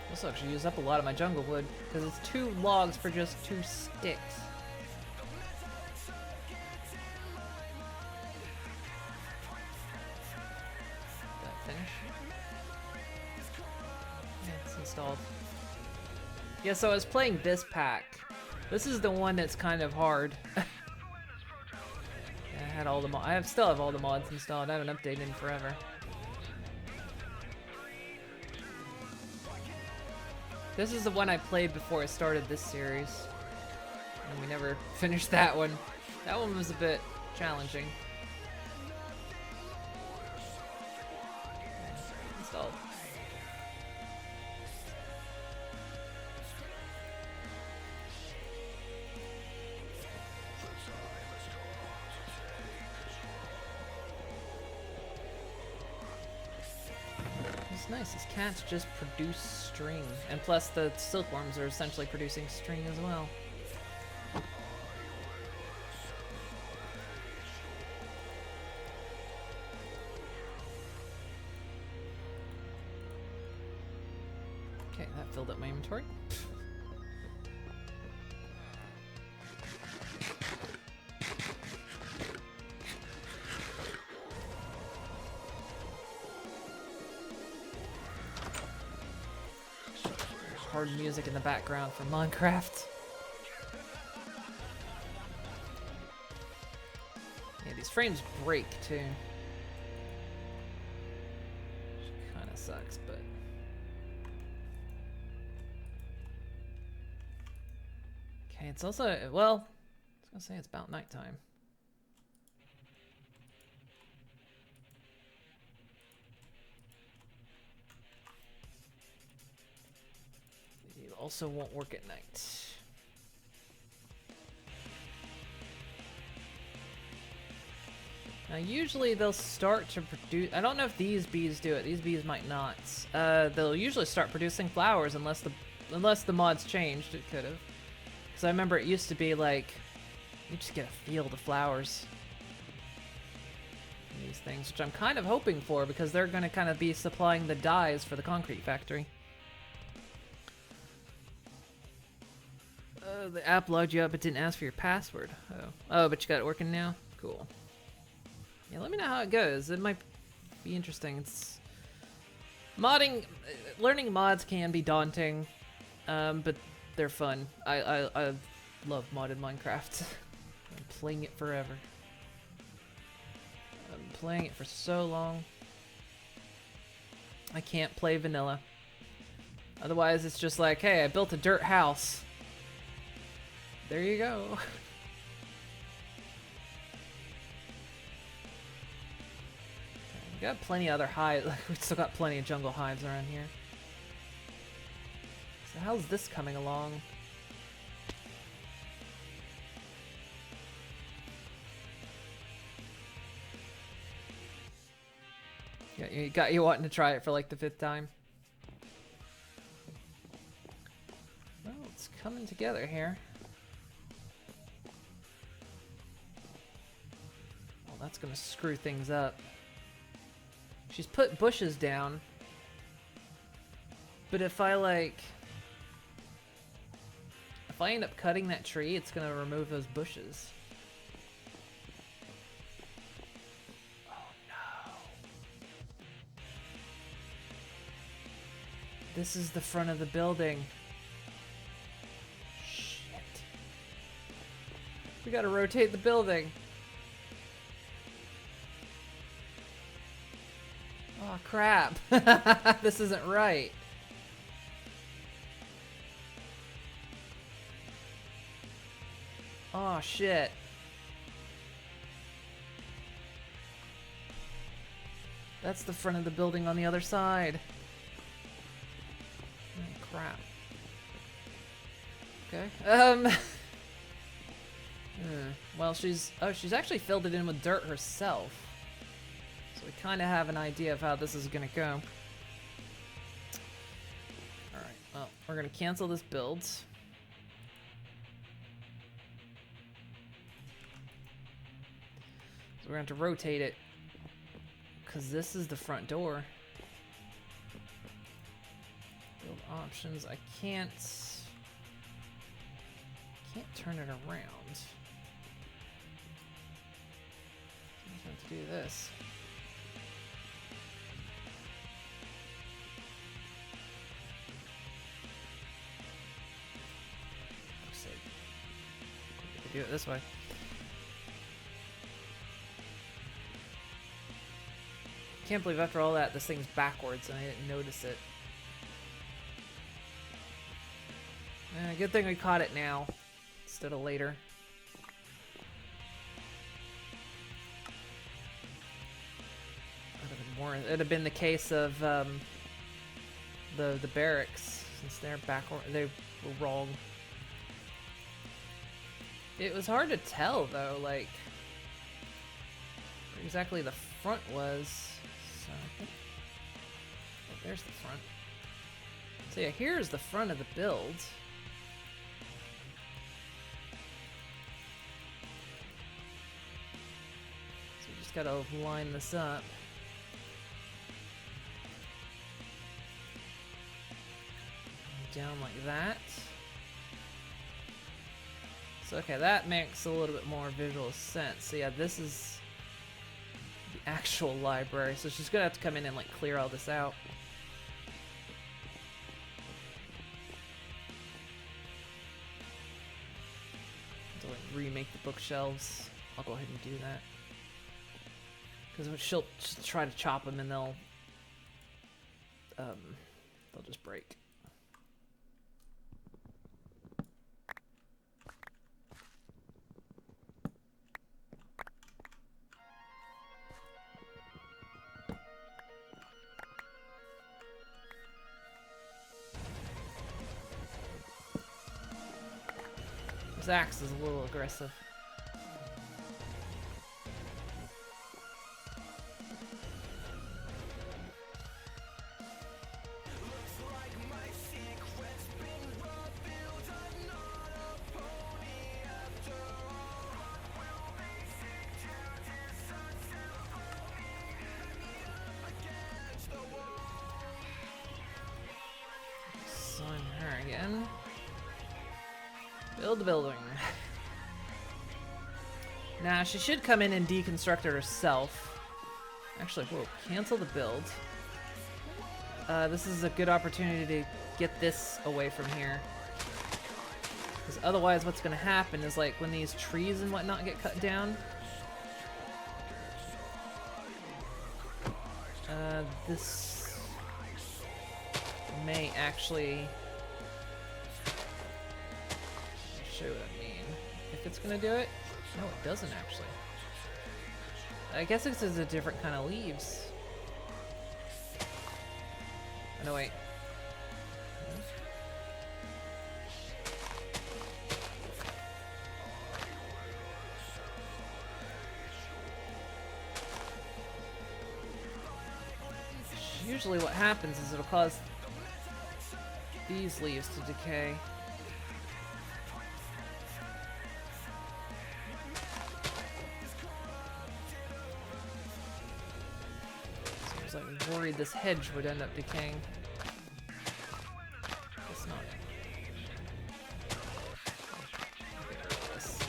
This will actually use up a lot of my jungle wood because it's 2 logs for just 2 sticks. Installed. Yeah, so I was playing this pack. This is the one that's kind of hard. I had all the still have all the mods installed. I haven't updated in forever. This is the one I played before I started this series. And we never finished that one. That one was a bit challenging. Installed. It's nice, these cats just produce string. And plus the silkworms are essentially producing string as well. Okay, that filled up my inventory. Hard music in the background for Minecraft. Yeah, these frames break too. Which kinda sucks, but... Okay, it's also, well, I was gonna say it's about nighttime. You also won't work at night. Now usually they'll start to produce, I don't know if these bees do it, these bees might not. They'll usually start producing flowers unless the mods changed, it could have. Because I remember it used to be like, you just get a field of flowers. In these things, which I'm kind of hoping for because they're going to kind of be supplying the dyes for the concrete factory. The app logged you up but didn't ask for your password. Oh, but you got it working now? Cool. Yeah, let me know how it goes. It might be interesting. It's modding, learning mods can be daunting, but they're fun. I love modded Minecraft. I'm playing it forever. I'm playing it for so long. I can't play vanilla. Otherwise, it's just like, hey, I built a dirt house. There you go. We got plenty of other hives. We still got plenty of jungle hives around here. So how's this coming along? Yeah, you got you wanting to try it for like the 5th time. Well, it's coming together here. Well, that's gonna screw things up. She's put bushes down. But if I end up cutting that tree, it's gonna remove those bushes. Oh no. This is the front of the building. Shit. We gotta rotate the building. Oh crap. This isn't right. Oh shit. That's the front of the building on the other side. Oh crap. Okay. Well, she's actually filled it in with dirt herself. So we kind of have an idea of how this is gonna go. Alright, well, we're gonna cancel this build. So we're going to have to rotate it. Because this is the front door. Build options. I can't turn it around. I just have to do this. Do it this way. Can't believe after all that, this thing's backwards and I didn't notice it. Good thing we caught it now instead of later. It'd have been the case of the barracks, since they're backward. They were wrong. It was hard to tell though, like where exactly the front was. So oh, there's the front. So yeah, here's the front of the build. So we just gotta line this up. Down like that. So okay, that makes a little bit more visual sense. So yeah, this is the actual library. So she's gonna have to come in and like clear all this out. To like remake the bookshelves. I'll go ahead and do that. Because she'll try to chop them and they'll just break. This axe is a little aggressive. Sign her again. Build the building. Now, she should come in and deconstruct it herself. Actually, whoa, cancel the build. This is a good opportunity to get this away from here. Because otherwise what's going to happen is like when these trees and whatnot get cut down, this may actually show what I mean. If it's gonna do it? No, it doesn't actually. I guess it's a different kind of leaves. Oh, no, wait. Usually what happens is it'll cause these leaves to decay. So I was worried this hedge would end up decaying. Guess not. Get rid of this.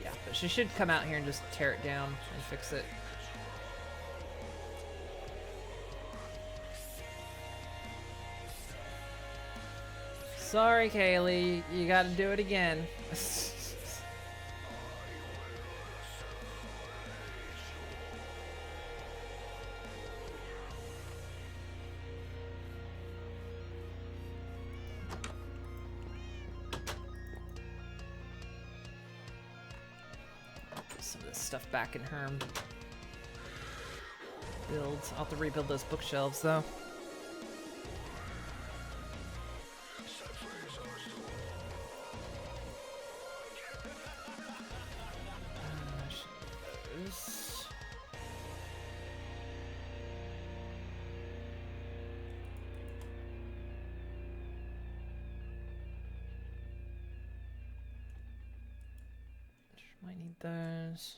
Yeah, but she should come out here and just tear it down and fix it. Sorry, Kaylee, you gotta do it again. Some of this stuff back in her builds. I'll have to rebuild those bookshelves though. Might need those.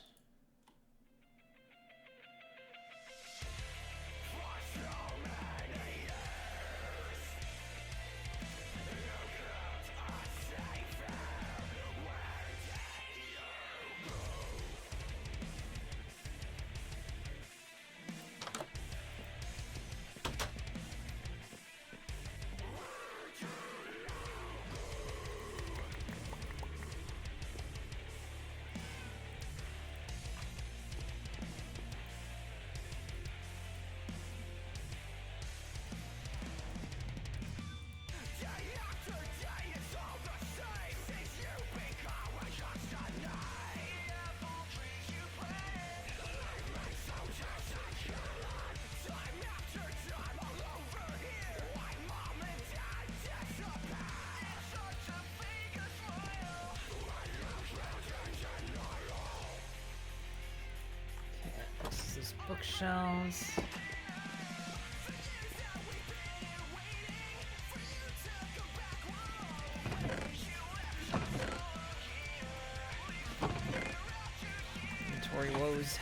those bookshelves. Inventory woes.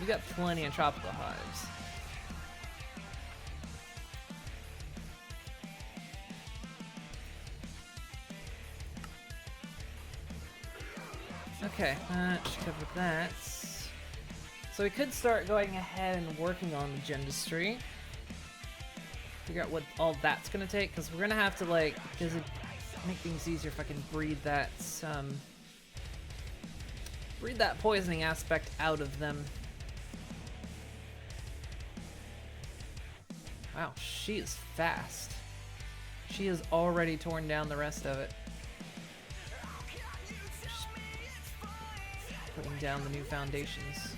We got plenty of tropical hives. Okay, should cover that. So we could start going ahead and working on the Gendustry. Figure out what all that's gonna take, because we're gonna have to, like, does it make things easier if I can breed that poisoning aspect out of them. Wow, she is fast. She has already torn down the rest of it. Just putting down the new foundations.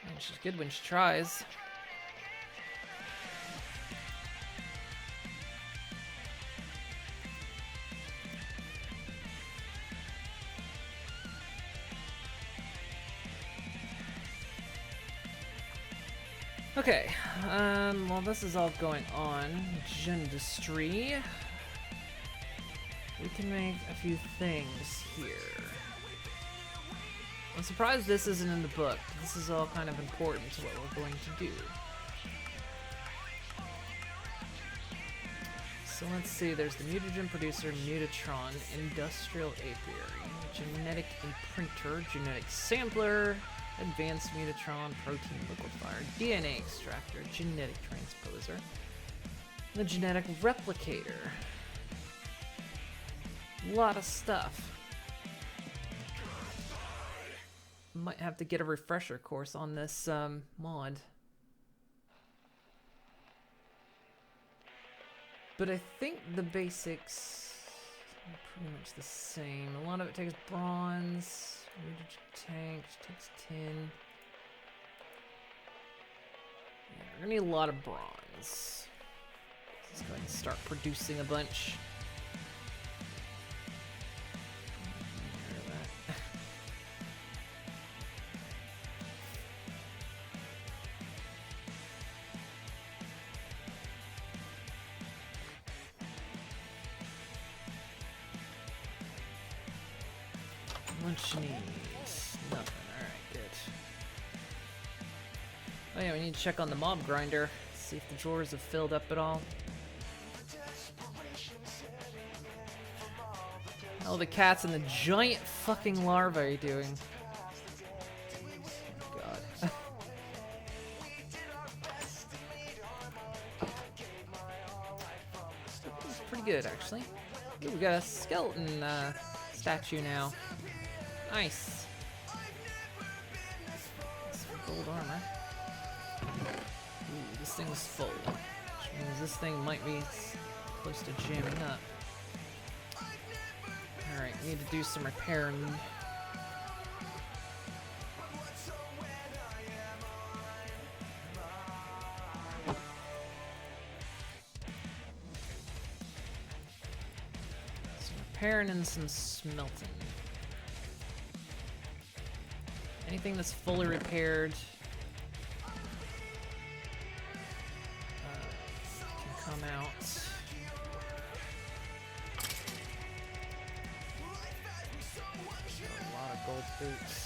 And she's good when she tries. Okay, while this is all going on, Gendustry, we can make a few things here. I'm surprised this isn't in the book. This is all kind of important to what we're going to do. So let's see, there's the mutagen producer, Mutatron, industrial apiary, genetic imprinter, genetic sampler, advanced Mutatron, protein liquefier, DNA extractor, genetic transposer, the genetic replicator. A lot of stuff. Might have to get a refresher course on this mod. But I think the basics are pretty much the same. A lot of it takes bronze, mutagen tank takes tin. Yeah, we're gonna need a lot of bronze. Let's go ahead and start producing a bunch. Lunch needs nothing. Alright, good. Oh yeah, we need to check on the mob grinder. See if the drawers have filled up at all. How the cats and the giant fucking larvae are doing? Oh God. This is pretty good, actually. Ooh, we got a skeleton statue now. Nice. Some gold armor. Ooh, this thing's full. Which means this thing might be close to jamming up. Alright, we need to do some repairing. Some repairing and some smelting. Anything that's fully repaired can come out. Got a lot of gold boots.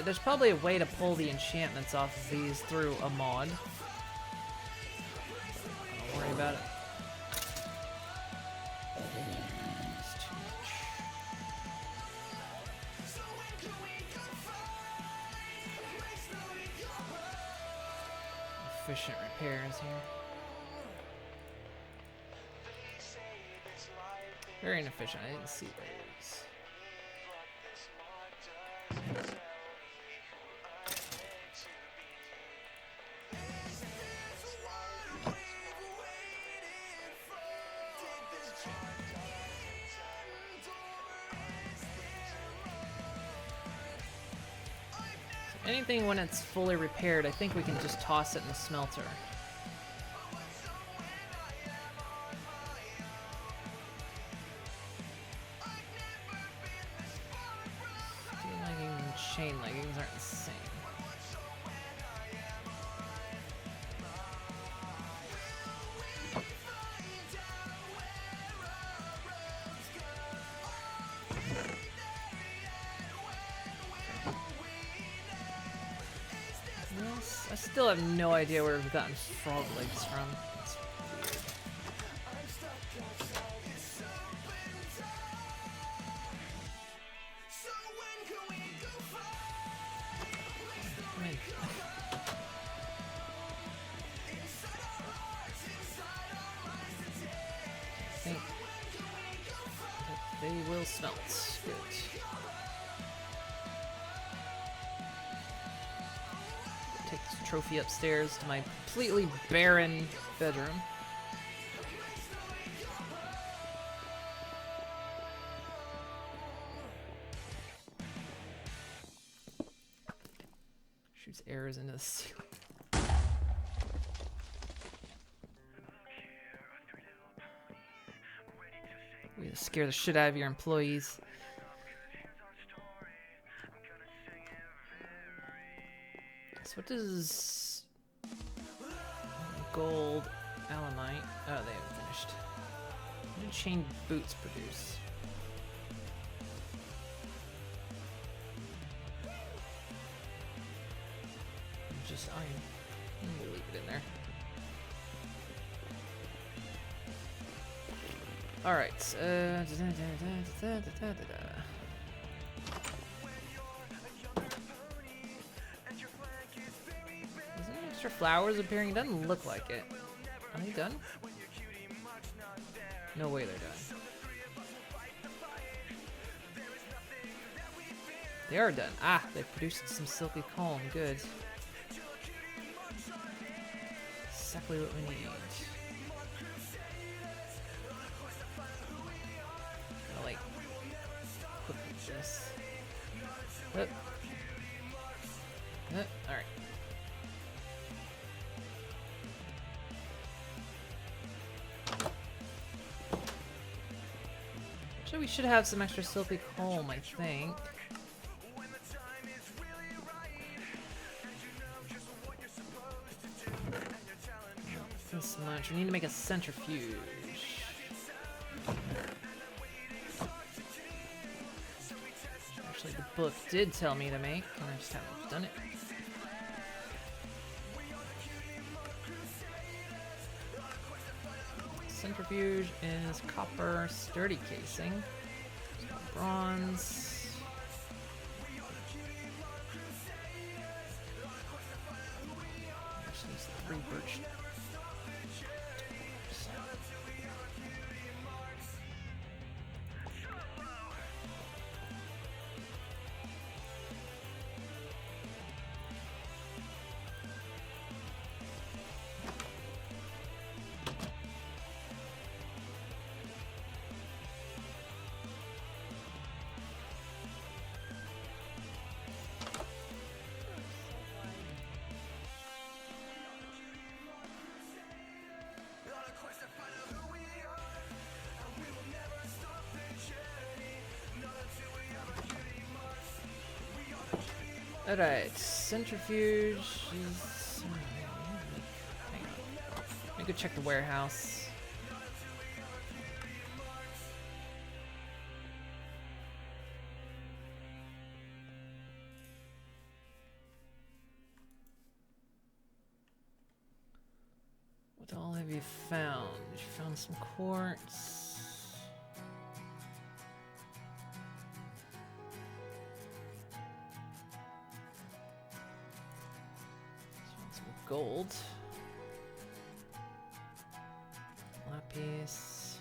There's probably a way to pull the enchantments off of these through a mod. Don't worry about it. Efficient repairs here. Very inefficient. I didn't see those. Anything when it's fully repaired, I think we can just toss it in the smelter. Steel leggings and chain leggings aren't the same. Yes, I still have no idea where we've gotten frog legs from. It's weird. Come in. I think that they will smelt. Good. Take this trophy upstairs to my completely barren bedroom. Shoots arrows into the ceiling. We scare the shit out of your employees. So what does gold alanite? Oh, they haven't finished. What did chain boots produce? Just iron. We'll leave it in there. All right. Is there extra flowers appearing? It doesn't look like it. Are they done? No way they're done. They are done. Ah, they produced some silky comb. Good. Exactly what we need. Gotta like equip this. All right. Actually, we should have some extra silky comb, I think. This much. We need to make a centrifuge. Actually, the book did tell me to make, and I just haven't done it. Centrifuge is copper sturdy casing. Bronze. Actually, needs 3 birch. Alright, centrifuge is... Hang on. Let me go check the warehouse. What all have you found? You found some quartz. Gold. Lapis.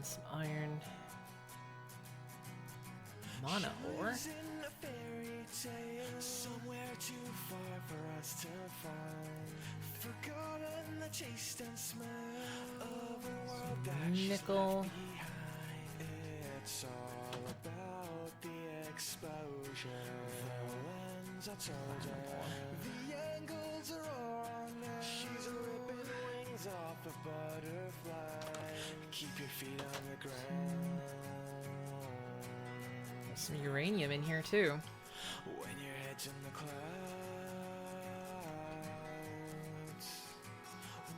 some iron. Mana ore?
In a fairy tale, somewhere too far for us to find. Forgotten the taste and smell of a world that
Nickel.
behind. It's all about the exposure. The lens I told her. The angles are all wrong now. She's ripping wings off a butterfly. Keep your feet on the ground.
Some uranium in here too.
When your head's in the clouds,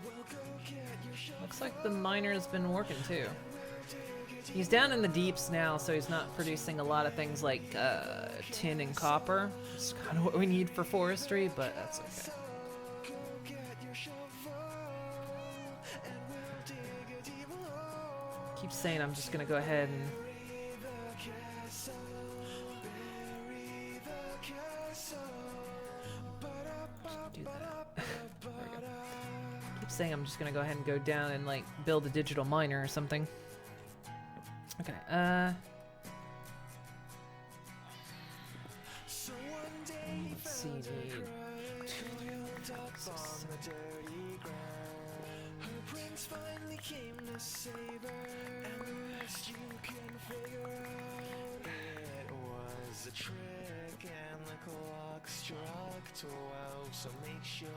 we'll go get your shovel.
Looks like the miner's been working too. He's down in the deeps now, so he's not producing a lot of things like tin and copper. It's kind of what we need for forestry, but that's okay.
Go get your shovel, and we'll dig a deep hole.
Keep saying I'm just gonna go ahead and
Bury the castle, bury the castle.
do that. There we go. Keep saying I'm just gonna go ahead and go down and like build a digital miner or something. Okay,
So one day
let's see, need
coiled up on the dirty ground. Her prince finally came to save her, and the rest you can figure out. It was a trick, and the clock struck 12. So make sure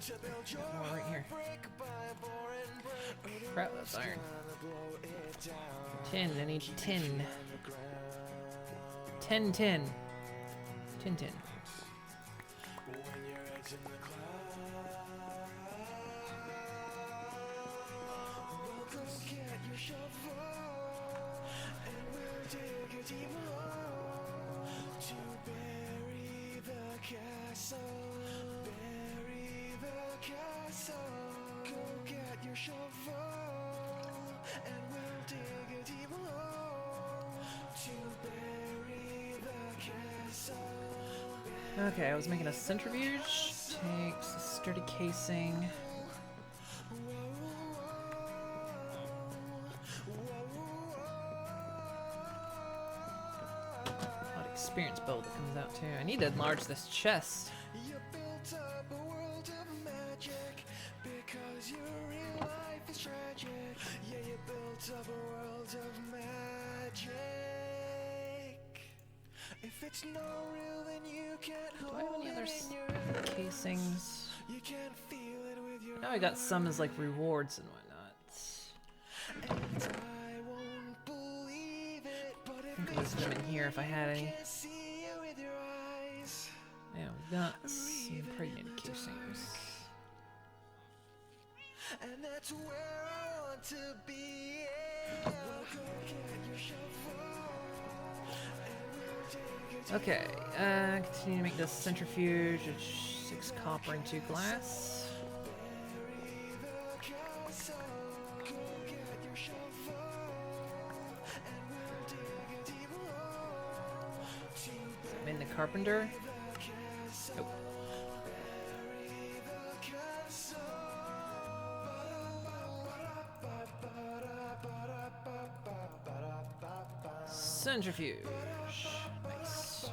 to build your
more right here.
brick by boring brick. Or the
Crap, that's
roof's
iron.
gonna blow it down.
tin. I need tin.
On the ground.
Tin. Tin.
When your head's in the clouds, we'll go get your shovel, and we'll dig a deep hole to bury the castle. Bury the castle. Go get your shovel, and we'll dig a deep hole to bury the castle.
Okay, I was making a centrifuge. Takes a sturdy casing. A lot of experience build that comes out too. I need to enlarge this chest.
You built up a world of magic because your real life is tragic. Yeah, you built up a world of magic. If it's not real, then you can't
Do I have
hold
any other
it in your hand.
casings?
You can't feel it with your
Now I got some as like rewards and whatnot.
and I won't believe it, but
I
if
think I listed them in here if I had any.
can't see it with your eyes.
Yeah, we got some pregnant casings.
And that's where I want to be. Yeah. We'll go get your shovel, and we'll dig a
Okay, continue to make this centrifuge. It's 6 copper and 2 glass.
bury the castle. Go get your shovel, and we'll dig a deep hole to
I'm in the carpenter.
the castle.
Nope.
Bury the castle.
Centrifuge. Nice.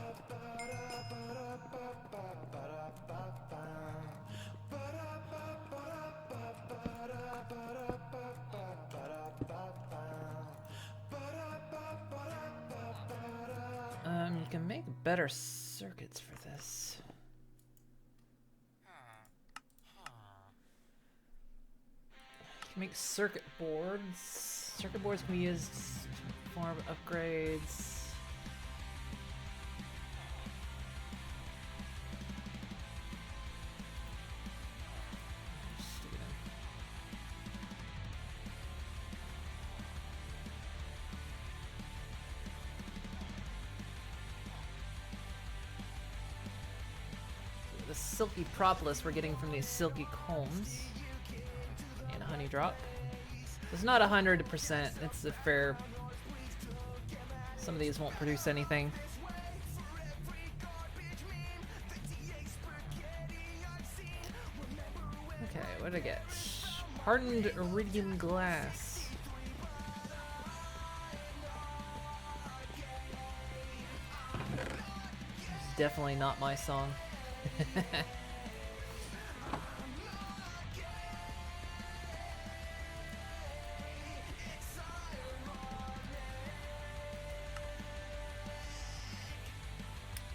You can make better circuits for this. You can make circuit boards. Circuit boards can be used for upgrades. Stick it in. So the silky propolis we're getting from these silky combs and a honey drop. It's not 100%, it's a fair. Some of these won't produce anything. Okay, what did I get? Hardened iridium glass. definitely not my song.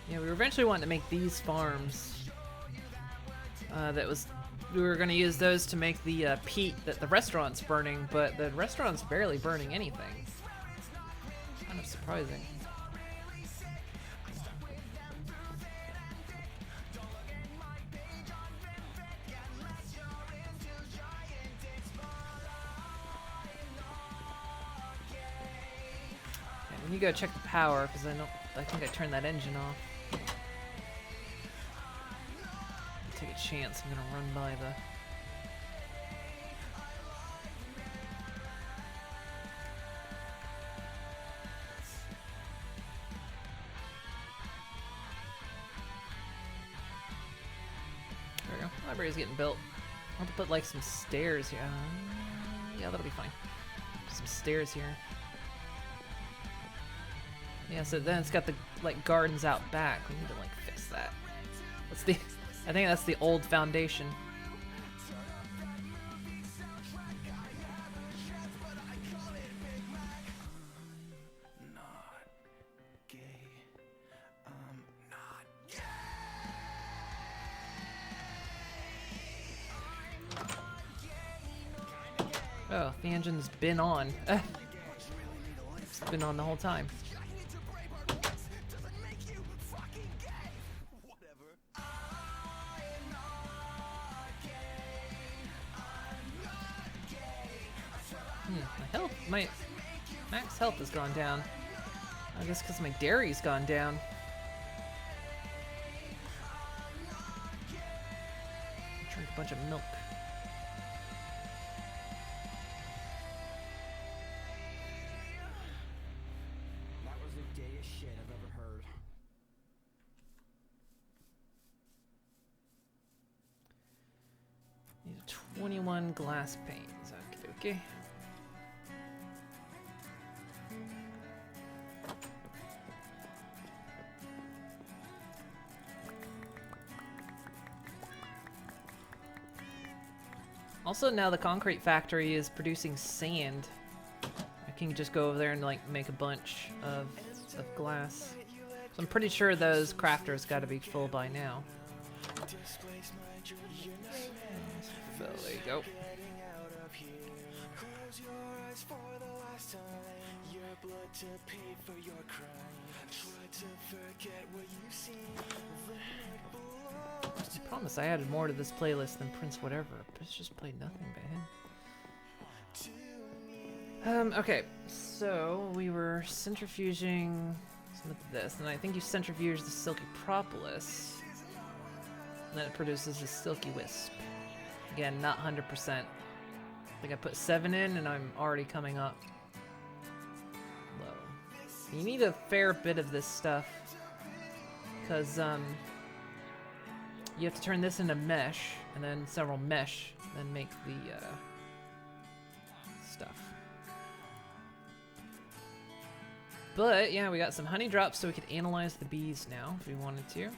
Yeah, we were eventually wanting to make these farms. We were gonna use those to make the peat that the restaurant's burning, but the restaurant's barely burning anything. Kind of surprising. Okay, we need to go check the power because I think I turned that engine off. Take a chance. I'm gonna run by the. There we go. Library's getting built. I'll have to put like some stairs here. Yeah, that'll be fine. Some stairs here. Yeah, so then it's got the like gardens out back. We need to like fix that. What's the? I think that's the old foundation. Oh, the engine's been on. It's been on the whole time. My max health has gone down. I guess because my dairy's gone down. Drink a bunch of milk.
That was the gayest shit I've ever heard.
Need 21 glass panes. Okay. Also, now the concrete factory is producing sand. I can just go over there and like make a bunch of glass. So I'm pretty sure those crafters got to be full by now. So there you go. I promise I added more to this playlist than Prince Whatever. It's just played nothing by him. Okay, so we were centrifuging some of this, and I think you centrifuge the Silky Propolis, and then it produces a Silky Wisp. Again, not 100%. I think I put 7 in, and I'm already coming up low. You need a fair bit of this stuff, because you have to turn this into mesh, and then several mesh, and then make the stuff. But yeah, we got some honey drops, so we could analyze the bees now if we wanted to.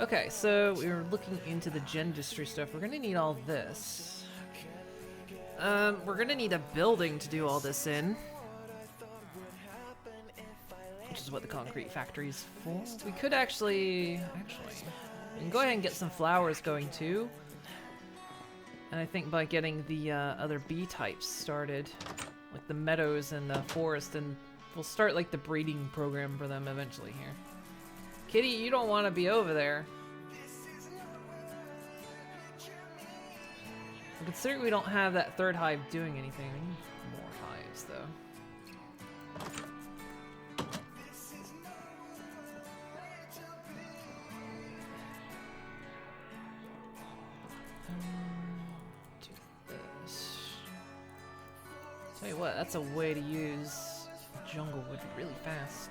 Okay, so we were looking into the Gendustry stuff. We're gonna need all this. We're gonna need a building to do all this in. Which is what the concrete factory is for. We could actually, we can go ahead and get some flowers going too. And I think by getting the other bee types started, like the meadows and the forest, and we'll start like the breeding program for them eventually here. Kitty, you don't want to be over there. Considering we don't have that third hive doing anything, we need more hives though. Tell you what, that's a way to use jungle wood really fast.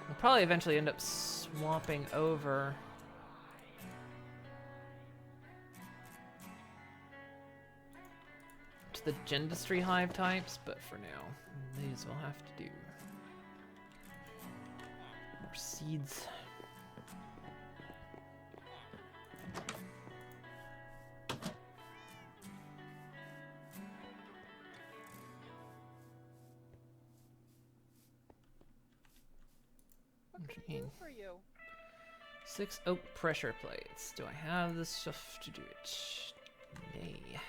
We'll probably eventually end up swapping over unlocked the Gendustry Hive types, but for now, these will have to do. More seeds.
What can I do for you?
6 oak pressure plates. Do I have the stuff to do it? Nay.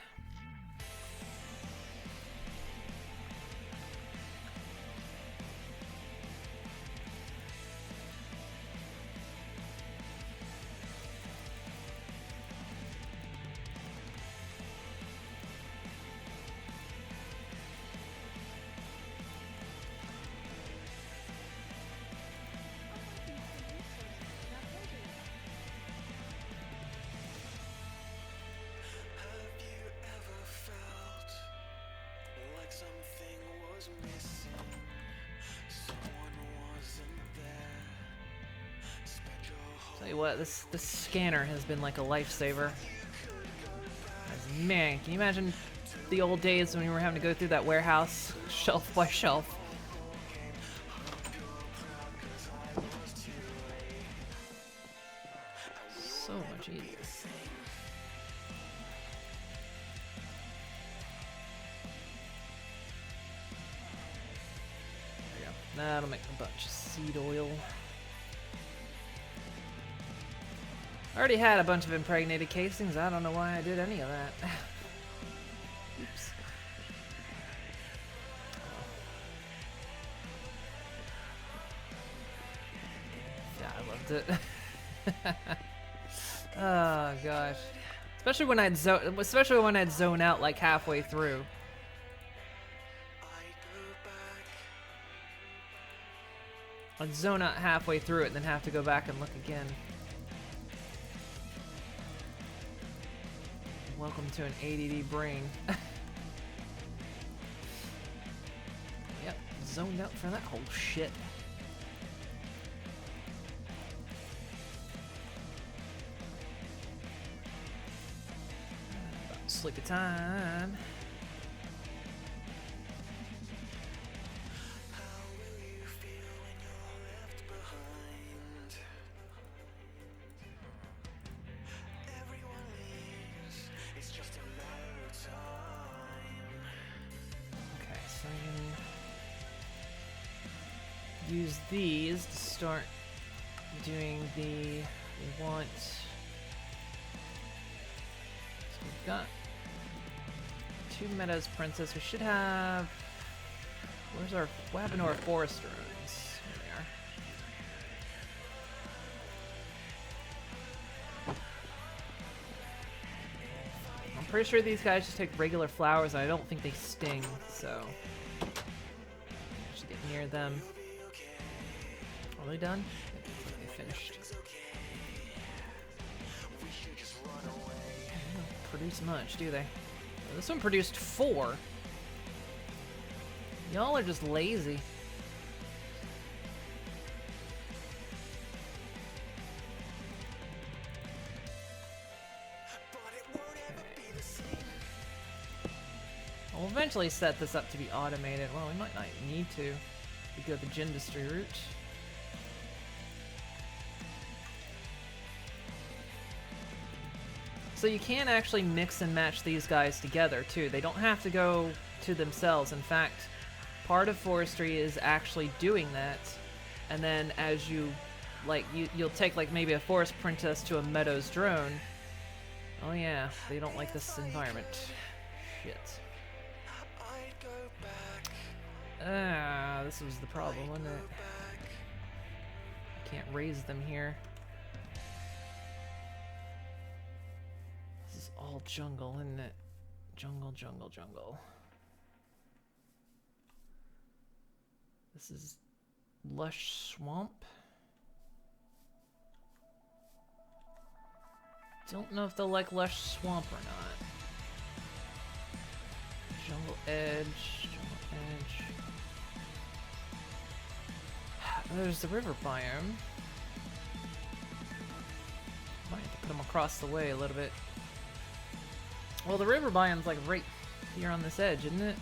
Have you ever felt like something was missing? Someone wasn't there. Spend your whole
Tell you what, this scanner has been like a lifesaver. As- Man, can you imagine the old days when we were having to go through that warehouse shelf by shelf? So much easier. There we go. That'll make a bunch of seed oil. I already had a bunch of impregnated casings. I don't know why I did any of that. Oops. Yeah, I loved it. Oh gosh. Especially when I'd zone out like halfway through. I'd zone out halfway through it and then have to go back and look again. Welcome to an ADD brain. Yep, zoned out for that whole shit. About sleepy time. Okay, so I'm gonna use these to start doing the we want. So we've got 2 Meadows Princess. We should have. What happened to our forest ruins? Here we are. I'm pretty sure these guys just take regular flowers, and I don't think they sting, so I should get near them. Are they done? They finished. They don't produce much, do they? This one produced 4. Y'all are just lazy. I'll eventually set this up to be automated. Well, we might not need to. We go the Gendustry route. So you can actually mix and match these guys together too. They don't have to go to themselves. In fact, part of forestry is actually doing that. And then as you, like, you'll take like maybe a forest princess to a meadows drone. Oh yeah, they don't like this environment. Shit. Ah, this was the problem, wasn't it? Can't raise them here. This is all jungle, isn't it? Jungle, jungle, jungle. This is lush swamp. Don't know if they'll like lush swamp or not. Jungle edge, jungle edge. There's the river biome. Might have to put them across the way a little bit. Well, the river biome's like right here on this edge, isn't it?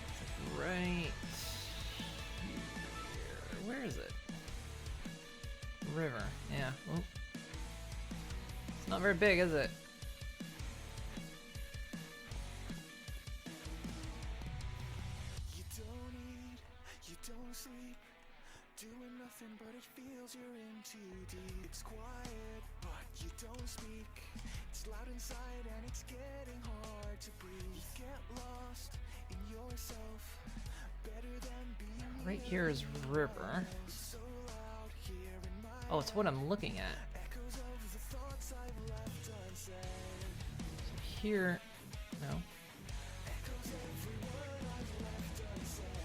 It's like right here. Where is it? River. Yeah. Oh. It's not very big, is it?
You don't eat, you don't sleep, doing nothing but it feels you're in too deep. It's quiet, but you don't speak. It's loud inside and it's getting hard to breathe. You get lost in yourself, better than being
Right here is river.
so loud here in my
Oh, it's what I'm looking at.
echoes of the thoughts I've left unsaid.
So here, no.
Echoes every word I've left unsaid.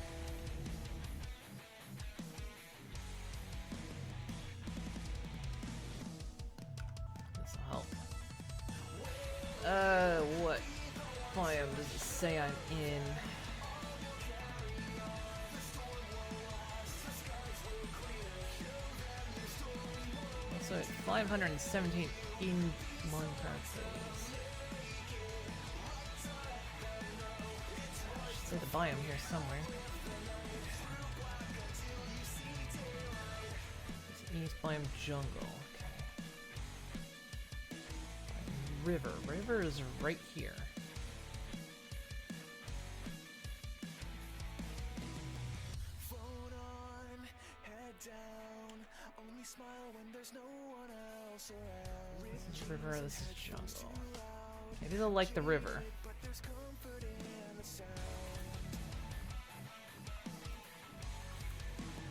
This'll help. What biome does it say I'm in? Also, it's 517 in Minecraft days. Should say the biome here somewhere. It's East biome jungle. Okay. River. River is right here.
Phone on, head down. Only smile when there's no one else around.
This is river, this is jungle. Maybe they'll like the river.
But there's comfort in the sound.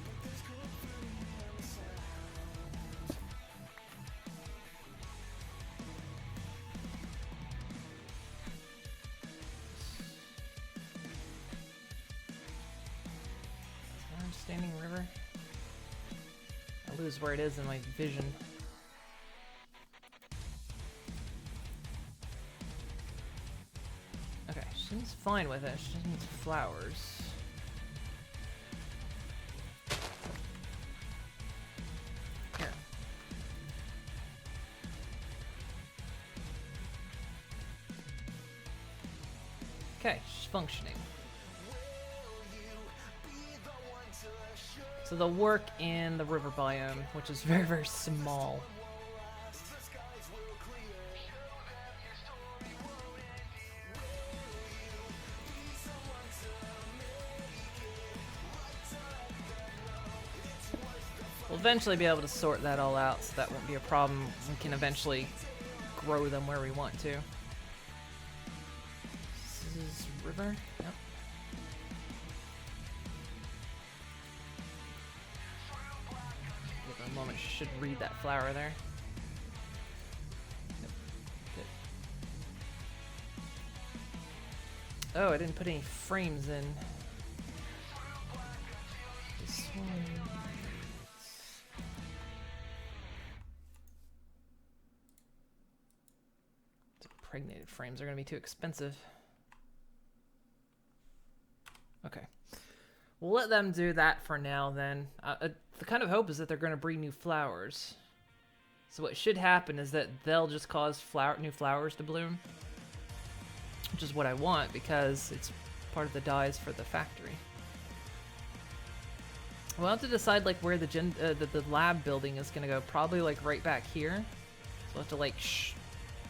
But there's comfort in the sound.
Orange standing river. I lose where it is in my vision. Okay, she seems fine with it. She just needs flowers. Here. Okay, she's functioning. So they'll work in the river biome, which is very, very small. We'll eventually be able to sort that all out, so that won't be a problem. We can eventually grow them where we want to. This is river? Yep. Give her a moment, she should read that flower there. Yep. Good. Oh, I didn't put any frames in. This one. Impregnated frames are going to be too expensive. Okay. We'll let them do that for now then. The kind of hope is that they're going to breed new flowers. So what should happen is that they'll just cause new flowers to bloom. Which is what I want because it's part of the dyes for the factory. We'll have to decide like where the lab building is going to go. Probably like right back here. So we'll have to like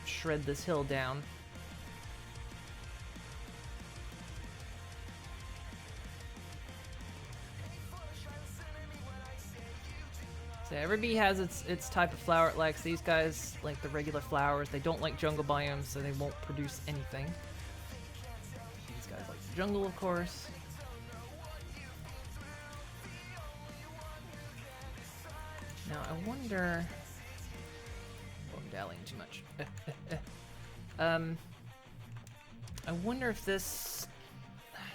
shred this hill down. So every bee has its type of flower it likes. These guys like the regular flowers. They don't like jungle biomes, so they won't produce anything. These guys like the jungle, of course. Now I wonder. Oh, I'm dallying too much. I wonder if this.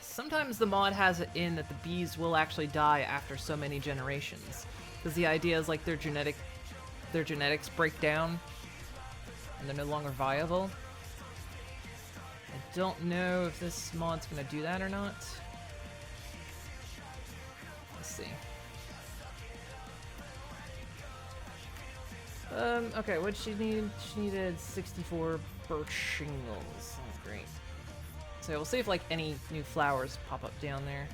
Sometimes the mod has it in that the bees will actually die after so many generations. Because the idea is like their genetics break down and they're no longer viable. I don't know if this mod's gonna do that or not. Let's see. Okay, what'd she need? She needed 64 birch shingles. Oh, great. So we'll see if like any new flowers pop up down there.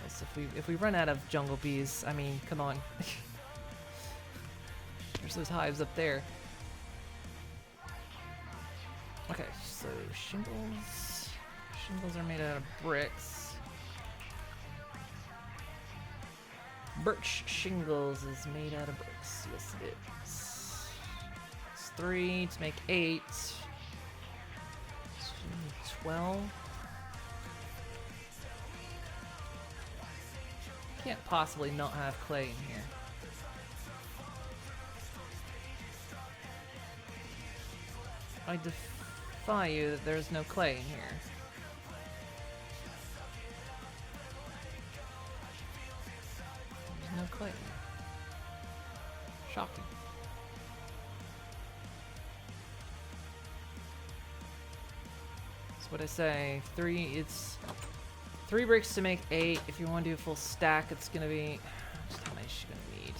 Yes, if we run out of jungle bees, I mean, come on. There's those hives up there. Okay, so shingles. Shingles are made out of bricks. Birch shingles is made out of bricks. Yes, it is. It's 3 to make 8. 12. Can't possibly not have clay in here. I defy you that there's no clay in here. There's no clay in here. Shocking. That's what I say. It's 3 bricks to make 8. If you want to do a full stack, it's gonna be just how much she's gonna need.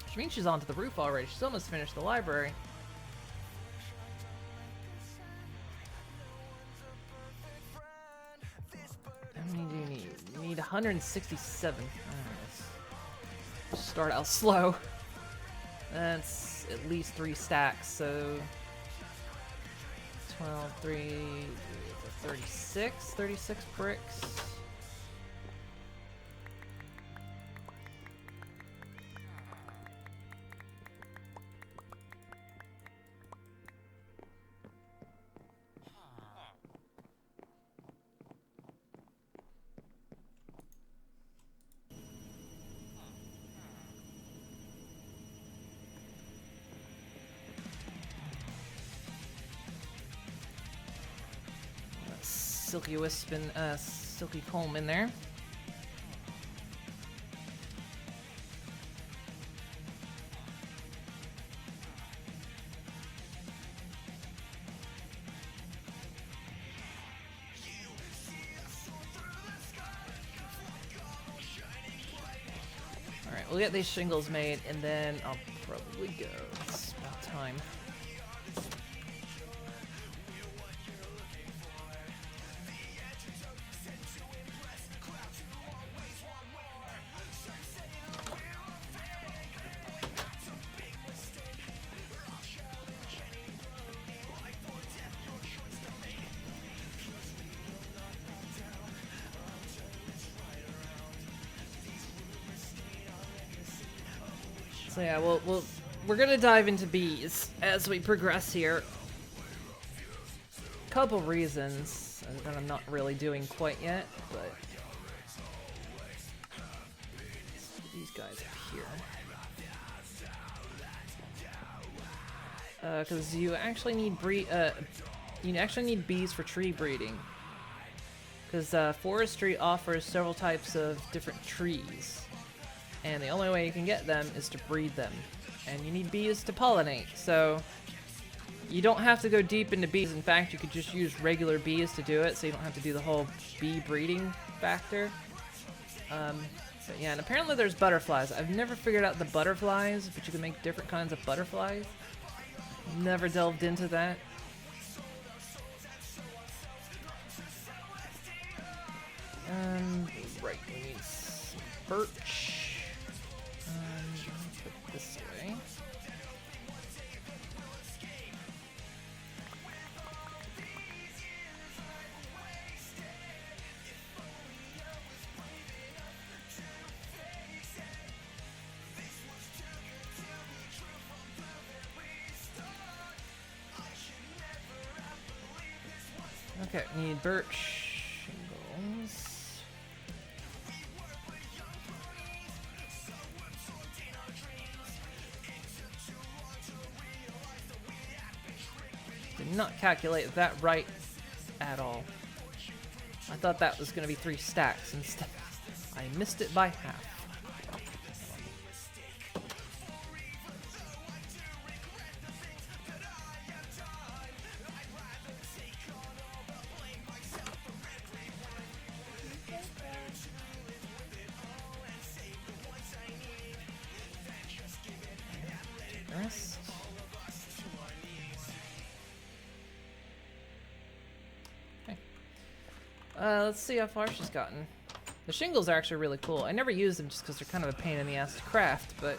Which means she's onto the roof already. She's almost finished the library. How many do you need? You need 167. Let's start out slow. That's at least 3 stacks, so 12, 3, 36 bricks. Silky Wisp and Silky Comb in there. Alright, we'll get these shingles made and then I'll probably go. It's about time. So yeah, we're gonna dive into bees as we progress here. Couple reasons that I'm not really doing quite yet, but these guys up here, because you actually need bees for tree breeding. Because forestry offers several types of different trees. And the only way you can get them is to breed them. And you need bees to pollinate, so you don't have to go deep into bees. In fact, you could just use regular bees to do it, so you don't have to do the whole bee breeding factor. But yeah, and apparently there's butterflies. I've never figured out the butterflies, but you can make different kinds of butterflies. Never delved into that. Right, we need some birch. Put it this way. Okay, we need birch shingles. Did not calculate that right at all. I thought that was going to be 3 stacks instead. I missed it by half. rest. Okay. Let's see how far she's gotten. The shingles are actually really cool. I never use them just because they're kind of a pain in the ass to craft, but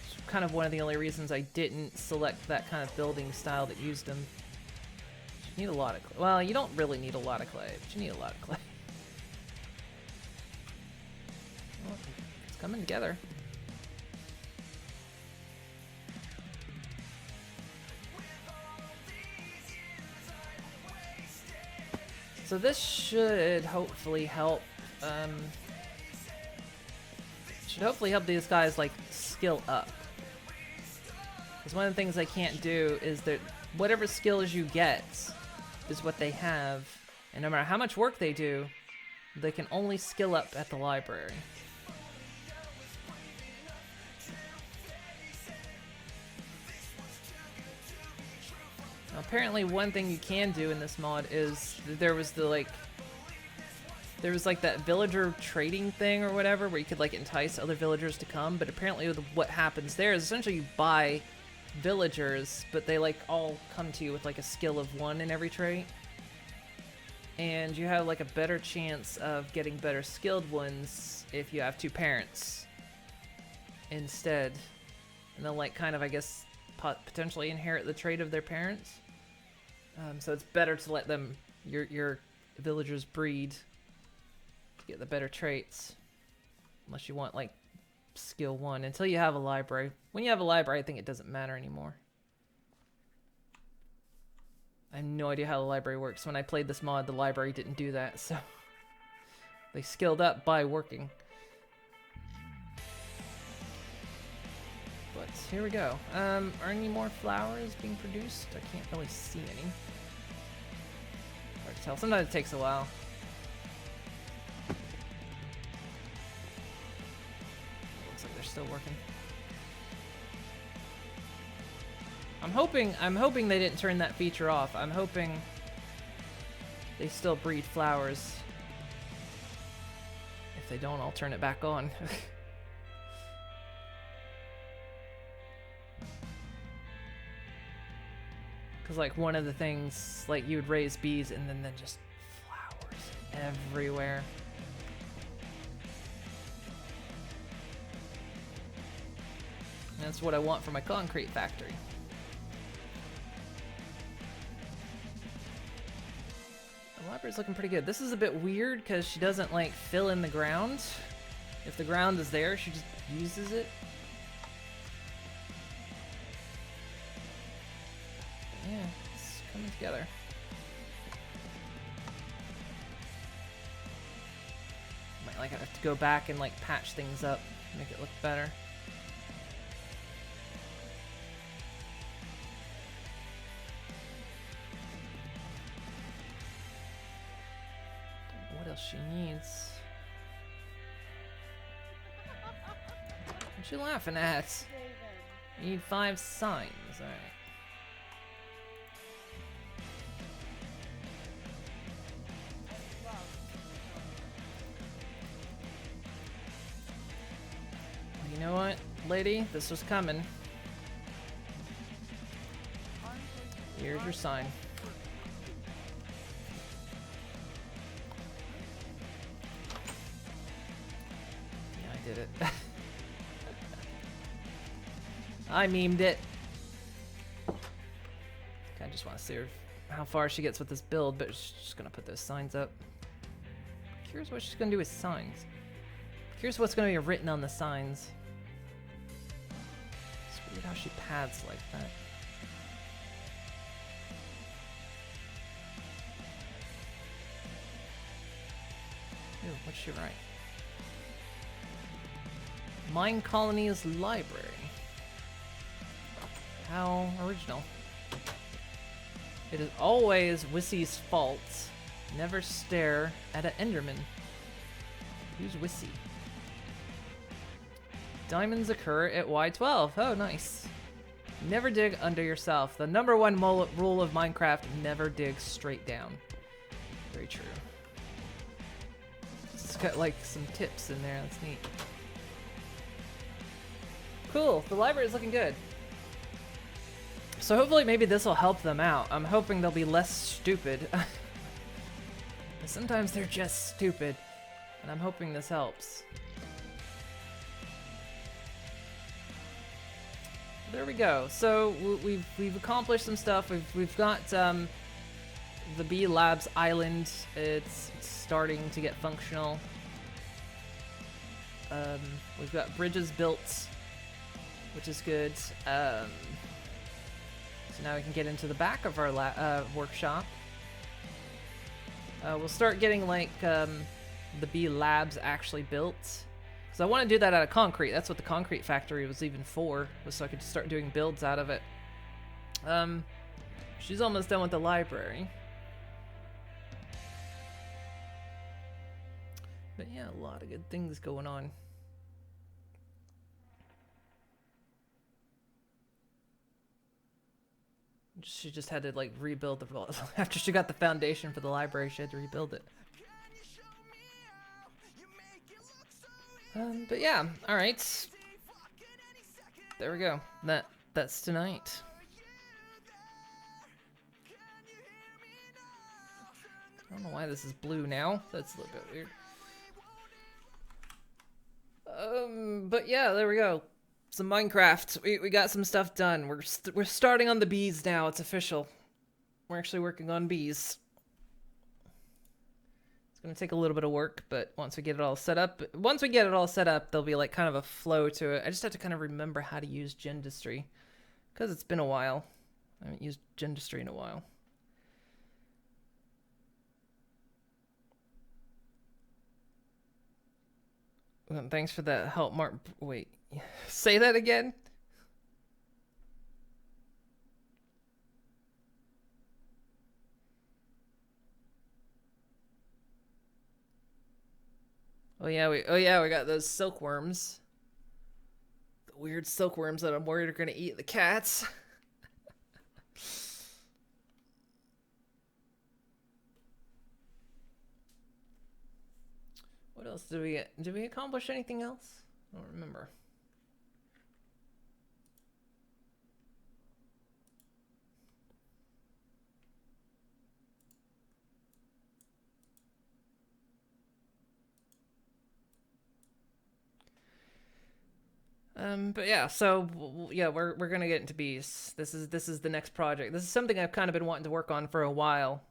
it's kind of one of the only reasons I didn't select that kind of building style that used them. You need a lot of clay. Well, you don't really need a lot of clay, but you need a lot of clay. Well, it's coming together. So this should hopefully help. Should hopefully help these guys like skill up. Because one of the things I can't do is that whatever skills you get is what they have, and no matter how much work they do, they can only skill up at the library. Now, apparently one thing you can do in this mod is there was like that villager trading thing or whatever where you could like entice other villagers to come, but apparently what happens there is essentially you buy villagers, but they like all come to you with like a skill of 1 in every trait, and you have like a better chance of getting better skilled ones if you have 2 parents instead, and they'll like kind of, I guess, potentially inherit the trait of their parents. So it's better to let them your villagers breed to get the better traits, unless you want like skill 1 until you have a library. When you have a library, I think it doesn't matter anymore. I have no idea how the library works. When I played this mod, the library didn't do that, so they skilled up by working. But here we go. Are any more flowers being produced? I can't really see any. Hard to tell. Sometimes it takes a while. Looks like they're still working. I'm hoping they didn't turn that feature off. I'm hoping they still breed flowers. If they don't, I'll turn it back on. Because, like, one of the things, like, you would raise bees and then just flowers everywhere. And that's what I want for my concrete factory. The library's looking pretty good. This is a bit weird because she doesn't, like, fill in the ground. If the ground is there, she just uses it. Yeah, it's coming together. Might like have to go back and like patch things up, make it look better. What else she needs? What you laughing at?
Raven.
You need 5 signs, alright. You know what, lady? This was coming. Here's your sign. Yeah, I did it. I memed it. I just want to see how far she gets with this build, but she's just gonna put those signs up. Curious what she's gonna do with signs. Curious what's gonna be written on the signs. It's weird how she pads like that. Ooh, what'd she write? Mine Colony's Library. How original. It is always Wissy's fault. Never stare at an Enderman. Who's Wissy? Diamonds occur at Y12. Oh, nice. Never dig under yourself. The #1 rule of Minecraft, never dig straight down. Very true. It's got like some tips in there. That's neat. Cool. The library is looking good. So hopefully maybe this will help them out. I'm hoping they'll be less stupid. Sometimes they're just stupid, and I'm hoping this helps. There we go. So we've accomplished some stuff. We've got the Bee Labs Island. It's starting to get functional. We've got bridges built, which is good. So now we can get into the back of our workshop. We'll start getting like the Bee Labs actually built. Because I want to do that out of concrete. That's what the concrete factory was even for, was so I could start doing builds out of it. She's almost done with the library. But yeah, a lot of good things going on. She just had to like rebuild the after she got the foundation for the library, she had to rebuild it. But yeah, all right. There we go. That's tonight. I don't know why this is blue now. That's a little bit weird. But yeah, there we go. Some Minecraft. We got some stuff done. We're starting on the bees now. It's official. We're actually working on bees. It's gonna take a little bit of work, but once we get it all set up, there'll be like kind of a flow to it. I just have to kind of remember how to use Gendustry, because it's been a while. I haven't used Gendustry in a while. Well, thanks for that help, Mark. Wait, say that again? Oh yeah, we got those silkworms. The weird silkworms that I'm worried are gonna eat the cats. What else did we get? Did we accomplish anything else? I don't remember. But yeah, so yeah, we're gonna get into bees. This is the next project. This is something I've kind of been wanting to work on for a while.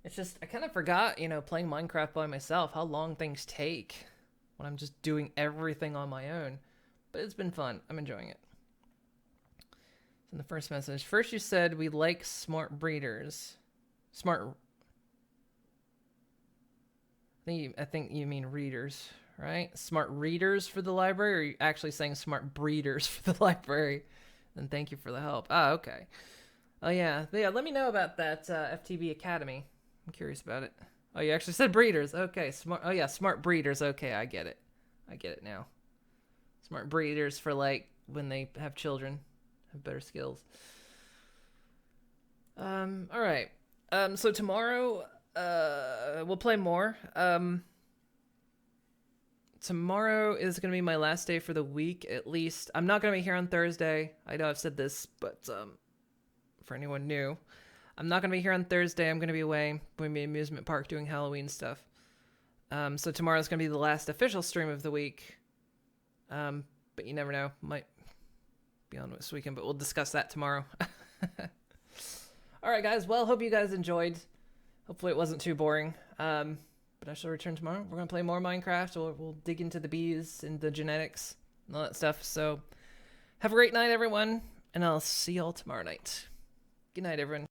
It's just I kind of forgot, you know, playing Minecraft by myself, how long things take when I'm just doing everything on my own. But it's been fun. I'm enjoying it. So in the first message, first you said we like smart breeders. I think you mean readers, right? Smart readers for the library, or are you actually saying smart breeders for the library? Then thank you for the help. Ah, okay. Oh yeah, let me know about that FTB Academy. I'm curious about it. Oh, you actually said breeders. Okay, smart. Oh yeah, smart breeders. Okay, I get it. I get it now. Smart breeders for like when they have children, have better skills. All right. So tomorrow, we'll play more. Tomorrow is gonna be my last day for the week, at least. I'm not gonna be here on Thursday. I know I've said this, but for anyone new, I'm not gonna be here on Thursday. I'm gonna be away. I'm gonna be at amusement park doing Halloween stuff. So tomorrow's gonna be the last official stream of the week. But you never know. Might be on this weekend, but we'll discuss that tomorrow. All right, guys. Well, hope you guys enjoyed. Hopefully it wasn't too boring. But I shall return tomorrow. We're gonna play more Minecraft. We'll dig into the bees and the genetics and all that stuff. So have a great night, everyone, and I'll see y'all tomorrow night. Good night, everyone.